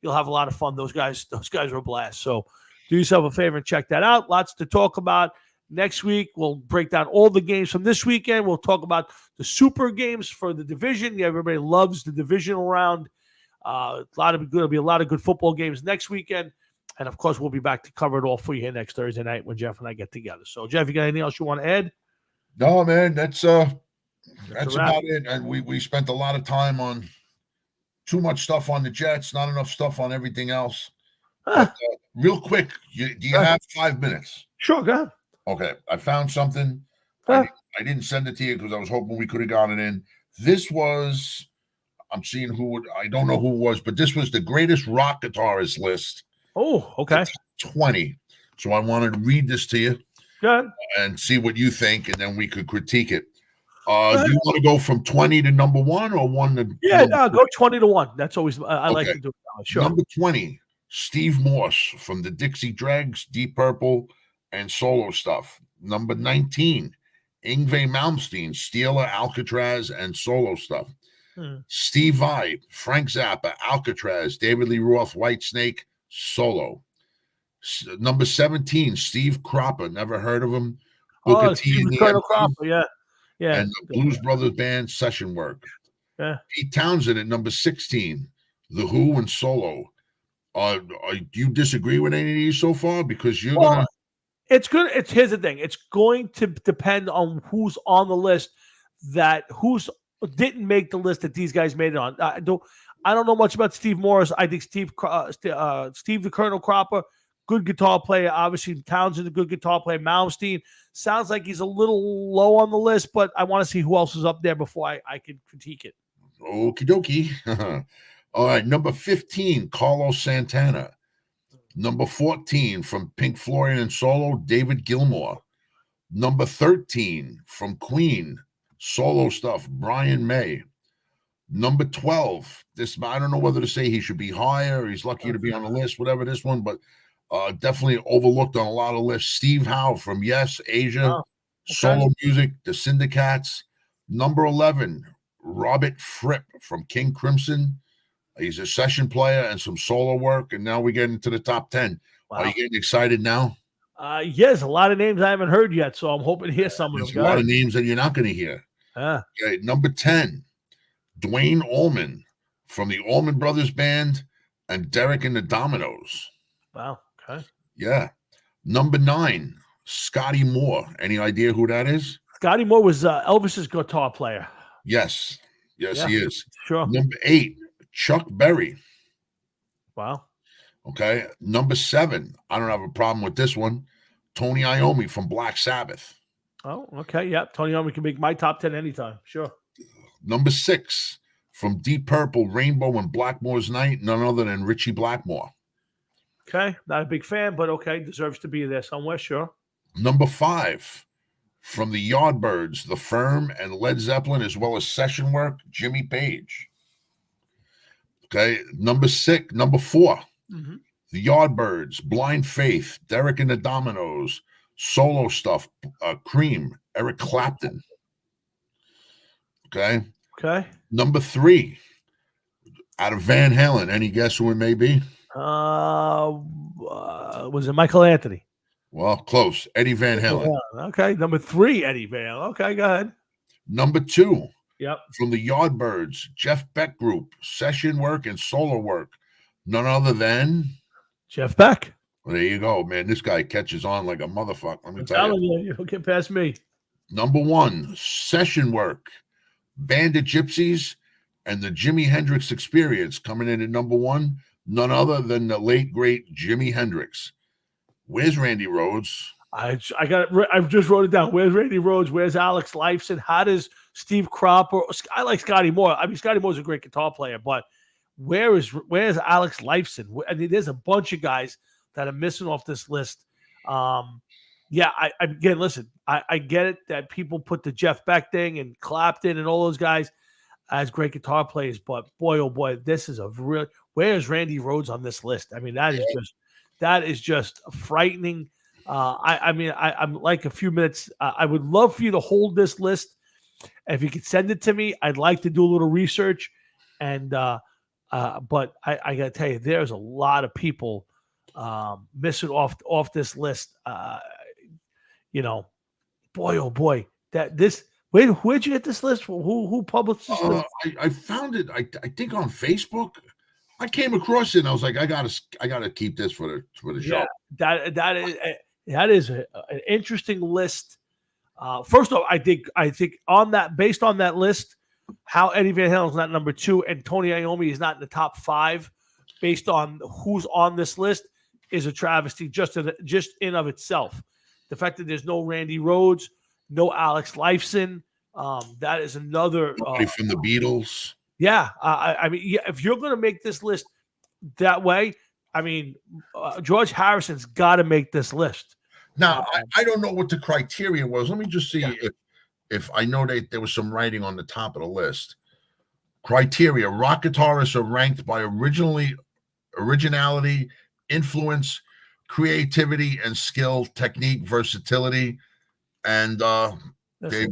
You'll have a lot of fun. Those guys are a blast. So do yourself a favor and check that out. Lots to talk about. Next week, we'll break down all the games from this weekend. We'll talk about the super games for the division. Yeah, everybody loves the divisional round. There'll be a lot of good football games next weekend. And of course, we'll be back to cover it all for you here next Thursday night when Jeff and I get together. So, Jeff, you got anything else you want to add? No, man, that's about it. And we spent a lot of time on too much stuff on the Jets, not enough stuff on everything else. But, real quick, do you have 5 minutes? Sure, go ahead. Okay, I found something. I didn't send it to you because I was hoping we could have gotten it in. This was, I don't know who it was, but this was the greatest rock guitarist list. Oh, okay. 20. So I wanted to read this to you. Good. And see what you think, and then we could critique it. Do you want to go from 20 to number 1 or 1 to? Yeah, no, go 20 to 1. That's always I like to do it. Sure. Number 20, Steve Morse from the Dixie Dregs, Deep Purple, and solo stuff. Number 19, Yngwie Malmsteen, Steeler, Alcatraz, and solo stuff. Steve Vai, Frank Zappa, Alcatraz, David Lee Roth, Whitesnake, solo. Number 17, Steve Cropper. Never heard of him. Booker T and the Colonel Cropper, yeah. And the Blues Brothers Band session work. Yeah. Pete Townsend at number 16, The Who and solo. Do you disagree with any of these so far? Because you're gonna. It's good. Here's the thing. It's going to depend on who's on the list. Who's didn't make the list that these guys made it on. I don't know much about Steve Morris. I think Steve the Colonel Cropper. Good guitar player. Obviously, Townsend, a good guitar player. Malmsteen sounds like he's a little low on the list, but I want to see who else is up there before I can critique it. Okie dokie. All right, number 15, Carlos Santana. Number 14, from Pink Floyd and solo, David Gilmour. Number 13, from Queen, solo stuff, Brian May. Number 12, I don't know whether to say he should be higher or he's lucky to be on the list, whatever this one, but definitely overlooked on a lot of lists. Steve Howe from Yes, Asia, solo music, the Syndicats. Number 11, Robert Fripp from King Crimson. He's a session player and some solo work, and now we get into the top 10. Wow. Are you getting excited now? Yes, a lot of names I haven't heard yet, so I'm hoping to hear some of them. There's a lot of names that you're not going to hear. Okay, number 10, Dwayne Allman from the Allman Brothers Band and Derek and the Dominoes. Wow. Okay. Yeah. Number 9, Scotty Moore. Any idea who that is? Scotty Moore was Elvis's guitar player. Yes. Yes, he is. Sure. Number 8, Chuck Berry. Wow. Okay. Number 7, I don't have a problem with this one, Tony Iommi from Black Sabbath. Oh, okay. Yeah. Tony Iommi can make my top 10 anytime. Sure. Number 6, from Deep Purple, Rainbow and Blackmore's Night, none other than Richie Blackmore. Okay. Not a big fan, but okay. Deserves to be there somewhere. Sure. Number 5, from the Yardbirds, The Firm, and Led Zeppelin, as well as session work, Jimmy Page. Okay, number 4, Mhm. the Yardbirds, Blind Faith, Derek and the Dominoes, Solo Stuff, Cream, Eric Clapton. Okay, Okay. number 3, out of Van Halen. Any guess who it may be? Was it Michael Anthony? Well, close. Eddie Van Halen. Okay. Number 3, Eddie Van. Okay, go ahead. Number 2, Yep. from the Yardbirds, Jeff Beck Group, session work and solo work. None other than, Jeff Beck. well, there you go, man. This guy catches on like a motherfucker. Let me I'm tell you. telling you, you don't get past me. Number 1, session work, Bandit Gypsies, and the Jimi Hendrix Experience coming in at number 1. None other than the late great Jimi Hendrix. Where's Randy Rhoads? I got it. I just wrote it down. Where's Randy Rhoads? Where's Alex Lifeson? How does Steve Cropper? I like Scotty Moore. I mean, Scotty Moore's a great guitar player, but where's Alex Lifeson? I mean, there's a bunch of guys that are missing off this list. Yeah, again, listen, I get it that people put the Jeff Beck thing and Clapton and all those guys as great guitar players, but boy, oh boy, this is a real. Where's Randy Rhoads on this list? I mean, that is just frightening. I'm like a few minutes. I would love for you to hold this list. If you could send it to me, I'd like to do a little research. And but I got to tell you, there's a lot of people missing off this list. You know, boy, oh boy, where'd you get this list? Who published this list? I found it. I think on Facebook. I came across it and I was like, I gotta keep this for the show. Yeah, that is an interesting list. First off, I think on that, based on that list, how Eddie Van Halen is not number 2 and Tony Iommi is not in the top 5, based on who's on this list, is a travesty just in of itself. The fact that there's no Randy Rhoads, no Alex Lifeson, that is another. Nobody from the Beatles. Yeah, I mean, yeah, if you're going to make this list that way, I mean, George Harrison's got to make this list. Now, I don't know what the criteria was. Let me just see if I know that there was some writing on the top of the list. Criteria: rock guitarists are ranked by originality, influence, creativity, and skill, technique, versatility, and they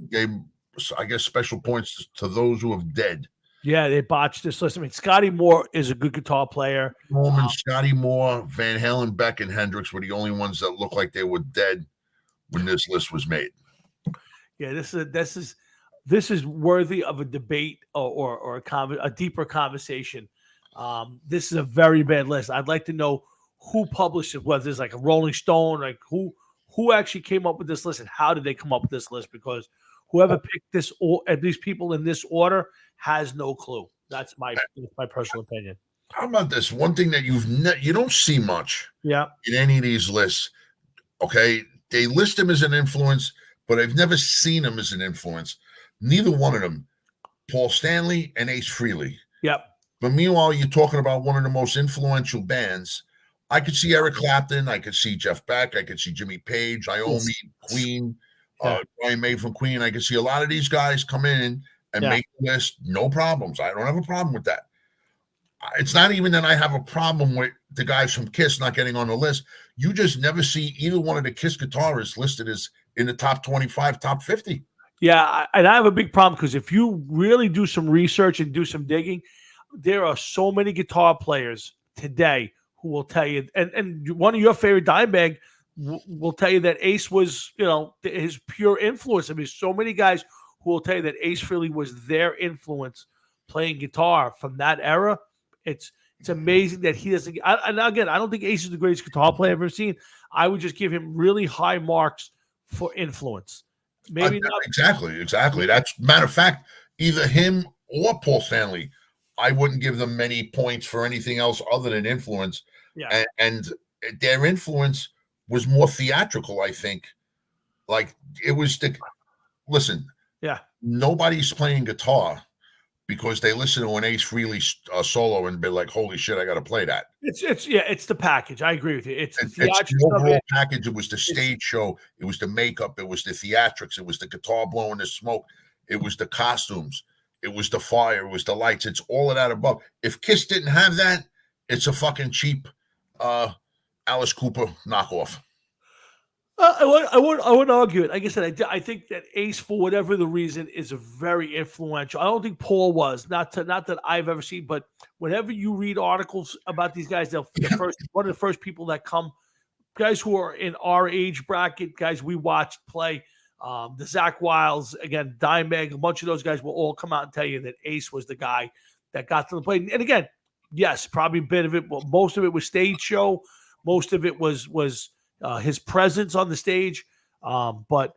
I guess special points to those who have dead. Yeah, they botched this list. I mean, Scotty Moore is a good guitar player. Norman, Scotty Moore, Van Halen, Beck, and Hendrix were the only ones that looked like they were dead when this list was made. Yeah, this is worthy of a debate or a deeper conversation. This is a very bad list. I'd like to know who published it. Whether it's like a Rolling Stone, like who actually came up with this list and how did they come up with this list? Because whoever picked this, or at least people in this order, has no clue. That's my personal opinion. How about this? One thing that you don't see much in any of these lists. Okay, they list him as an influence, but I've never seen him as an influence. Neither one of them, Paul Stanley and Ace Frehley. Yep. But meanwhile, you're talking about one of the most influential bands. I could see Eric Clapton. I could see Jeff Beck. I could see Jimmy Page, Iommi, Queen, Brian May from Queen. I could see a lot of these guys come in and make the list. No problems. I don't have a problem with that. It's not even that I have a problem with the guys from Kiss not getting on the list. You just never see either one of the Kiss guitarists listed as in the top 25, top 50. Yeah, and I have a big problem because if you really do some research and do some digging, there are so many guitar players today who will tell you, and one of your favorite Dimebag will tell you that Ace was, his pure influence. I mean, so many guys who will tell you that Ace Frehley was their influence playing guitar from that era. It's amazing that he doesn't. And again, I don't think Ace is the greatest guitar player I've ever seen. I would just give him really high marks for influence. Maybe not. Exactly. That's matter of fact, either him or Paul Stanley, I wouldn't give them many points for anything else other than influence. Yeah. And their influence was more theatrical, I think. Like it was listen. Yeah. Nobody's playing guitar because they listen to an Ace Frehley solo and be like, "Holy shit, I got to play that." It's the package. I agree with you. It's the overall package. It was the stage show. It was the makeup. It was the theatrics. It was the guitar blowing the smoke. It was the costumes. It was the fire. It was the lights. It's all of that above. If Kiss didn't have that, it's a fucking cheap Alice Cooper knockoff. I wouldn't argue it. Like I said, I think that Ace, for whatever the reason, is very influential. I don't think Paul was, not that I've ever seen, but whenever you read articles about these guys, they'll one of the first people that come, guys who are in our age bracket, guys we watched play, the Zach Wilds, again, Dimebag, a bunch of those guys will all come out and tell you that Ace was the guy that got to the play. And again, yes, probably a bit of it, but most of it was stage show. Most of it was his presence on the stage. But,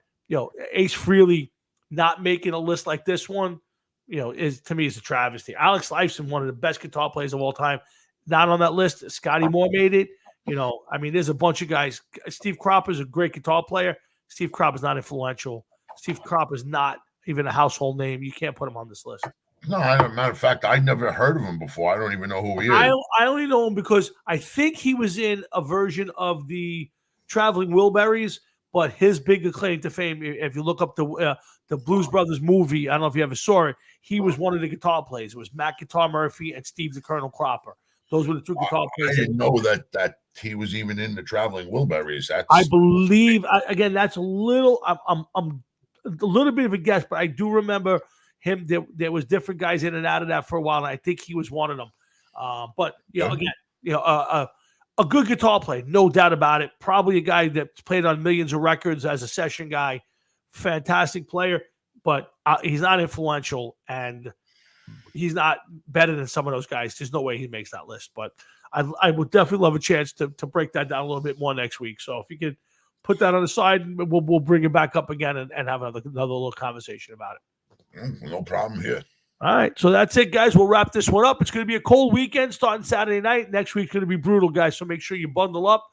Ace Frehley not making a list like this one, is to me is a travesty. Alex Lifeson, one of the best guitar players of all time, not on that list. Scotty Moore made it. There's a bunch of guys. Steve Cropper is a great guitar player. Steve Cropper is not influential. Steve Cropper is not even a household name. You can't put him on this list. No, matter of fact, I never heard of him before. I don't even know who he is. I only know him because I think he was in a version of the Traveling Wilburys, but his big claim to fame, if you look up the Blues Brothers movie, I don't know if you ever saw it, he was one of the guitar players. It was Matt Guitar Murphy and Steve the Colonel Cropper. Those were the two guitar players. I didn't know that he was even in the Traveling Wilburys. I believe, again, that's a little, I'm a little bit of a guess, but I do remember him. There was different guys in and out of that for a while, and I think he was one of them. A good guitar player, no doubt about it. Probably a guy that's played on millions of records as a session guy. Fantastic player, but he's not influential, and he's not better than some of those guys. There's no way he makes that list. But I would definitely love a chance to break that down a little bit more next week. So if you could put that on the side, we'll bring it back up again and have another little conversation about it. No problem here. All right, so that's it, guys. We'll wrap this one up. It's going to be a cold weekend starting Saturday night. Next week's going to be brutal, guys. So make sure you bundle up.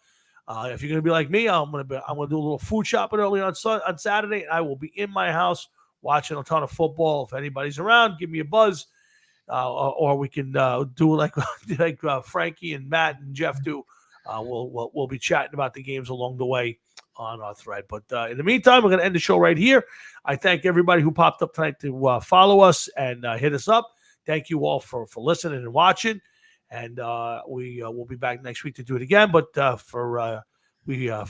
If you're going to be like me, I'm going to do a little food shopping early on Saturday, and I will be in my house watching a ton of football. If anybody's around, give me a buzz, or we can do like Frankie and Matt and Jeff do. We'll be chatting about the games along the way on our thread. But in the meantime, we're going to end the show right here. I thank everybody who popped up tonight to follow us and hit us up. Thank you all for listening and watching. And we will be back next week to do it again. But for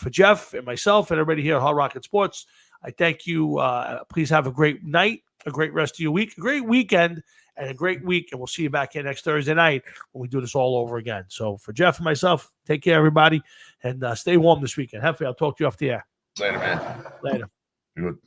Jeff and myself and everybody here at Hard Rocket Sports, I thank you. Please have a great night, a great rest of your week, a great weekend, and a great week. And we'll see you back here next Thursday night when we do this all over again. So for Jeff and myself, take care, everybody, and stay warm this weekend. Hefe, I'll talk to you off the air. Later, man. Later. Good.